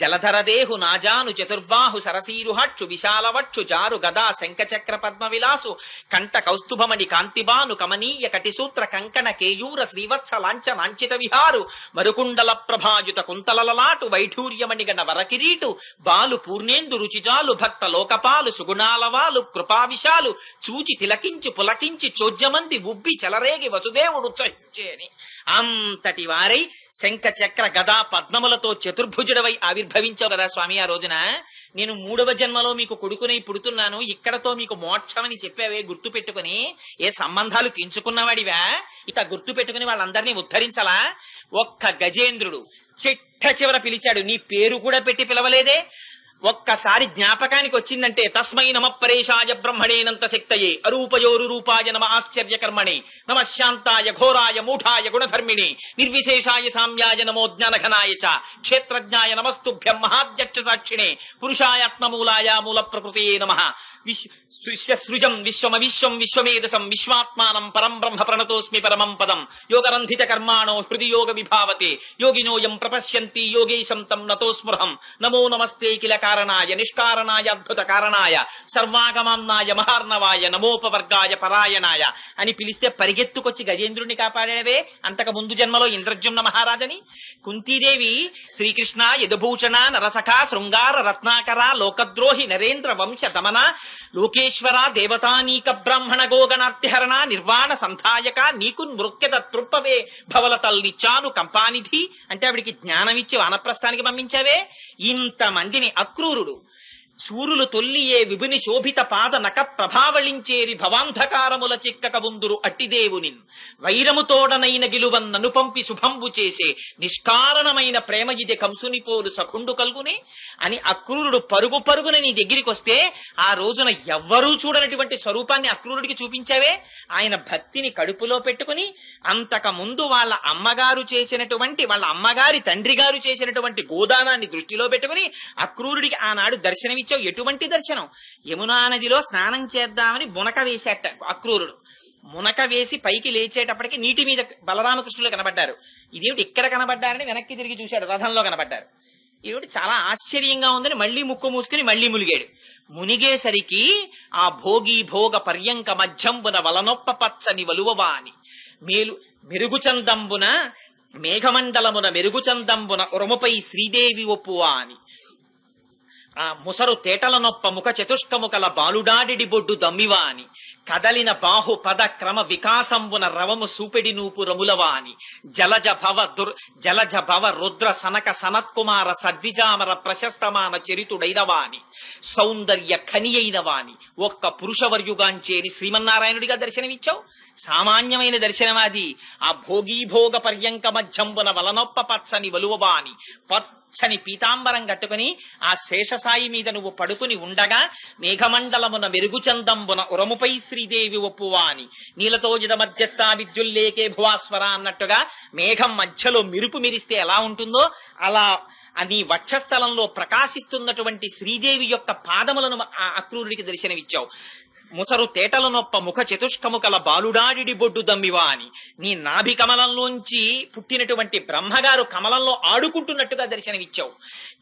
జలధరదేహు నాజాను చతుర్బాహు సరసీరుహక్షు విశాలవక్షు జారు గదా శంఖచక్ర పద్మ విలాసు కంఠ కౌస్తుభమణి కాంతిబాను కమనీయ కటిసూత్ర కంకణ కేయూర శ్రీవత్స లాంఛ లాంఛిత విహారు మరుకుండల ప్రభాయుత కుంతలలలాటు వైఢూర్యమణిగణ వరకిరీటు బాలు పూర్ణేందు రుచిజాలు భక్త లోకపాలు సుగుణాలవాలు కృపావిశాలు చూచి తిలకించి పులకించి చోద్యమంది ఉబ్బి చెలరేగి వసుదేవుడు ఉత్సహించే అని అంతటి వారై శంఖ చక్ర గదా పద్మములతో చతుర్భుజుడవై ఆవిర్భవించావు కదా స్వామి. ఆ రోజున నేను 3వ జన్మలో మీకు కొడుకునై పుడుతున్నాను, ఇక్కడతో మీకు మోక్షమని చెప్పావే, గుర్తు పెట్టుకుని ఏ సంబంధాలు తెంచుకున్నవాడివా? ఇక గుర్తు పెట్టుకుని వాళ్ళందరినీ ఉద్ధరించలా? ఒక్క గజేంద్రుడు చిట్ట చివర పిలిచాడు, నీ పేరు కూడా పెట్టి పిలవలేదే. ఒక్కసారి జ్ఞాపకానికి వచ్చిందంటే తస్మై నమ పరేశాయ బ్రహ్మణేనంత శక్తయే అరూపయోరు రూపాయ నమ ఆశ్చర్య కర్మణే నమ శాంతాయ ఘోరాయ మూఢాయ గుణధర్మిణే నిర్విశేషాయ సామ్యాయ నమో జ్ఞానఘనాయ చ క్షేత్రజ్ఞాయ నమస్తుభ్యం మహాధ్యక్ష సాక్షిణే పురుషాయాత్మమూలాయ మూల ప్రకృతయే నమః విశ్వసృజం విశ్వమవిశ్వం విశ్వమేధసం విశ్వాత్మానం పరం బ్రహ్మ ప్రణతోస్మి పరమం పదం యోగరంధిత కర్మాణో హృది యోగ విభావతే యోగినోయం ప్రపశ్యంతి యోగేశం తం నతోస్మృహం నమో నమస్తే కిల కారణాయ నిష్కారణాయ అద్భుత కారణాయ సర్వాగమాన్నాయ మహార్ణవాయ నమోపవర్గాయ పరాయణాయ అని పిలిస్తే పరిగెత్తుకొచ్చి గజేంద్రుని కాపాడేవే. అంతకు ముందు జన్మలో ఇంద్రజుమ్న మహారాజని. కుంతీదేవి శ్రీకృష్ణ యదుభూషణ నరసఖ శృంగార రత్నాకర లోకద్రోహి నరేంద్ర వంశ దమన లోకేశ్వర దేవతానీక బ్రాహ్మణ గోగణార్తిహరణ నిర్వాణ సంధాయక నీకు నృత్యత తృప్పవే భవల తల్లిచ్చాను కంపానిధి అంటే ఆవిడికి జ్ఞానమిచ్చి వానప్రస్థానికి పంపించావే. ఇంతమందిని అక్రూరుడు సూరులు తొల్లియే విభుని శోభిత పాద నక ప్రభావళించేరి భవాంధకారముల చిక్కక ఉందురు అట్టిదేవునిన్ వైరముతోడనైన గిలువన్నను పంపి శుభంబు చేసే నిష్కారణమైన ప్రేమ ఇది కంసుని పోలు సఖుండు కల్గునే అని అక్రూరుడు పరుగు పరుగున నీ దగ్గరికి వస్తే ఆ రోజున ఎవ్వరూ చూడనటువంటి స్వరూపాన్ని అక్రూరుడికి చూపించావే. ఆయన భక్తిని కడుపులో పెట్టుకుని అంతకు ముందు వాళ్ళ అమ్మగారి తండ్రి గారు చేసినటువంటి గోదానాన్ని దృష్టిలో పెట్టుకుని అక్రూరుడికి ఆనాడు దర్శనమి. ఎటువంటి దర్శనం? యమునా నదిలో స్నానం చేద్దామని మునక వేసేట అక్రూరుడు. మునక వేసి పైకి లేచేటప్పటికి నీటి మీద బలరామకృష్ణులు కనబడ్డారు. ఇదేమిటి ఇక్కడ కనబడ్డారని వెనక్కి తిరిగి చూశాడు, రథంలో కనబడ్డారు. ఇదేమిటి చాలా ఆశ్చర్యంగా ఉందని మళ్లీ ముక్కు మూసుకుని మళ్లీ ములిగాడు. మునిగేసరికి ఆ భోగి భోగ పర్యంక మధ్యంబున వలనొప్ప పచ్చని వలువవా అని మెరుగుచందంబున మేఘమండలమున మెరుగుచందంబున ఉరముపై శ్రీదేవి ఒప్పువా అని ఆ ముసరు తేటల నొప్ప ముఖ చతుష్కముకల బాలుడాడిడి బొడ్డు దమ్మివా అని కదలిన బాహు పద క్రమ వికాసంబున రవము సూపెడి నూపు రములవా అని జలజ భవ రుద్ర సనక సనత్కుమార సద్విజామర ప్రశస్తమాన చరితుడైనవా అని సౌందర్య ఖని అయిన వాణి, ఒక్క పురుషవర్యుగాంచేరి శ్రీమన్నారాయణుడిగా దర్శనమిచ్చావు. సామాన్యమైన దర్శనమాది. ఆ భోగీభోగ పర్యంక మధ్యంబున వలనొప్ప పచ్చని వలువబాని, పచ్చని పీతాంబరం కట్టుకుని ఆ శేషసాయి మీద నువ్వు పడుకుని ఉండగా, మేఘమండలమున మెరుగుచందంబున ఉరముపై శ్రీదేవి ఒప్పువాని, నీలతోజిద మధ్యస్థ విద్యుల్లేకే భువాస్వర అన్నట్టుగా మేఘం మధ్యలో మెరుపు మెరిస్తే ఎలా ఉంటుందో అలా నీ వక్షస్థలంలో ప్రకాశిస్తున్నటువంటి శ్రీదేవి యొక్క పాదములను ఆ అక్రూరుడికి దర్శనమిచ్చావు. ముసరు తేటల నొప్ప ముఖ చతుష్కము కల బాలుడాడి బొడ్డు దమ్మివా అని, నీ నాభి కమలంలోంచి పుట్టినటువంటి బ్రహ్మగారు కమలంలో ఆడుకుంటున్నట్టుగా దర్శనమిచ్చావు.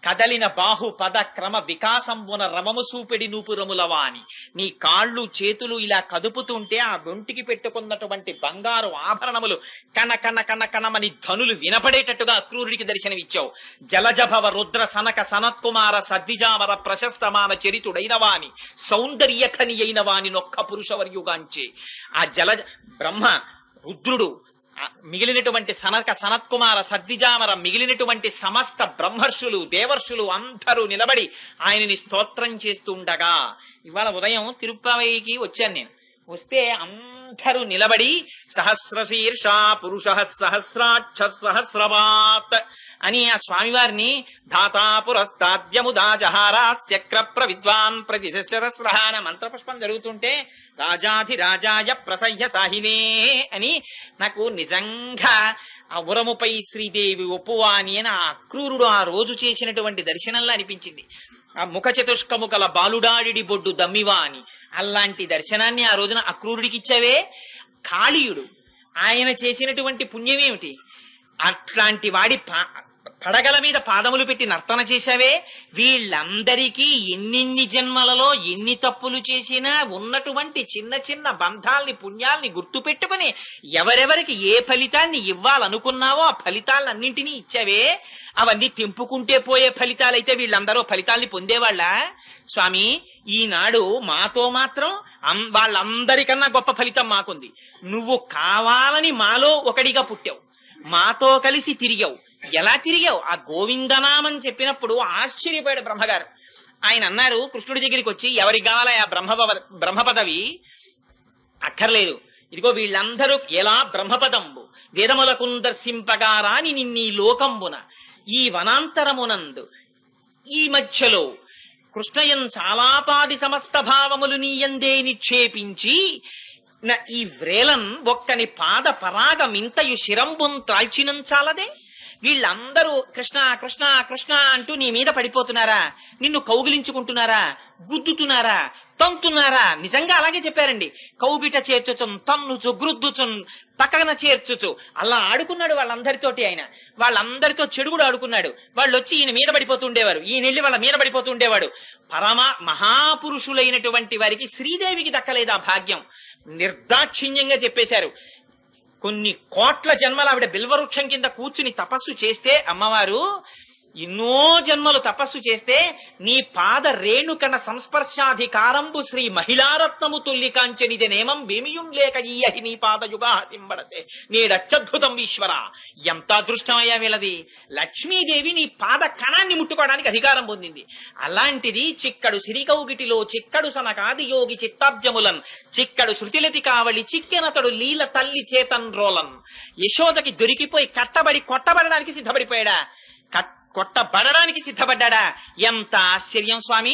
కదలిన బాహు పద క్రమ వికాసంబున రమము సూపెడి నూపురములవా అని, నీ కాళ్ళు చేతులు ఇలా కదుపుతుంటే ఆ ఒంటికి పెట్టుకున్నటువంటి బంగారు ఆభరణములు కన కన కన కనమని ధనులు వినపడేటట్టుగా అక్రూరుడికి దర్శనమిచ్చావు. జలజభవ రుద్ర సనక సనత్కుమార సద్విజావర ప్రశస్తమాన చరితుడైన వాని, సౌందర్యఖని అయిన వాని నొక్క పురుషవర్యుగాంచే, ఆ జల బ్రహ్మ రుద్రుడు మిగిలినటువంటి సనత్కుమార సద్విజామర మిగిలినటువంటి సమస్త బ్రహ్మర్షులు దేవర్షులు అందరూ నిలబడి ఆయనని స్తోత్రం చేస్తుండగా, ఇవాళ ఉదయం తిరుపతికి వచ్చాను నేను. వస్తే అందరూ నిలబడి సహస్రశీర్ష పురుష సహస్రాక్ష సహస్రవాత్ అని ఆ స్వామివారిని ధాతాపురస్తాద్యముదాజహారాశ్చక్ర ప్రవిద్వాన్ ప్రతిశరస్రహాన మంత్రపుష్పం జరుగుతుంటే రాజాధిరాజాయ ప్రసహ్య సాహినే అని నాకు నిజంగా ఆ ఉరముపై శ్రీదేవి ఒప్పువాని అని ఆ అక్రూరుడు ఆ రోజు చేసినటువంటి దర్శనంలో అనిపించింది. ఆ ముఖ చతుష్కము కల బాలుడాడి బొడ్డు దమ్మివా అని అలాంటి దర్శనాన్ని ఆ రోజున అక్రూరుడికి ఇచ్చావే. కాళీయుడు ఆయన చేసినటువంటి పుణ్యమేమిటి? అట్లాంటి వాడి పడగల మీద పాదములు పెట్టి నర్తన చేశావే. వీళ్ళందరికీ ఎన్నిన్ని జన్మలలో ఎన్ని తప్పులు చేసినా ఉన్నటువంటి చిన్న చిన్న బంధాల్ని పుణ్యాల్ని గుర్తు పెట్టుకుని ఎవరెవరికి ఏ ఫలితాన్ని ఇవ్వాలనుకున్నావో ఆ ఫలితాలన్నింటినీ ఇచ్చావే. అవన్నీ తెంపుకుంటే పోయే ఫలితాలైతే వీళ్ళందరూ ఫలితాల్ని పొందేవాళ్ళ? స్వామి, ఈనాడు మాతో మాత్రం వాళ్ళందరికన్నా గొప్ప ఫలితం మాకుంది. నువ్వు కావాలని మాలో ఒకడిగా పుట్టావు, మాతో కలిసి తిరిగావు. ఎలా తిరిగావు? ఆ గోవిందనామని చెప్పినప్పుడు ఆశ్చర్యపోయాడు బ్రహ్మగారు. ఆయన అన్నారు కృష్ణుడి దగ్గరికి వచ్చి, ఎవరికి కావాలా ఆ బ్రహ్మ పదవి? అక్కర్లేదు, ఇదిగో వీళ్ళందరూ ఎలా బ్రహ్మపదంబు వేదములకుందర్శింపగా రాని నిన్నీ లోకంబున ఈ వనాంతరమునందు ఈ మధ్యలో కృష్ణయం చాలాపాది సమస్త భావములు నీయందే నిక్షేపించి ఈ వ్రేలన్ ఒక్కని పాద పరాగమింతయు శిరంబున్ త్రాల్చినం చాలదే. వీళ్ళందరూ కృష్ణ కృష్ణ కృష్ణ అంటూ నీ మీద పడిపోతున్నారా? నిన్ను కౌగిలించుకుంటున్నారా? గుద్దుతున్నారా? తంతున్నారా? నిజంగా అలాగే చెప్పారండి. కౌబిట చేర్చుచున్ తన్నుచు గ్రుద్దుచున్ పక్కన చేర్చుచు అలా ఆడుకున్నాడు వాళ్ళందరితోటి. ఆయన వాళ్ళందరితో చెడుగుడు ఆడుకున్నాడు. వాళ్ళు వచ్చి ఈయన మీద పడిపోతుండేవారు, ఈయన వెళ్ళి వాళ్ళ మీద పడిపోతుండేవాడు. పరమ మహాపురుషులైనటువంటి వారికి శ్రీదేవికి దక్కలేదు ఆ భాగ్యం. నిర్దాక్షిణ్యంగా చెప్పేశారు. కొన్ని కోట్ల జన్మలు ఆవిడ బిల్వవృక్షం కింద కూర్చుని తపస్సు చేస్తే, అమ్మవారు ఎన్నో జన్మలు తపస్సు చేస్తే నీ పాద రేణుకన సంస్పర్శాధికారంబు శ్రీ మహిళారత్నము తుల్లికాంచనిది నేమం భీమియుం లేక ఈయహి నీ పాదయుగాతింబడసే నేడత్యద్భుతం ఈశ్వర. ఎంత అదృష్టమయ్యా వీళ్ళది. లక్ష్మీదేవి నీ పాద కణాన్ని ముట్టుకోవడానికి అధికారం పొందింది. అలాంటిది చిక్కడు సిరికౌగిటిలో చిక్కడు సనకాది యోగి చిత్తాబ్జములన్ చిక్కడు శృతిలతి కావలి చిక్కెనతడు లీల తల్లి చేతన్ రోలన్. యశోదకి దొరికిపోయి కట్టబడి కొట్టబడడానికి సిద్ధపడిపోయాడా? కొట్టబడడానికి సిద్ధపడ్డా. ఎంత ఆశ్చర్యం స్వామి!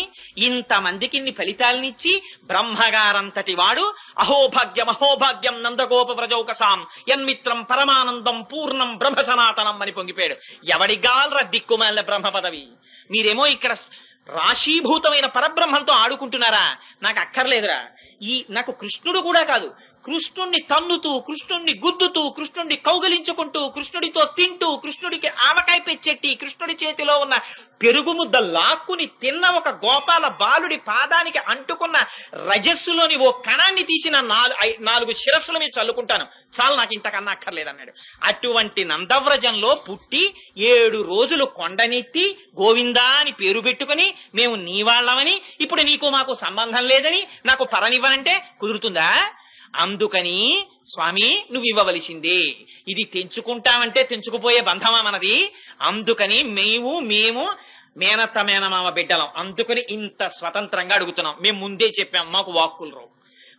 ఇంతమందికి ఇన్ని ఫలితాలనిచ్చి బ్రహ్మగారంతటి వాడు అహోభాగ్యం అహోభాగ్యం నందగోప వ్రజౌకసాం యన్మిత్రం పరమానందం పూర్ణం బ్రహ్మ సనాతనం అని పొంగిపోయాడు. ఎవడిగాల్రా దిక్కుమాల బ్రహ్మ పదవి? మీరేమో ఇక్కడ రాశీభూతమైన పరబ్రహ్మంతో ఆడుకుంటున్నారా? నాకు అక్కర్లేదురా. నాకు కృష్ణుడు కూడా కాదు, కృష్ణుణ్ణి తన్నుతూ కృష్ణుణ్ణి గుద్దుతూ కృష్ణుణ్ణి కౌగిలించుకుంటూ కృష్ణుడితో తింటూ కృష్ణుడికి ఆవకాయ పెచ్చెట్టి కృష్ణుడి చేతిలో ఉన్న పెరుగు ముద్ద లాక్కుని తిన్న ఒక గోపాల బాలుడి పాదానికి అంటుకున్న రజస్సులోని ఓ కణాన్ని తీసిన 4 శిరస్సుల మీద చల్లుకుంటాను, చాలు, నాకు ఇంతకన్నా అక్కర్లేదన్నాడు. అటువంటి నందవ్రజంలో పుట్టి 7 రోజులు కొండనెత్తి గోవిందా అని పేరు పెట్టుకుని మేము నీ వాళ్ళమని, ఇప్పుడు నీకు మాకు సంబంధం లేదని నాకు పరనివ్వనంటే కుదురుతుందా? అందుకని స్వామి నువ్వు ఇవ్వవలసిందే. ఇది తెంచుకుంటామంటే తెంచుకుపోయే బంధమా మనది? అందుకని మేము మేనత్త మేనమామ బిడ్డలం, అందుకని ఇంత స్వతంత్రంగా అడుగుతున్నాం. మేము ముందే చెప్పాం మాకు వాక్కులు రావు,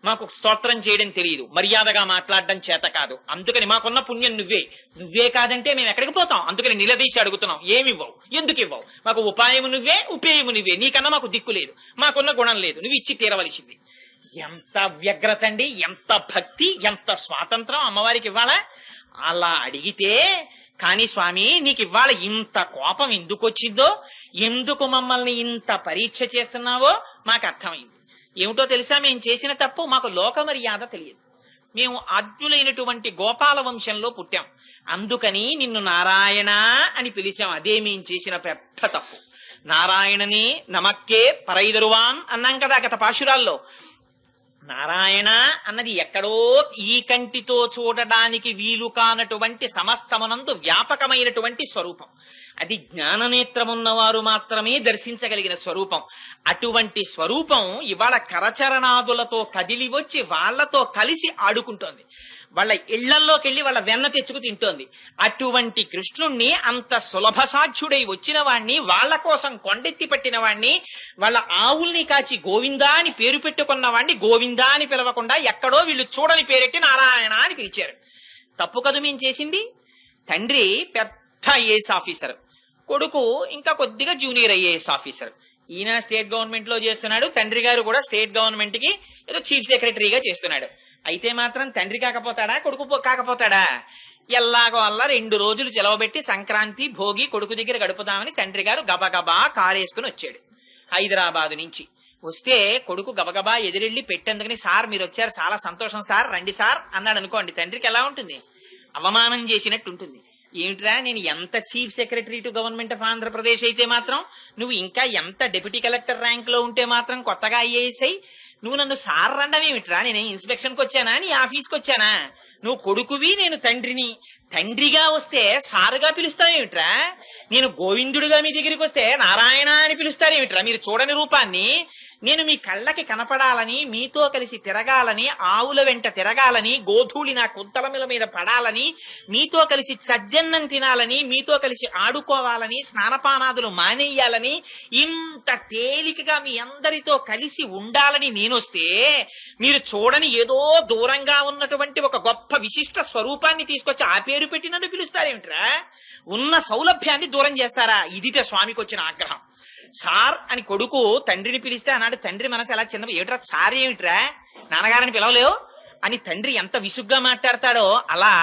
మాకు స్తోత్రం చేయడం తెలియదు, మర్యాదగా మాట్లాడడం చేత కాదు, అందుకని మాకున్న పుణ్యం నువ్వే కాదంటే మేము ఎక్కడికి పోతాం, అందుకని నిలదీసి అడుగుతున్నాం. ఏమివ్వవు, ఎందుకు ఇవ్వవు, మాకు ఉపాయము నువ్వే ఉపేయము నువ్వే, నీకన్నా మాకు దిక్కు లేదు, మాకున్న గుణం లేదు, నువ్వు ఇచ్చి తీరవలసింది. ఎంత వ్యగ్రత అండి, ఎంత భక్తి, ఎంత స్వాతంత్రం అమ్మవారికి ఇవ్వాలా. అలా అడిగితే కాని స్వామి నీకు ఇవాళ ఇంత కోపం ఎందుకు వచ్చిందో, ఎందుకు మమ్మల్ని ఇంత పరీక్ష చేస్తున్నావో మాకు అర్థమైంది. ఏమిటో తెలుసా, మేము చేసిన తప్పు మాకు లోక మర్యాద తెలియదు. మేము ఆద్యులైనటువంటి గోపాల వంశంలో పుట్టాం, అందుకని నిన్ను నారాయణ అని పిలిచాం. అదే మేము చేసిన పెద్ద తప్పు. నారాయణని నమక్కే పరైదరువాన్ అన్నాం కదా గత పాశురాల్లో. నారాయణ అన్నది ఎక్కడో ఈ కంటితో చూడడానికి వీలు కానటువంటి సమస్తమునందు వ్యాపకమైనటువంటి స్వరూపం. అది జ్ఞాననేత్రమున్నవారు మాత్రమే దర్శించగలిగిన స్వరూపం. అటువంటి స్వరూపం ఇవాళ కరచరణాదులతో కదిలి వచ్చి వాళ్లతో కలిసి ఆడుకుంటోంది. వాళ్ళ ఇళ్లల్లోకి వెళ్లి వాళ్ళ వెన్న తెచ్చుకు తింటోంది. అటువంటి కృష్ణుణ్ణి, అంత సులభ సాధ్యుడై వచ్చిన వాణ్ణి, వాళ్ల కోసం కొండెత్తి పట్టిన వాణ్ణి, వాళ్ళ ఆవుల్ని కాచి గోవిందా అని పేరు పెట్టుకున్న వాణ్ణి గోవిందా అని పిలవకుండా ఎక్కడో వీళ్ళు చూడని పేరెట్టి నారాయణ అని పిలిచారు. తప్పు కదు మేము చేసింది. తండ్రి పెద్ద ఐఏఎస్ ఆఫీసర్, కొడుకు ఇంకా కొద్దిగా జూనియర్ ఐఏఎస్ ఆఫీసర్. ఈయన స్టేట్ గవర్నమెంట్ లో చేస్తున్నాడు, తండ్రి గారు కూడా స్టేట్ గవర్నమెంట్ కి ఏదో చీఫ్ సెక్రటరీగా చేస్తున్నాడు. అయితే మాత్రం తండ్రి కాకపోతాడా, కొడుకు కాకపోతాడా? ఎల్లాగో అల్లా 2 రోజులు సెలవుబెట్టి సంక్రాంతి భోగి కొడుకు దగ్గర గడుపుదామని తండ్రి గారు గబగబా కారేసుకుని వచ్చాడు హైదరాబాద్ నుంచి. వస్తే కొడుకు గబగబా ఎదురెళ్లి పెట్టేందుకని, సార్ మీరు వచ్చారు, చాలా సంతోషం సార్, రండి సార్ అన్నాడు అనుకోండి. తండ్రికి ఎలా ఉంటుంది? అవమానం చేసినట్టు ఉంటుంది. ఏమిట్రా, నేను ఎంత chief secretary to government of Andhra Pradesh అయితే మాత్రం, నువ్వు ఇంకా ఎంత డిప్యూటీ కలెక్టర్ ర్యాంక్ లో ఉంటే మాత్రం కొత్తగా ఐఏఎస్ అయి నువ్వు నన్ను సార్ రండం ఏమిట్రా? నేను ఇన్స్పెక్షన్ కి వచ్చానా, నీ ఆఫీస్కి వచ్చానా? నువ్వు కొడుకువి, నేను తండ్రిని. తండ్రిగా వస్తే సారుగా పిలుస్తావేమిట్రా? నేను గోవిందుడిగా మీ దగ్గరికి వస్తే నారాయణ అని పిలుస్తారేమిట్రా? మీరు చూడని రూపాన్ని. నేను మీ కళ్ళకి కనపడాలని, మీతో కలిసి తిరగాలని, ఆవుల వెంట తిరగాలని, గోధూళి నా కుంతలమిల మీద పడాలని, మీతో కలిసి చద్దన్నం తినాలని, మీతో కలిసి ఆడుకోవాలని, స్నానపానాదులు మానేయాలని, ఇంత తేలికగా మీ అందరితో కలిసి ఉండాలని నేనొస్తే, మీరు చూడని ఏదో దూరంగా ఉన్నటువంటి ఒక గొప్ప విశిష్ట స్వరూపాన్ని తీసుకొచ్చి ఆ పేరు పెట్టి నన్ను పిలుస్తారేమిట్రా? ఉన్న సౌలభ్యాన్ని దూరం చేస్తారా? ఇదిట స్వామికి వచ్చిన ఆగ్రహం. సార్ అని కొడుకు తండ్రిని పిలిస్తే అన్నాడు, తండ్రి మనసు ఎలా చిన్న, ఏమిట్రా సార్ ఏమిట్రా, నాన్నగారిని పిలవలేవు అని తండ్రి ఎంత విసుగ్గా మాట్లాడతాడో అలా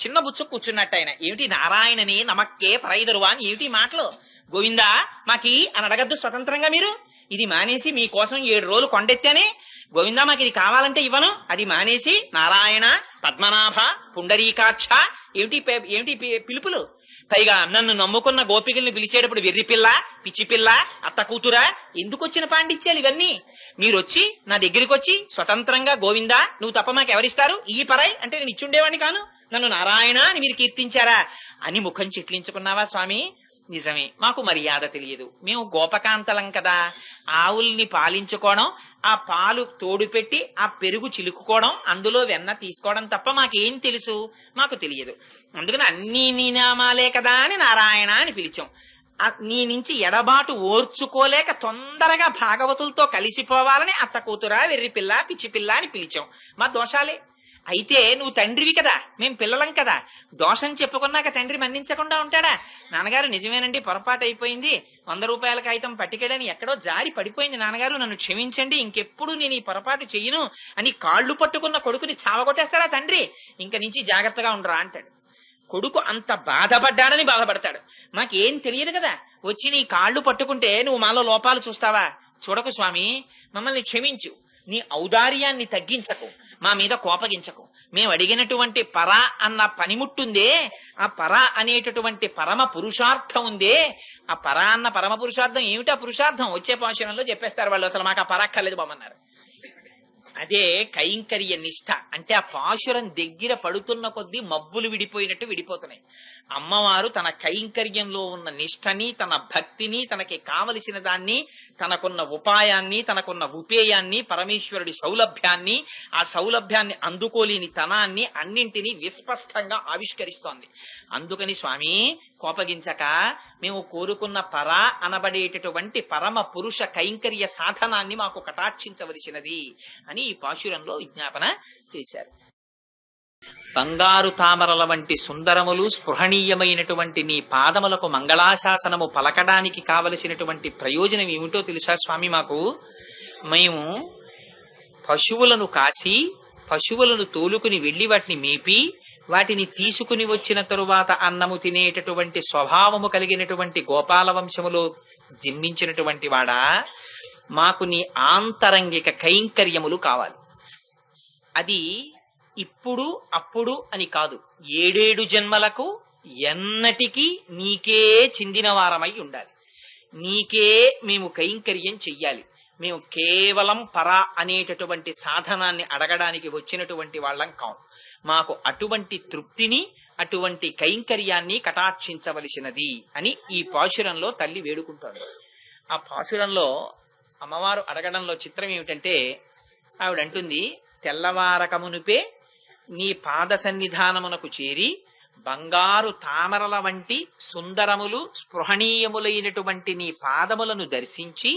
చిన్న బుచ్చు కూర్చున్నట్టు ఆయన. ఏమిటి నారాయణని నమక్కే పరైదరువా అని ఏమిటి మాటలు? గోవిందా మాకి అని అడగద్దు స్వతంత్రంగా మీరు. ఇది మానేసి మీకోసం 7 రోజులు కొండెత్తానే, గోవిందా మాకు ఇది కావాలంటే ఇవ్వను, అది మానేసి నారాయణ, పద్మనాభ, పుండరీకాక్ష ఏమిటి పిలుపులు? పైగా నన్ను నమ్ముకున్న గోపికల్ని పిలిచేటప్పుడు వెర్రి పిల్ల, పిచ్చి పిల్ల, అత్త కూతురా, ఎందుకు వచ్చిన పాండిత్యాలు ఇవన్నీ? మీరొచ్చి నా దగ్గరికి వచ్చి స్వతంత్రంగా గోవిందా నువ్వు తప్ప మాకు ఎవరిస్తారు, ఈ పరాయి అంటే నేను ఇచ్చుండేవాడిని కాను, నన్ను నారాయణ అని మీరు కీర్తించారా అని ముఖం చిట్లించుకున్నావా స్వామి? నిజమే, మాకు మర్యాద తెలియదు, మేము గోపకాంతలం కదా. ఆవుల్ని పాలించుకోవడం, ఆ పాలు తోడు పెట్టి ఆ పెరుగు చిలుకుకోవడం, అందులో వెన్న తీసుకోవడం తప్ప మాకేం తెలుసు? మాకు తెలియదు. అందుకని అన్ని నీ నామాలే కదా అని నారాయణ అని పిలిచాం. నీ నుంచి ఎడబాటు ఓర్చుకోలేక తొందరగా భాగవతులతో కలిసిపోవాలని అత్త కూతురా, వెర్రి పిల్ల, పిచ్చి పిల్ల అని పిలిచాం. మా దోషాలే. అయితే నువ్వు తండ్రివి కదా, మేం పిల్లలం కదా. దోషం చెప్పుకున్నాక తండ్రి మన్నించకుండా ఉంటాడా? నాన్నగారు నిజమేనండి, పొరపాటు అయిపోయింది, 100 రూపాయల కాగితం పట్టుకెళ్ళని ఎక్కడో జారి పడిపోయింది నాన్నగారు, నన్ను క్షమించండి, ఇంకెప్పుడు నేను ఈ పొరపాటు చెయ్యను అని కాళ్ళు పట్టుకున్న కొడుకుని చావగొట్టేస్తారా తండ్రి? ఇంక నుంచి జాగ్రత్తగా ఉండరా అంటాడు. కొడుకు అంత బాధపడ్డాడని బాధపడతాడు. మాకేం తెలియదు కదా, వచ్చి నీ కాళ్ళు పట్టుకుంటే నువ్వు మాలో లోపాలు చూస్తావా? చూడకు స్వామి, మమ్మల్ని క్షమించు, నీ ఔదార్యాన్ని తగ్గించకు, మా మీద కోపగించకు. మేము అడిగినటువంటి పరా అన్న పనిముట్టుందే, ఆ పరా అనేటటువంటి పరమ పురుషార్థం ఉందే, ఆ పరా అన్న పరమ పురుషార్థం ఏమిటా? పురుషార్థం వచ్చే పాశనంలో చెప్పేస్తారు వాళ్ళు, అసలు మాకు ఆ పరాక్కర్లేదు బామన్నారు. అదే కైంకర్య నిష్ఠ అంటే. ఆ పాశురం దగ్గర పడుతున్న కొద్దీ మబ్బులు విడిపోయినట్టు విడిపోతున్నాయి. అమ్మవారు తన కైంకర్యంలో ఉన్న నిష్ఠని, తన భక్తిని, తనకి కావలసిన దాన్ని, తనకున్న ఉపాయాన్ని, తనకున్న ఉపేయాన్ని, పరమేశ్వరుడి సౌలభ్యాన్ని, ఆ సౌలభ్యాన్ని అందుకోలేని తనాన్ని అన్నింటినీ విస్పష్టంగా ఆవిష్కరిస్తోంది. అందుకని స్వామి కోపగించక మేము కోరుకున్న అనబడేటటువంటి పరమ పురుష కైంకర్య సాధనాన్ని మాకు కటాక్షించవలసినది అని ఈ పాశురంలో విజ్ఞాపన చేశారు. బంగారు తామరల వంటి సుందరములు స్పృహణీయమైనటువంటి నీ పాదములకు మంగళాశాసనము పలకడానికి కావలసినటువంటి ప్రయోజనం ఏమిటో తెలుసా స్వామి మాకు? మేము పశువులను కాసి పశువులను తోలుకుని వెళ్లి వాటిని మేపి వాటిని తీసుకుని వచ్చిన తరువాత అన్నము తినేటటువంటి స్వభావము కలిగినటువంటి గోపాల వంశములో జన్మించినటువంటి వాడా, మాకు నీ ఆంతరంగిక కైంకర్యములు కావాలి. అది ఇప్పుడు అప్పుడు అని కాదు, 7 జన్మలకు ఎన్నటికీ నీకే చెందిన వారమై ఉండాలి. నీకే మేము కైంకర్యం చెయ్యాలి. మేము కేవలం అనేటటువంటి సాధనాన్ని అడగడానికి వచ్చినటువంటి వాళ్ళం కాం. మాకు అటువంటి తృప్తిని అటువంటి కైంకర్యాన్ని కటాక్షించవలసినది అని ఈ పాశురంలో తల్లి వేడుకుంటోంది. ఆ పాశురంలో అమ్మవారు అడగడంలో చిత్రం ఏమిటంటే, ఆవిడంటుంది, తెల్లవారకమునుపే నీ పాద సన్నిధానమునకు చేరి బంగారు తామరల వంటి సుందరములు స్పృహణీయములైనటువంటి నీ పాదములను దర్శించి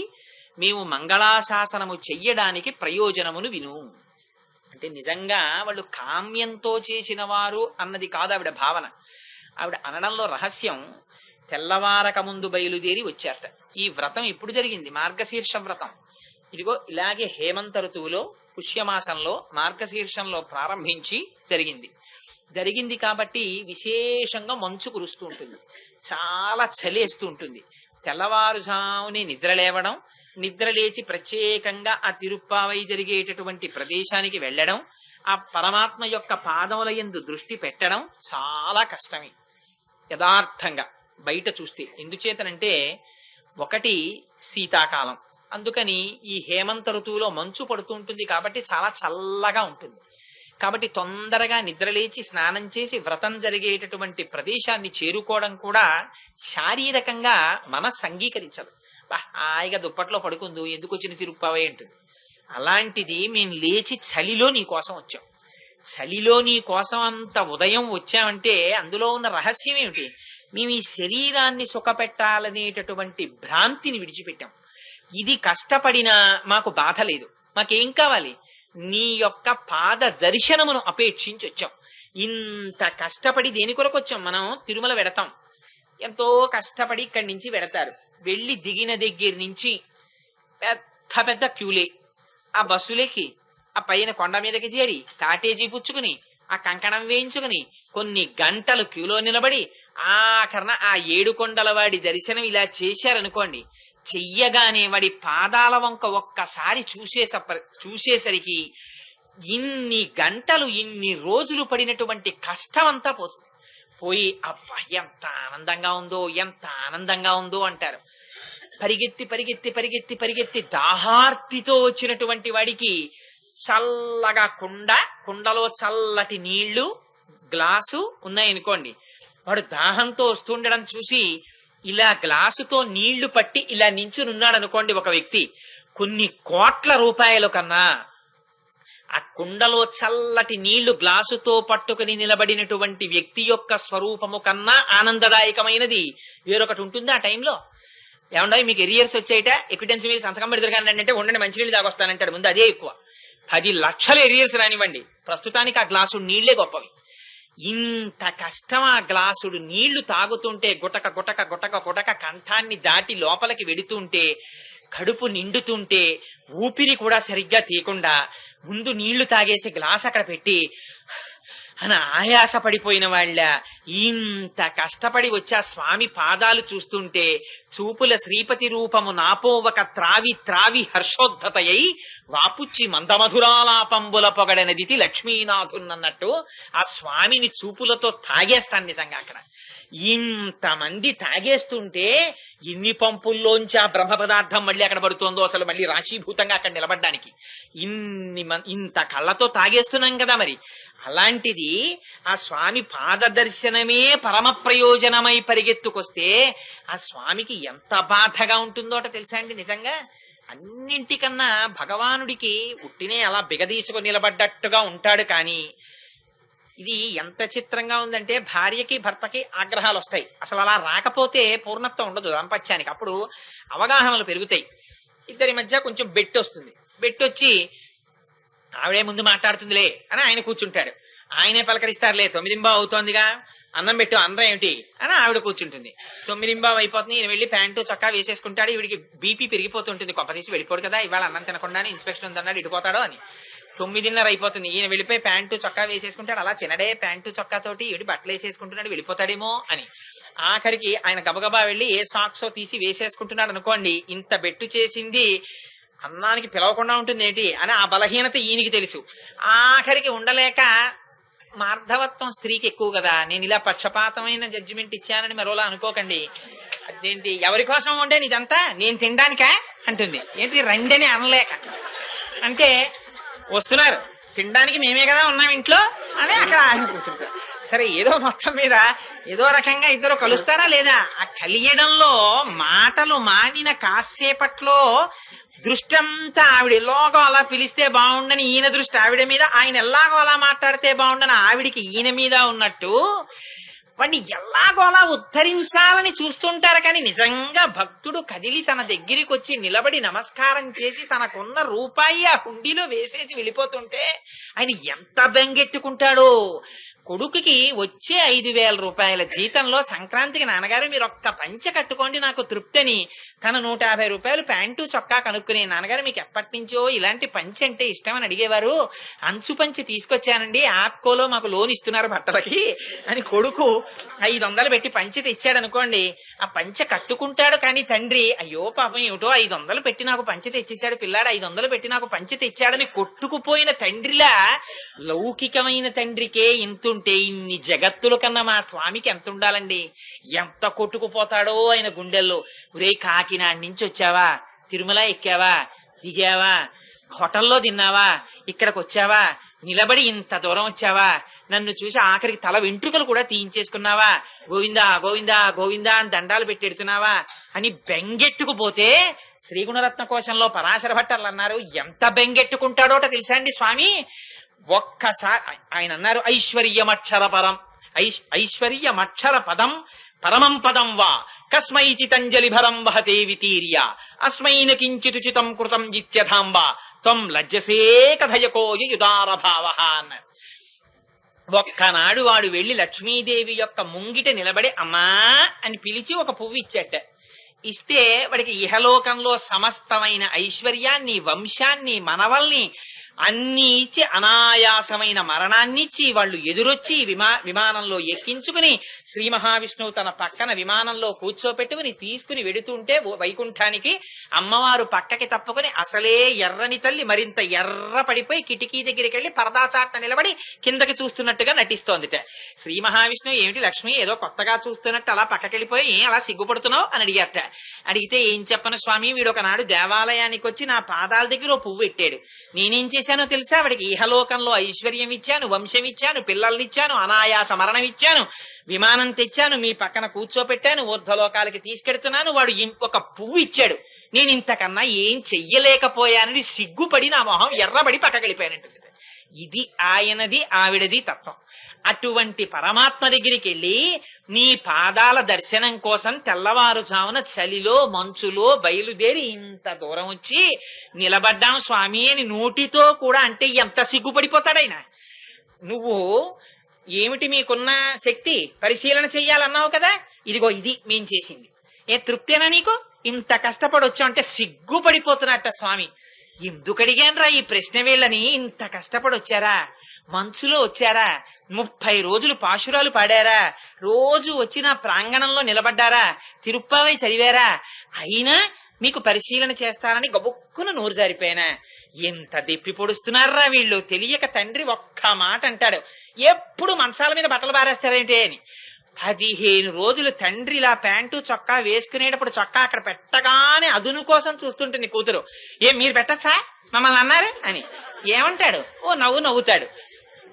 మేము మంగళాశాసనము చెయ్యడానికి ప్రయోజనమును విను. అంటే నిజంగా వాళ్ళు కామ్యంతో చేసిన వారు అన్నది కాదు ఆవిడ భావన. ఆవిడ అనడంలో రహస్యం, తెల్లవారక ముందు బయలుదేరి వచ్చారట. ఈ వ్రతం ఎప్పుడు జరిగింది? మార్గశీర్ష వ్రతం. ఇదిగో ఇలాగే హేమంత ఋతువులో పుష్యమాసంలో మార్గశీర్షంలో ప్రారంభించి జరిగింది కాబట్టి విశేషంగా మంచు కురుస్తూ ఉంటుంది, చాలా చలేస్తూ ఉంటుంది. తెల్లవారుజాముని నిద్ర లేవడం, నిద్ర లేచి ప్రత్యేకంగా ఆ తిరుప్పావై జరిగేటటువంటి ప్రదేశానికి వెళ్ళడం, ఆ పరమాత్మ యొక్క పాదముల యందు దృష్టి పెట్టడం చాలా కష్టమే యథార్థంగా బయట చూస్తే. ఎందుచేతనంటే, ఒకటి శీతాకాలం, అందుకని ఈ హేమంత ఋతువులో మంచు పడుతూ ఉంటుంది కాబట్టి చాలా చల్లగా ఉంటుంది. కాబట్టి తొందరగా నిద్రలేచి స్నానం చేసి వ్రతం జరిగేటటువంటి ప్రదేశాన్ని చేరుకోవడం కూడా శారీరకంగా మనస్సు అంగీకరించదు. హాయిగా దుప్పట్లో పడుకుందు, ఎందుకు వచ్చిన తిరుప్పావై అంటుంది. అలాంటిది మేము లేచి చలిలో నీ కోసం వచ్చాం. చలిలో నీ కోసం అంత ఉదయం వచ్చామంటే అందులో ఉన్న రహస్యం ఏమిటి? మేము ఈ శరీరాన్ని సుఖపెట్టాలనేటటువంటి భ్రాంతిని విడిచిపెట్టాం. ఇది కష్టపడినా మాకు బాధ లేదు. మాకేం కావాలి? నీ యొక్క పాద దర్శనమును అపేక్షించి వచ్చాం. ఇంత కష్టపడి దేని కొరకు వచ్చాం? మనం తిరుమల వెడతాం, ఎంతో కష్టపడి ఇక్కడి నుంచి వెడతారు. వెళ్లి దిగిన దగ్గర నుంచి పెద్ద పెద్ద క్యూలే, ఆ బస్సులెక్కి ఆ పైన కొండ మీదకి చేరి కాటేజీ పుచ్చుకుని ఆ కంకణం వేయించుకుని కొన్ని గంటలు క్యూలో నిలబడి ఆఖరణ ఆ 7 కొండల వాడి దర్శనం ఇలా చేశారనుకోండి, చెయ్యగానే వాడి పాదాల వంక ఒక్కసారి చూసేసరికి ఇన్ని గంటలు ఇన్ని రోజులు పడినటువంటి కష్టం అంతా పోతుంది. పోయి అబ్బా ఎంత ఆనందంగా ఉందో అంటారు. పరిగెత్తి పరిగెత్తి పరిగెత్తి పరిగెత్తి దాహార్తితో వచ్చినటువంటి వాడికి చల్లగా కుండలో చల్లటి నీళ్లు గ్లాసు ఉన్నాయనుకోండి, వాడు దాహంతో వస్తుండడం చూసి ఇలా గ్లాసుతో నీళ్లు పట్టి ఇలా నించునున్నాడు అనుకోండి ఒక వ్యక్తి, కొన్ని కోట్ల రూపాయల కన్నా ఆ కుండలో చల్లటి నీళ్లు గ్లాసుతో పట్టుకుని నిలబడినటువంటి వ్యక్తి యొక్క స్వరూపము కన్నా ఆనందదాయకమైనది వేరొకటి ఉంటుంది ఆ టైంలో. ఏమండో మీకు ఎరియర్స్ వచ్చాయిట, ఎక్విటెన్స్ మీద సంతకం పెడతారు అంటే ఉండండి మంచినీళ్ళు తాగొస్తానంటాడు ముందు. అదే ఎక్కువ. 10 లక్షల ఎరియర్స్ రానివ్వండి, ప్రస్తుతానికి ఆ గ్లాసు నీళ్లే గొప్పవి. ఇంత కష్టం ఆ గ్లాసుడు నీళ్లు తాగుతుంటే గుటక గుటక గుటక గుటక కంఠాన్ని దాటి లోపలికి వెడుతుంటే, కడుపు నిండుతుంటే, ఊపిరి కూడా సరిగ్గా తీయకుండా ముందు నీళ్లు తాగేసి గ్లాస్ అక్కడ పెట్టి అని ఆయాస పడిపోయిన వాళ్ళ ఇంత కష్టపడి వచ్చి ఆ స్వామి పాదాలు చూస్తుంటే చూపుల శ్రీపతి రూపము నాపోవక త్రావి త్రావి హర్షోద్ధతయై వాపుచ్చి మందమధురాలాపంబుల పొగడనదితి లక్ష్మీనాథున్నట్టు ఆ స్వామిని చూపులతో తాగేస్తాను నిజంగా. అక్కడ ఇంతమంది తాగేస్తుంటే ఇన్ని పంపుల్లోంచి ఆ బ్రహ్మ పదార్థం మళ్ళీ అక్కడ పడుతోందో అసలు మళ్ళీ రాశీభూతంగా అక్కడ నిలబడ్డానికి ఇంత కళ్ళతో తాగేస్తున్నాం కదా. మరి అలాంటిది ఆ స్వామి పాద దర్శనమే పరమ ప్రయోజనమై పరిగెత్తుకొస్తే ఆ స్వామికి ఎంత బాధగా ఉంటుందో తెలుసా అండి. నిజంగా అన్నింటికన్నా భగవానుడికి ఉట్టినే అలా బిగదీసుకు నిలబడ్డట్టుగా ఉంటాడు, కానీ ఇది ఎంత చిత్రంగా ఉందంటే భార్యకి భర్తకి ఆగ్రహాలు వస్తాయి. అసలు అలా రాకపోతే పూర్ణత్వం ఉండదు దాంపత్యానికి. అప్పుడు అవగాహనలు పెరుగుతాయి. ఇద్దరి మధ్య కొంచెం బెట్టు వస్తుంది. బెట్టు వచ్చి ఆవిడే ముందు మాట్లాడుతుందిలే అని ఆయన కూర్చుంటాడు. ఆయనే పలకరిస్తారులే 9:15 అవుతోందిగా, అన్నం పెట్టు, అన్నం ఏమిటి అని ఆవిడ కూర్చుంటుంది. 9:15 అయిపోతుంది. ఈయన వెళ్ళి ప్యాంటు చొక్కా వేసేసుకుంటాడు. ఈవిడికి బీపీ పెరిగిపోతుంటుంది. కొంపదీసి వెళ్ళిపోడు కదా, ఇవాళ అన్నం తినకుండానే ఇన్స్పెక్షన్ ఉందన్నాడు ఇటుపోతాడో అని. 9:30 అయిపోతుంది. ఈయన వెళ్ళిపోయి ప్యాంటు చొక్కా వేసేసుకుంటాడు. అలా తినడే ప్యాంటు చొక్కాతోటి ఈవిడి బట్టలు వేసేసుకుంటున్నాడు, వెళ్ళిపోతాడేమో అని. ఆఖరికి ఆయన గబగబా వెళ్ళి ఏ సాక్సో తీసి వేసేసుకుంటున్నాడు అనుకోండి. ఇంత బెట్టు చేసింది అన్నానికి పిలవకుండా ఉంటుంది ఏంటి అని ఆ బలహీనత ఈయనకి తెలుసు. ఆఖరికి ఉండలేక, మార్ధవత్వం స్త్రీకి ఎక్కువ కదా, నేను ఇలా పక్షపాతమైన జడ్జిమెంట్ ఇచ్చానని మరోలా అనుకోకండి. అదేంటి ఎవరి కోసం ఉండేది ఇదంతా, నేను తినడానికా అంటుంది. ఏంటి రండని అనలేక, అంటే వస్తున్నారు తినడానికి, మేమే కదా ఉన్నాం ఇంట్లో అని అక్కడ ఆయన కూర్చుంటారు. సరే, ఏదో మొత్తం మీద ఏదో రకంగా ఇద్దరు కలుస్తారా లేదా, ఆ కలియడంలో మాటలు మానిన కాసేపట్లో దృష్టి అంతా ఆవిడ ఎలాగో అలా పిలిస్తే బాగుండని ఈయన దృష్టి ఆవిడ మీద, ఆయన ఎలాగో అలా మాట్లాడితే బాగుండని ఆవిడికి ఈయన మీద ఉన్నట్టు వాడిని ఎలాగో అలా ఉద్ధరించాలని చూస్తుంటారు. కానీ నిజంగా భక్తుడు కదిలి తన దగ్గరికి వచ్చి నిలబడి నమస్కారం చేసి తనకున్న రూపాయి ఆ హుండీలో వేసేసి వెళ్ళిపోతుంటే ఆయన ఎంత బెంగెట్టుకుంటాడో. కొడుకుకి వచ్చే 5,000 రూపాయల జీతంలో సంక్రాంతికి నాన్నగారు మీరు ఒక్క పంచె కట్టుకోండి నాకు తృప్తి అని తన 150 రూపాయలు ప్యాంటు చొక్కా కనుక్కుని, నాన్నగారు మీకు ఎప్పటి నుంచో ఇలాంటి పంచె అంటే ఇష్టం అని అడిగేవారు, అంచు పంచె తీసుకొచ్చానండి, ఆప్కోలో మాకు లోన్ ఇస్తున్నారు బట్టలకి అని కొడుకు 500 పెట్టి పంచె తెచ్చాడు అనుకోండి. ఆ పంచె కట్టుకుంటాడు. కానీ తండ్రి అయ్యో పాపం ఏమిటో 500 పెట్టి నాకు పంచె తెచ్చేశాడు పిల్లాడు, 500 పెట్టి నాకు పంచె తెచ్చాడని కొట్టుకుపోయిన తండ్రిలా లౌకికమైన తండ్రికే ఇంతుంటే ఇన్ని జగత్తుల కన్నా మా స్వామికి ఎంత ఉండాలండి. ఎంత కొట్టుకుపోతాడో ఆయన గుండెల్లో. ఒరే కాకినాడ నుంచి వచ్చావా, తిరుమల ఎక్కావా, దిగావా, హోటల్లో తిన్నావా, ఇక్కడికి వచ్చావా, నిలబడి ఇంత దూరం వచ్చావా, నన్ను చూసి ఆఖరికి తల వెంట్రుకలు కూడా తీయించేసుకున్నావా, గోవిందా గోవిందా గోవిందా అని దండాలు పెట్టెడుతున్నావా అని బెంగెట్టుకుపోతే, శ్రీగుణరత్న కోశంలో పరాశర భట్టర్లు అన్నారు ఎంత బెంగెట్టుకుంటాడోట తెలుసా అండి స్వామి. ఒక్కసారి ఆయన అన్నారు, ఐశ్వర్యమక్షర పరం ఐశ్వర్యమక్షర పదం పరమం పదం వా కస్మైచితంజలి భరం వహతే వితీర్య అస్మైన కించితుచితం కృతం జిత్యథాంబా త్వం లజ్జసే కథయకోయుదార భావ అన్నారు. ఒక్కనాడు వాడు వెళ్లి లక్ష్మీదేవి యొక్క ముంగిట నిలబడి అమ్మా అని పిలిచి ఒక పువ్వు ఇచ్చాట. ఇస్తే వాడికి ఇహలోకంలో సమస్తమైన ఐశ్వర్యాన్ని, వంశాన్ని, మనవల్ని అన్ని ఇచ్చి అనాయాసమైన మరణాన్నిచ్చి వాళ్ళు ఎదురొచ్చి విమానంలో ఎక్కించుకుని శ్రీ మహావిష్ణువు తన పక్కన విమానంలో కూర్చోపెట్టుకుని తీసుకుని వెడుతుంటే వైకుంఠానికి అమ్మవారు పక్కకి తప్పుకుని అసలే ఎర్రని తల్లి మరింత ఎర్ర పడిపోయి కిటికీ దగ్గరికి వెళ్లి పరదాచాట్న నిలబడి కిందకి చూస్తున్నట్టుగా నటిస్తోందిట. శ్రీ మహావిష్ణువు ఏమిటి లక్ష్మి ఏదో కొత్తగా చూస్తున్నట్టు అలా పక్కకెళ్ళిపోయి అలా సిగ్గుపడుతున్నావు అని అడిగారట. అడిగితే ఏం చెప్పను స్వామి, వీడు ఒకనాడు దేవాలయానికి వచ్చి నా పాదాల దగ్గర ఓ పువ్వు పెట్టాడు. నేనేం చేశానో తెలుసా, వాడికి ఇహలోకంలో ఐశ్వర్యం ఇచ్చాను, వంశం ఇచ్చాను, పిల్లల్నిచ్చాను, అనాయాస మరణం ఇచ్చాను, విమానం తెచ్చాను, మీ పక్కన కూర్చోపెట్టాను, ఊర్ధ్వలోకాలకి తీసుకెడుతున్నాను, వాడు ఒక పువ్వు ఇచ్చాడు, నేను ఇంతకన్నా ఏం చెయ్యలేకపోయానని సిగ్గుపడి నా మొహం ఎర్రబడి పక్కకెళ్ళిపోయానంటుంది. ఇది ఆయనది ఆవిడది తత్వం. అటువంటి పరమాత్మ దగ్గరికి వెళ్ళి నీ పాదాల దర్శనం కోసం తెల్లవారుజామున చలిలో మంచులో బయలుదేరి ఇంత దూరం వచ్చి నిలబడ్డాం స్వామి అని నోటితో కూడా అంటే ఎంత సిగ్గుపడిపోతాడైనా. నువ్వు ఏమిటి మీకున్న శక్తి పరిశీలన చెయ్యాలన్నావు కదా, ఇదిగో ఇది మేం చేసింది, ఏ తృప్తేనా నీకు, ఇంత కష్టపడొచ్చావు అంటే సిగ్గుపడిపోతున్నట్ట స్వామి. ఎందుకు అడిగానరా ఈ ప్రశ్న, వీళ్ళని ఇంత కష్టపడొచ్చారా, మంచులో వచ్చారా, 30 రోజులు పాశురాలు పాడారా, రోజు వచ్చిన ప్రాంగణంలో నిలబడ్డారా, తిరుప్పావై చదివారా, అయినా మీకు పరిశీలన చేస్తానని గబుక్కున నోరు జారిపోయినా. ఎంత దెప్పి పొడుస్తున్నారా వీళ్ళు. తెలియక తండ్రి ఒక్క మాట అంటాడు, ఎప్పుడు మంచాల మీద బట్టలు బారేస్తారేంటి అని. 15 రోజులు తండ్రి ఇలా ప్యాంటు చొక్కా వేసుకునేటప్పుడు చొక్కా అక్కడ పెట్టగానే అదును కోసం చూస్తుంటుంది కూతురు. ఏం మీరు పెట్టచ్చా మమ్మల్ని అన్నారు అని ఏమంటాడు, ఓ నవ్వుతాడు.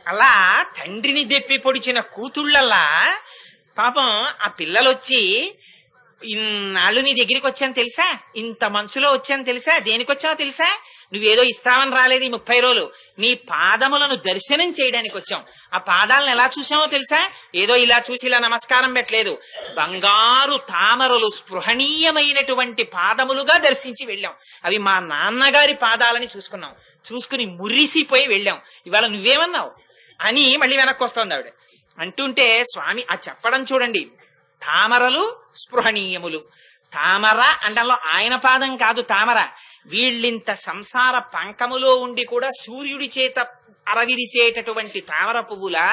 అలా తండ్రిని దెప్పి పొడిచిన కూతుళ్ళల్లా పాపం ఆ పిల్లలొచ్చి ఇన్నాళ్ళు నీ దగ్గరికి వచ్చాను తెలుసా, ఇంత మనసులో వచ్చాను తెలుసా, దేనికొచ్చావో తెలుసా, నువ్వేదో ఇస్తావని రాలేదు ఈ 30 రోజులు, నీ పాదములను దర్శనం చేయడానికి వచ్చాం. ఆ పాదాలను ఎలా చూసామో తెలుసా? ఏదో ఇలా చూసి ఇలా నమస్కారం పెట్టలేదు. బంగారు తామరలు స్పృహణీయమైనటువంటి పాదములుగా దర్శించి వెళ్ళాం. అవి మా నాన్నగారి పాదాలని చూసుకున్నాం. చూసుకుని మురిసిపోయి వెళ్ళాం. ఇవాళ నువ్వేమన్నావు అని మళ్ళీ వెనక్కి వస్తోంది ఆవిడ. అంటుంటే స్వామి ఆ చెప్పడం చూడండి. తామరలు స్పృహణీయములు. తామర అంటలో ఆయన పాదం కాదు తామర. వీళ్ళింత సంసార పంకములో ఉండి కూడా సూర్యుడి చేత అరవిరిసేటటువంటి తామర పువ్వులా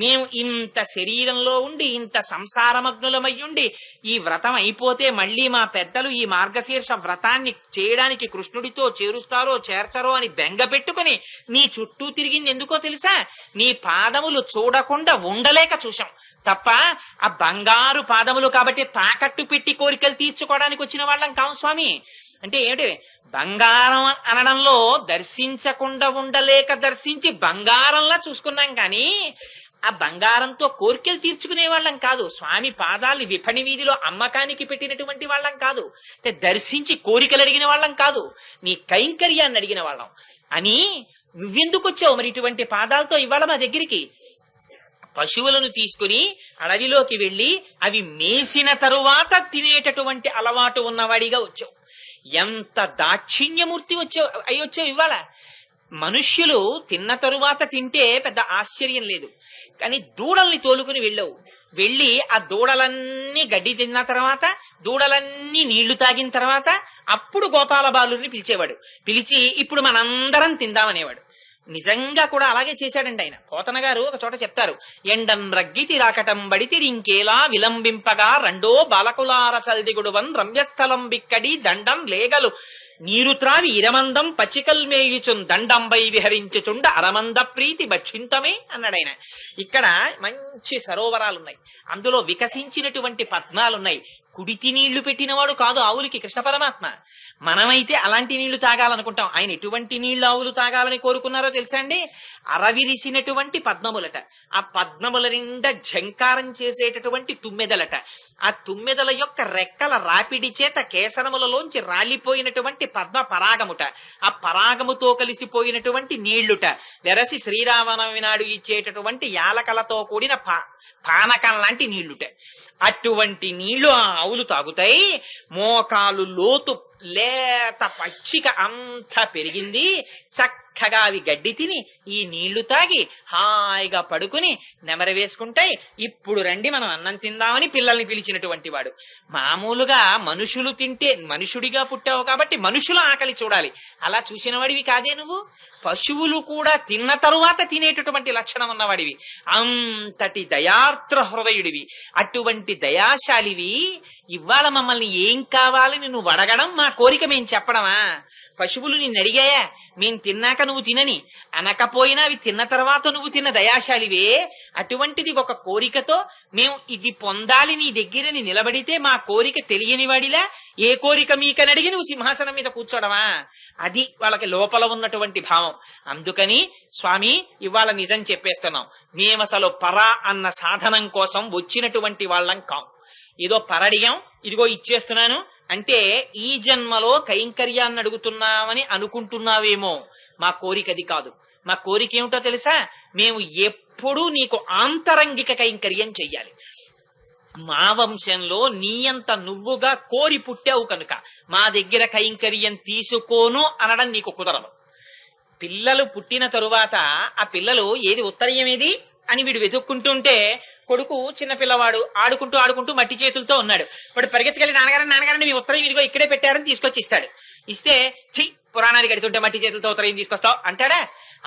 మేము ఇంత శరీరంలో ఉండి ఇంత సంసారమగ్నులమయ్యుండి ఈ వ్రతం అయిపోతే మళ్ళీ మా పెద్దలు ఈ మార్గశీర్ష వ్రతాన్ని చేయడానికి కృష్ణుడితో చేరుస్తారో చేర్చరో అని బెంగ పెట్టుకుని నీ చుట్టూ తిరిగింది ఎందుకో తెలుసా? నీ పాదములు చూడకుండా ఉండలేక చూశాం తప్ప ఆ బంగారు పాదములు కాబట్టి తాకట్టు పెట్టి కోరికలు తీర్చుకోవడానికి వచ్చిన వాళ్ళం కావు స్వామి. అంటే ఏమిటి? బంగారం అనడంలో దర్శించకుండా ఉండలేక దర్శించి బంగారంలా చూసుకున్నాం కానీ ఆ బంగారంతో కోరికలు తీర్చుకునే వాళ్ళం కాదు. స్వామి పాదాలు విపణి వీధిలో అమ్మకానికి పెట్టినటువంటి వాళ్ళం కాదు. అంటే దర్శించి కోరికలు అడిగిన వాళ్ళం కాదు. నీ కైంకర్యాన్ని అడిగిన వాళ్ళం అని. నువ్వెందుకు వచ్చావు మరి ఇటువంటి పాదాలతో ఇవాళ మా దగ్గరికి? పశువులను తీసుకుని అడవిలోకి వెళ్లి అవి మేసిన తరువాత తినేటటువంటి అలవాటు ఉన్నవాడిగా వచ్చావు. ఎంత దాక్షిణ్యమూర్తి వచ్చావు ఇవాళ. మనుష్యులు తిన్న తరువాత తింటే పెద్ద ఆశ్చర్యం లేదు, కానీ దూడల్ని తోలుకుని వెళ్ళావు. వెళ్ళి ఆ దూడలన్నీ గడ్డి తిన్న తర్వాత, దూడలన్నీ నీళ్లు తాగిన తర్వాత అప్పుడు గోపాల బాలుని పిలిచేవాడు. పిలిచి ఇప్పుడు మనందరం తిందామనేవాడు. నిజంగా కూడా అలాగే చేశాడండి ఆయన. పోతన గారు ఒక చోట చెప్తారు, ఎండం రగ్గితి రాకటం బడితి ఇంకేలా విలంబింపగా రెండో బాలకులార చల్దిగుడువన్ రమ్యస్థలం బిక్కడి దండం లేగలు నీరు త్రావి ఇరమందం పచ్చికల్ మేయుచున్ దండంబై విహరించుచుండ అరమంద ప్రీతి భక్షింతమే అన్నాడాయన. ఇక్కడ మంచి సరోవరాలున్నాయి, అందులో వికసించినటువంటి పద్మాలున్నాయి. కుడితి నీళ్లు పెట్టినవాడు కాదు ఆవులకి కృష్ణ పరమాత్మ. మనమైతే అలాంటి నీళ్లు తాగాలనుకుంటాం. ఆయన ఎటువంటి నీళ్లు ఆవులు తాగాలని కోరుకున్నారో తెలుసా అండి? అరవిరిసినటువంటి పద్మములట. ఆ పద్మముల నిండా ఝంకారం చేసేటటువంటి తుమ్మెదలట. ఆ తుమ్మెదల యొక్క రెక్కల రాపిడి చేత కేసరములలోంచి రాలిపోయినటువంటి పద్మ పరాగముట. ఆ పరాగముతో కలిసిపోయినటువంటి నీళ్లుట. వెరసి శ్రీరామనవమి నాడు ఇచ్చేటటువంటి యాలకలతో కూడిన పానకం లాంటి నీళ్లుట. అటువంటి నీళ్లు ఆ ఆవులు తాగుతాయి. మోకాలు లోతు లేత పచ్చిక అంతా పెరిగింది. చక్కగా అవి గడ్డి తిని ఈ నీళ్లు తాగి హాయిగా పడుకుని నెమరు వేసుకుంటాయి. ఇప్పుడు రండి మనం అన్నం తిందామని పిల్లల్ని పిలిచినటువంటి వాడు. మామూలుగా మనుషులు తింటే, మనుషుడిగా పుట్టావు కాబట్టి మనుషుల ఆకలి చూడాలి, అలా చూసిన వాడివి కాదే నువ్వు. పశువులు కూడా తిన్న తరువాత తినేటటువంటి లక్షణం ఉన్నవాడివి. అంతటి దయార్ద్ర హృదయుడివి, అటువంటి దయాశాలివి. ఇవాళ మమ్మల్ని ఏం కావాలని నువ్వు అడగడం మా కోరిక మేం చెప్పడమా? పశువులు నిన్ను అడిగాయా మేం తిన్నాక నువ్వు తినని? అనకపోయినా అవి తిన్న తర్వాత నువ్వు తిన్న దయాశాలివే. అటువంటిది ఒక కోరికతో మేము ఇది పొందాలి నీ దగ్గరని నిలబడితే మా కోరిక తెలియని వాడిలా ఏ కోరిక మీకని అడిగి నువ్వు సింహాసనం మీద కూర్చోడమా? అది వాళ్ళకి లోపల ఉన్నటువంటి భావం. అందుకని స్వామి ఇవాళ నిజం చెప్పేస్తున్నాం, మేమసలు పరా అన్న సాధనం కోసం వచ్చినటువంటి వాళ్ళం కాం. ఏదో పరడియం ఇదిగో ఇచ్చేస్తున్నాను అంటే ఈ జన్మలో కైంకర్యాన్ని అడుగుతున్నామని అనుకుంటున్నావేమో. మా కోరికది కాదు. మా కోరిక ఏమిటో తెలుసా? మేము ఎప్పుడూ నీకు ఆంతరంగిక కైంకర్యం చెయ్యాలి. మా వంశంలో నీయంత నువ్వుగా కోరి పుట్టావు కనుక మా దగ్గర కైంకర్యం తీసుకోను అనడం నీకు కుదరదు. పిల్లలు పుట్టిన తరువాత ఆ పిల్లలు ఏది ఉత్తరీయం ఏది అని వీడు వెతుక్కుంటుంటే కొడుకు చిన్నపిల్లవాడు ఆడుకుంటూ ఆడుకుంటూ మట్టి చేతులతో ఉన్నాడు. వాడు పరిగెత్తుకెళ్ళి నాన్నగారని మీ ఉత్తరం ఇదిగో ఇక్కడే పెట్టారని తీసుకొచ్చి ఇస్తాడు. ఇస్తే ఛీ పురాణానికి కడుతుంటే మట్టి చేతులతో ఉత్తరం తీసుకొస్తావు అంటాడా?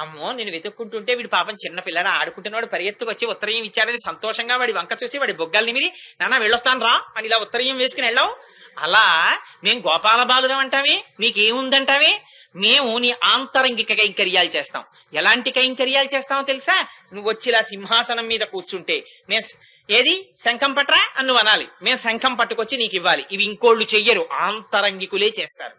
అమ్మో నేను వెతుక్కుంటుంటే వీడు పాపం చిన్న పిల్లడా ఆడుకుంటున్నాడు, పరిగెత్తుకు వచ్చి ఉత్తరం ఇచ్చారని సంతోషంగా వాడి వంక చూసి వాడి బొగ్గాలు నిమిరి నాన్న వెళ్ళొస్తాను రా అని ఇలా ఉత్తరం వేసుకుని వెళ్ళావు. అలా మేం గోపాల బాలురం అంటామే, నీకేముందంటావే? మేము నీ ఆంతరంగిక కైంకర్యాలు చేస్తాం. ఎలాంటి కైంకర్యాలు చేస్తామో తెలుసా? నువ్వు వచ్చి ఇలా సింహాసనం మీద కూర్చుంటే మేము ఏది శంఖం పట్రా అని నువ్వు అనాలి, మేము శంఖం పట్టుకొచ్చి నీకు ఇవ్వాలి. ఇవి ఇంకోళ్ళు చెయ్యరు, ఆంతరంగికులే చేస్తారు.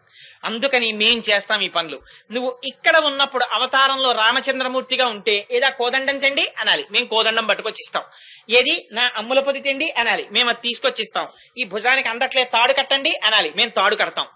అందుకని మేం చేస్తాం ఈ పనులు. నువ్వు ఇక్కడ ఉన్నప్పుడు అవతారంలో రామచంద్రమూర్తిగా ఉంటే ఏదా కోదండం తెండి అనాలి, మేము కోదండం పట్టుకొచ్చి ఇస్తాం. ఏది నా అమ్ముల పొది తిండి అనాలి, మేము అది తీసుకొచ్చి ఇస్తాం. ఈ భుజానికి అందట్లే తాడు కట్టండి అనాలి, మేము తాడు కడతాం.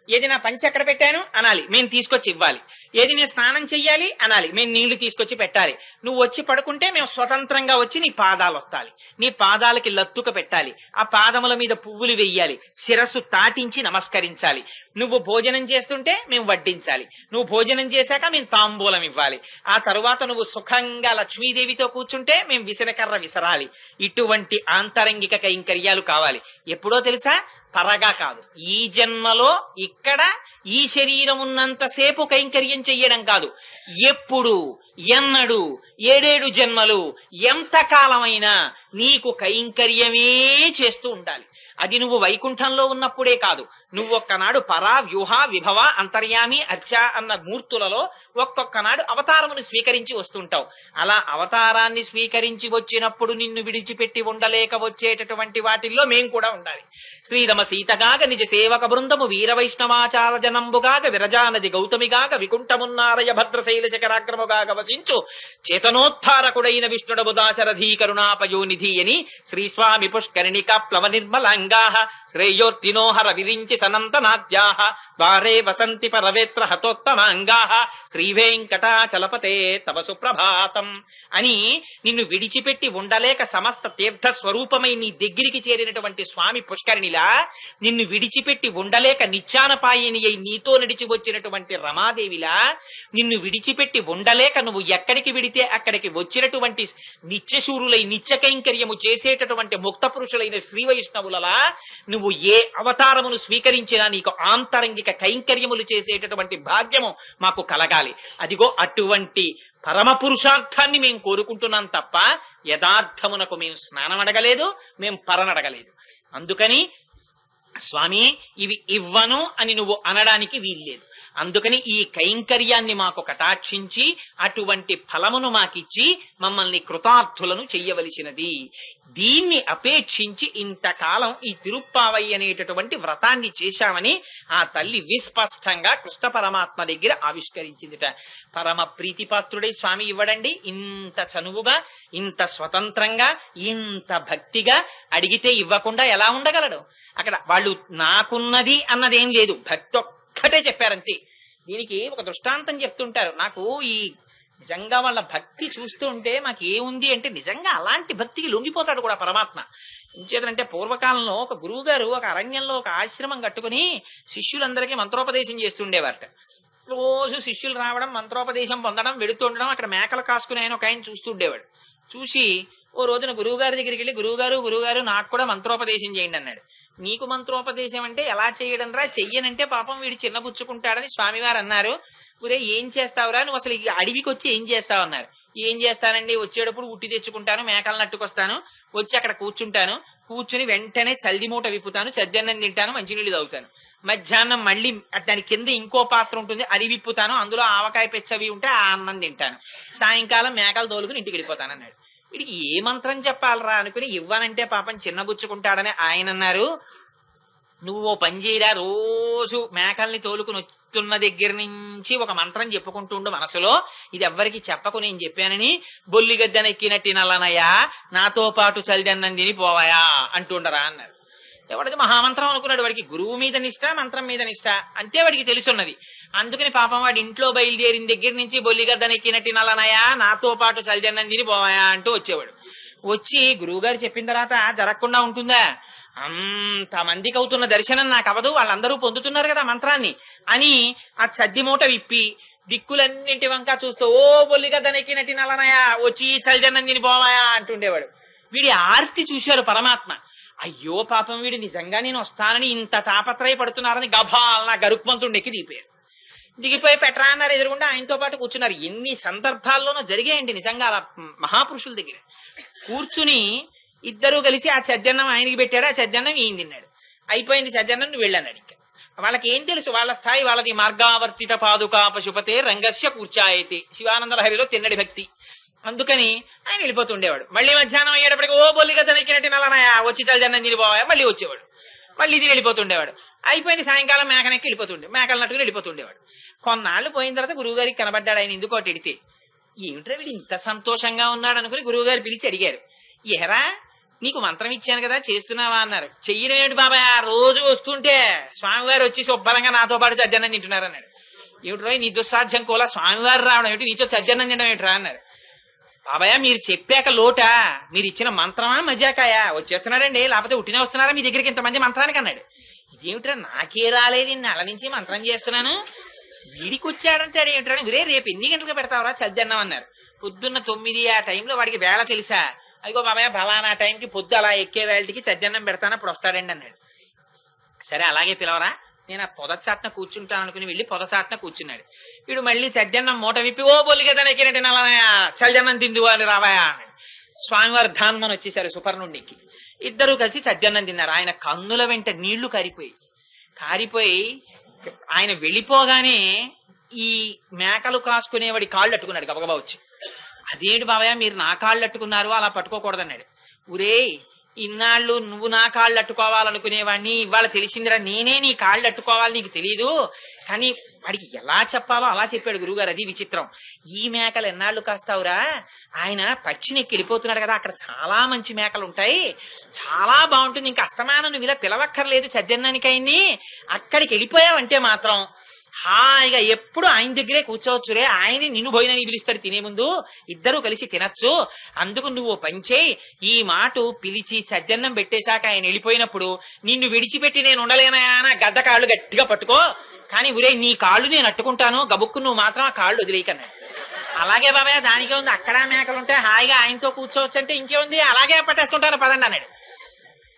ఏది నా పంచి ఎక్కడ పెట్టాను అనాలి, మేము తీసుకొచ్చి ఇవ్వాలి. ఏది నేను స్నానం చెయ్యాలి అనాలి, మేము నీళ్లు తీసుకొచ్చి పెట్టాలి. నువ్వు వచ్చి పడుకుంటే మేము స్వతంత్రంగా వచ్చి నీ పాదాలు వత్తాలి, నీ పాదాలకి లత్తుక పెట్టాలి, ఆ పాదముల మీద పువ్వులు వెయ్యాలి, శిరస్సు తాటించి నమస్కరించాలి. నువ్వు భోజనం చేస్తుంటే మేము వడ్డించాలి, నువ్వు భోజనం చేశాక మేము తాంబూలం ఇవ్వాలి, ఆ తరువాత నువ్వు సుఖంగా లక్ష్మీదేవితో కూర్చుంటే మేము విసనకర్ర విసరాలి. ఇటువంటి ఆంతరంగిక కైంకర్యాలు కావాలి. ఎప్పుడో తెలుసా? పరగా కాదు, ఈ జన్మలో ఇక్కడ ఈ శరీరం ఉన్నంతసేపు కైంకర్యం చెయ్యడం కాదు, ఎప్పుడు ఎన్నడు 7 జన్మలు ఎంతకాలమైనా నీకు కైంకర్యమే చేస్తూ ఉండాలి. అది నువ్వు వైకుంఠంలో ఉన్నప్పుడే కాదు, నువ్వు ఒక్కనాడు పరా వ్యూహ విభవ అంతర్యామి అర్చ అన్న మూర్తులలో ఒక్కొక్కనాడు అవతారమును స్వీకరించి వస్తుంటావు. అలా అవతారాన్ని స్వీకరించి వచ్చినప్పుడు నిన్ను విడిచిపెట్టి ఉండలేక వచ్చేటటువంటి వాటిల్లో మేం కూడా ఉండాలి. శ్రీరమ సీతగాగ నిజ సేవక బృందము వీర వైష్ణవాచార జనంబుగాగ విరజానది గౌతమిగాగ వికుంఠమున్నారయ భద్రశైల చకరాగ్రముగాగ వసించు చేతనోత్థారకుడైన విష్ణుడము దాశరథీ కరుణాపయోనిధి అని శ్రీస్వామి పుష్కరిణిక ప్లవ నిర్మలాంగా శ్రేయోర్తినోహర విరించి సనంతనాద్యా వారే వసంతి పరవేత్ర హతోత్తమాంగా శ్రీవేంకటాచలపతే తవ సుప్రభాతం అని నిన్ను విడిచిపెట్టి ఉండలేక సమస్త తీర్థ స్వరూపమై నీ దగ్గరికి చేరినటువంటి స్వామి పుష్కరిణిలా నిన్ను విడిచిపెట్టి ఉండలేక నిత్యానపాయిని అయి నీతో నడిచి వచ్చినటువంటి రమాదేవిలా నిన్ను విడిచిపెట్టి ఉండలేక నువ్వు ఎక్కడికి విడితే అక్కడికి వచ్చినటువంటి నిత్యశూరులై నిత్య కైంకర్యము చేసేటటువంటి ముక్త పురుషులైన శ్రీ వైష్ణవులలా నువ్వు ఏ అవతారమును స్వీకరించినా నీకు ఆంతరంగిక కైంకర్యములు చేసేటటువంటి భాగ్యము మాకు కలగాలి. అదిగో అటువంటి పరమ పురుషార్థాన్ని మేము కోరుకుంటున్నాం తప్ప యథార్థమునకు మేము స్నానం అడగలేదు, మేము పరనడగలేదు. అందుకని స్వామి ఇవి ఇవ్వను అని నువ్వు అనడానికి వీల్లేదు. అందుకని ఈ కైంకర్యాన్ని మాకు కటాక్షించి అటువంటి ఫలమును మాకిచ్చి మమ్మల్ని కృతార్థులను చెయ్యవలసినది. దీన్ని అపేక్షించి ఇంతకాలం ఈ తిరుప్పావై అనేటటువంటి వ్రతాన్ని చేశామని ఆ తల్లి విస్పష్టంగా కృష్ణ పరమాత్మ దగ్గర ఆవిష్కరించిందిట. పరమ ప్రీతిపాత్రుడై స్వామి ఇవ్వడండి. ఇంత చనువుగా, ఇంత స్వతంత్రంగా, ఇంత భక్తిగా అడిగితే ఇవ్వకుండా ఎలా ఉండగలడు? అక్కడ వాళ్ళు నాకున్నది అన్నదేం లేదు, భక్తి ఒక్కటే చెప్పారంతే. దీనికి ఒక దృష్టాంతం చెప్తుంటారు. నాకు ఈ నిజంగా వాళ్ళ భక్తి చూస్తూ ఉంటే మాకు ఏముంది అంటే నిజంగా అలాంటి భక్తికి లొంగిపోతాడు కూడా పరమాత్మ. ఇంచేతంటే పూర్వకాలంలో ఒక గురువు గారు ఒక అరణ్యంలో ఒక ఆశ్రమం కట్టుకుని శిష్యులందరికీ మంత్రోపదేశం చేస్తుండేవారట. రోజు శిష్యులు రావడం, మంత్రోపదేశం పొందడం, వెడుతుండడం, అక్కడ మేకలు కాసుకుని ఆయన ఒక ఆయన చూస్తుండేవాడు. చూసి ఓ రోజున గురువు గారి దగ్గరికి వెళ్ళి, గురువుగారు నాకు కూడా మంత్రోపదేశం చేయండి అన్నాడు. నీకు మంత్రోపదేశం అంటే ఎలా చేయడం రా, చెయ్యనంటే పాపం వీడు చిన్నబుచ్చుకుంటాడని స్వామివారు అన్నారు. ఊరే ఏం చేస్తావురా నువ్వు, అసలు ఈ అడవికి వచ్చి ఏం చేస్తావు అన్నారు. ఏం చేస్తానండి, వచ్చేటప్పుడు ఉట్టి తెచ్చుకుంటాను, మేకలు నట్టుకొస్తాను, వచ్చి అక్కడ కూర్చుంటాను, కూర్చుని వెంటనే చల్ది మూట విప్పుతాను, చద్దన్నం తింటాను, మంచినీళ్ళు తాగుతాను. మధ్యాహ్నం మళ్ళీ దాని కింద ఇంకో పాత్ర ఉంటుంది, అది విప్పుతాను, అందులో ఆవకాయ పెచ్చవి ఉంటే ఆ అన్నం తింటాను, సాయంకాలం మేకలు తోలుకుని ఇంటికి వెళ్ళిపోతాను అన్నాడు. వీడికి ఏ మంత్రం చెప్పాలరా అనుకుని ఇవ్వనంటే పాపం చిన్నబుచ్చుకుంటాడని ఆయన అన్నారు. నువ్వు ఓ పని చేయరా, రోజు మేకల్ని తోలుకుని వస్తున్న దగ్గర నుంచి ఒక మంత్రం చెప్పుకుంటుండు మనసులో, ఇది ఎవ్వరికి చెప్పకు నేను చెప్పానని, బొల్లిగద్దెనెక్కినట్టి నల్లనయ్యా నాతో పాటు చలిదన్నం తిని పోవాయా అంటుండరా అన్నారు. ఎవడిది మహామంత్రం అనుకున్నాడు. వాడికి గురువు మీద నిష్ట, మంత్రం మీద నిష్ట అంతే వాడికి తెలుసున్నది. అందుకని పాపం వాడి ఇంట్లో బయలుదేరిన దగ్గర నుంచి బొల్లిగద్దనెక్కినట్టి నల్లనయా నాతో పాటు చలిదన్నం తిని పోవాయా అంటూ వచ్చేవాడు. వచ్చి గురువుగారు చెప్పిన తర్వాత జరగకుండా ఉంటుందా, అంతమందికి అవుతున్న దర్శనం నాకు అవదు, వాళ్ళందరూ పొందుతున్నారు కదా మంత్రాన్ని అని ఆ చద్ది మూట విప్పి దిక్కులన్నింటి వంక చూస్తూ ఓ బొల్లిగద్దనెక్కినట్టి నల్లనయా వచ్చి చలిదన్నం తిని పోవాయా అంటుండేవాడు. వీడి ఆర్తి చూశారు పరమాత్మ. అయ్యో పాపం వీడు నిజంగా నేను వస్తానని ఇంత తాపత్రయపడుతున్నారని గభాలన గరుక్మంతుడు ఎక్కి దిగిపోయారు. దిగిపోయి పెట్రా అన్నారు. ఎదురుగుండా ఆయనతో పాటు కూర్చున్నారు. ఎన్ని సందర్భాల్లోనూ జరిగాయండి నిజంగా అలా మహాపురుషుల దగ్గర. కూర్చుని ఇద్దరు కలిసి ఆ చద్దన్నం ఆయనకి పెట్టాడు, ఆ చద్దన్నం ఈయన తిన్నాడు. అయిపోయింది చద్దన్నం, నువ్వు వెళ్ళన్నాడు. ఇంకా వాళ్ళకి ఏం తెలుసు, వాళ్ళ స్థాయి వాళ్ళది. మార్గావర్తిత పాదుకా పశుపతే రంగస్య కూర్చాయితే శివానంద లహరిలో తిన్నడి భక్తి. అందుకని ఆయన వెళ్ళిపోతుండేవాడు. మళ్ళీ మధ్యాహ్నం అయ్యేటప్పటికి ఓ బొల్లిగద్దనెక్కినట్టి నల్లనయా వచ్చి చలిదన్నం తినిపోవా మళ్ళీ వచ్చేవాడు. మళ్ళీ ఇది వెళ్ళిపోతుండేవాడు. అయిపోయింది సాయంకాలం మేకనెక్కి వెళ్ళిపోతుండే, మేకల నట్టుకుని వెళ్ళిపోతుండేవాడు. కొన్నాళ్ళు పోయిన తర్వాత గురువు గారికి కనబడ్డాడు ఆయన. ఎందుకోటి ఎడితే ఏమిట్రా వీడు ఇంత సంతోషంగా ఉన్నాడు అనుకుని గురువు గారు పిలిచి అడిగారు, ఎహరా నీకు మంత్రం ఇచ్చాను కదా చేస్తున్నావా అన్నారు. చెయ్యడం ఏమిటి బాబాయ్, రోజు వస్తుంటే స్వామివారు వచ్చి శుభ్రంగా నాతో పాటు చద్దన్నం తింటున్నారు అన్నాడు. ఏమిట్రా నీ దుస్సాధ్యం కోలా స్వామివారు రావడం ఏమిటి, నీతో చద్దన్నం తినడం ఏమిట్రా అన్నారు. బాబాయ్ మీరు చెప్పాక లోటా, మీరు ఇచ్చిన మంత్రమా మజాకాయా, వచ్చేస్తున్నారండి లేకపోతే ఉట్టినే వస్తున్నారా మీ దగ్గరికి ఇంతమంది మంత్రానికి అన్నాడు. ఇదేమిట్రా నాకే రాలేదు, నెల నుంచి మంత్రం చేస్తున్నాను, వీడికి వచ్చాడంటాడు ఏమిట్రా, మీరే రేపు ఎన్ని గంటలకు పెడతావరా చద్దన్నం అన్నారు. పొద్దున్న 9 ఆ టైంలో వాడికి వేళ తెలుసా, అదిగో బాబాయ్ బలానా టైంకి పొద్దు అలా ఎక్కే వేళకి చద్దన్నం పెడతాను అప్పుడు వస్తాడండి అన్నాడు. సరే అలాగే పిలవరా, నేను ఆ పొదచాట్న కూర్చుంటాను అనుకుని వెళ్ళి పొదచాట్న కూర్చున్నాడు. వీడు మళ్ళీ చద్దన్నం మూట విప్పి ఓ బొల్లి కదా నెక్కినట్టు నల్లనయా చద్దన్నం తిందువు అని రావాయా అన్నాడు. స్వామివారు ధాన్మని వచ్చేసారు సుపర్ణుండికి. ఇద్దరు కలిసి చద్దన్నం తిన్నారు. ఆయన కన్నుల వెంట నీళ్లు కారిపోయి ఆయన వెళ్ళిపోగానే ఈ మేకలు కాసుకునేవాడి కాళ్ళు అట్టుకున్నాడు గబగబా వచ్చి. అదేంటి బాబాయ్ మీరు నా కాళ్ళు అట్టుకున్నారు, అలా పట్టుకోకూడదన్నాడు. ఊరే ఇన్నాళ్ళు నువ్వు నా కాళ్ళు అట్టుకోవాలనుకునేవాడిని, ఇవాళ తెలిసిందిరా నేనే నీ కాళ్ళు అట్టుకోవాలి, నీకు తెలీదు. కానీ వాడికి ఎలా చెప్పాలో అలా చెప్పాడు గురువుగారు. అది విచిత్రం. ఈ మేకలు ఎన్నాళ్ళు కాస్తావురా, ఆయన పక్షిని వెళ్ళిపోతున్నాడు కదా, అక్కడ చాలా మంచి మేకలు ఉంటాయి, చాలా బాగుంటుంది, ఇంకా అస్తమానం నువ్వు ఇలా పిలవక్కర్లేదు చద్దన్నానికి ఆయన్ని, అక్కడికి వెళ్ళిపోయావంటే మాత్రం హాయిగా ఎప్పుడు ఆయన దగ్గరే కూర్చోవచ్చురే, ఆయనే నిన్ను భోజనం పిలుస్తాడు తినే ముందు, ఇద్దరు కలిసి తినచ్చు. అందుకు నువ్వు పంచేయి, ఈ మాట పిలిచి చద్దన్నం పెట్టేశాక ఆయన వెళ్ళిపోయినప్పుడు నిన్ను విడిచిపెట్టి నేను ఉండలేనా గద్ద కాళ్ళు గట్టిగా పట్టుకో, కానీ ఉరే నీ కాళ్ళు నేను అట్టుకుంటాను, గబుక్కు నువ్వు మాత్రం ఆ కాళ్ళు వదిలేయకన్నాడు. అలాగే బాబాయ్ దానికే ఉంది, అక్కడ మేకలుంటే హాయిగా ఆయనతో కూర్చోవచ్చు అంటే ఇంకేముంది, అలాగే పట్టేసుకుంటాను పదండి అన్నాడు.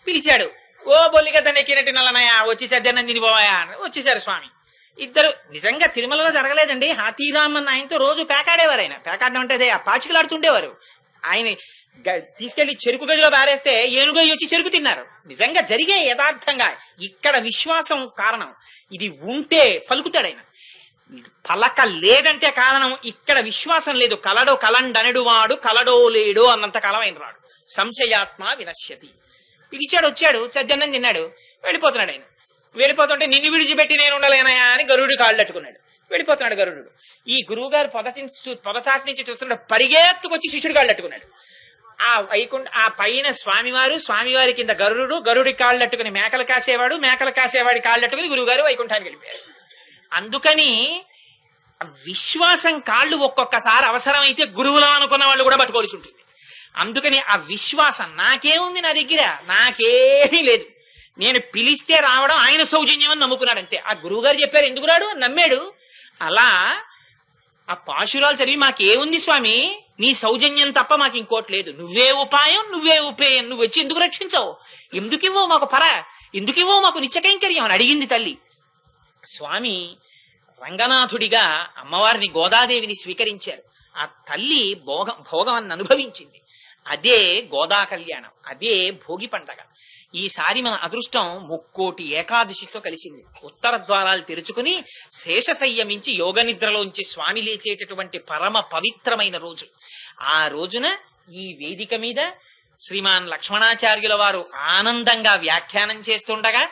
పిలిచాడు. ఓ బొల్లిగద్ద నెక్కినట్టు నల్లనయా వచ్చి చద్దన్నం తినిపోవాయా వచ్చేసారు స్వామి. ఇద్దరు నిజంగా తిరుమలలో జరగలేదండి. హాతీరామన్ ఆయనతో రోజు పేకాడేవారు. ఆయన పేకాడడం అంటే అదే పాచికలాడుతుండేవారు. ఆయన తీసుకెళ్లి చెరుకు గదిలో బారేస్తే ఏనుగై వచ్చి చెరుకు తిన్నారు. నిజంగా జరిగే యథార్థంగా. ఇక్కడ విశ్వాసం కారణం. ఇది ఉంటే పలుకుతాడు ఆయన, పలక లేదంటే కారణం ఇక్కడ విశ్వాసం లేదు. కలడో కలండనడు వాడు కలడో లేడో అన్నంత కాలం ఆయన రాడు. సంశయాత్మ వినశ్యతి. పిలిచాడు, వచ్చాడు, చద్దన్నం తిన్నాడు, వెళ్ళిపోతున్నాడు. ఆయన వెళ్ళిపోతుంటే నిన్ను విడిచిపెట్టి నేను ఉండలేనయా అని గరుడు కాళ్ళు అట్టుకున్నాడు. వెళ్ళిపోతున్నాడు గరుడు. ఈ గురువు గారు పొదచాటి నుంచి చూస్తున్నాడు, పరిగెత్తుకొచ్చి శిష్యుడు కాళ్ళు అట్టుకున్నాడు. ఆ పైన స్వామివారి కింద గరుడి కాళ్ళు అట్టుకుని మేకలు కాసేవాడి కాళ్ళు అట్టుకుని గురువు గారు వైకుంఠానికి వెళ్ళిపోయారు. అందుకని విశ్వాసం కాళ్ళు ఒక్కొక్కసారి అవసరమైతే గురువులం అనుకున్న వాళ్ళు కూడా పట్టుకోవాల్సి ఉంటుంది. అందుకని ఆ విశ్వాసం నాకేముంది, నా దగ్గర నాకేమీ లేదు, నేను పిలిస్తే రావడం ఆయన సౌజన్యం అని నమ్ముకున్నాడు అంతే. ఆ గురువు గారు చెప్పారు ఎందుకు రాడు నమ్మాడు. అలా ఆ పాశురాలు చదివి మాకేముంది స్వామి, నీ సౌజన్యం తప్ప మాకు ఇంకోటి లేదు, నువ్వే ఉపాయం నువ్వే ఉపేయం, నువ్వు వచ్చి ఎందుకు రక్షించవు, ఎందుకివ్వో మాకు ఎందుకివ్వో మాకు నిత్యకైంకర్యం అని అడిగింది తల్లి. స్వామి రంగనాథుడిగా అమ్మవారిని గోదాదేవిని స్వీకరించారు. ఆ తల్లి భోగం అనుభవించింది. అదే గోదా కళ్యాణం, అదే భోగి పండగ. ఈసారి మన అదృష్టం 3,000,000 ఏకాదశితో కలిసింది. ఉత్తర ద్వారాలు తెరుచుకుని శేషశయ్యమించి యోగ నిద్రలోంచి స్వామి లేచేటటువంటి పరమ పవిత్రమైన రోజు. ఆ రోజున ఈ వేదిక మీద శ్రీమాన్ లక్ష్మణాచార్యుల వారు ఆనందంగా వ్యాఖ్యానం చేస్తుండగా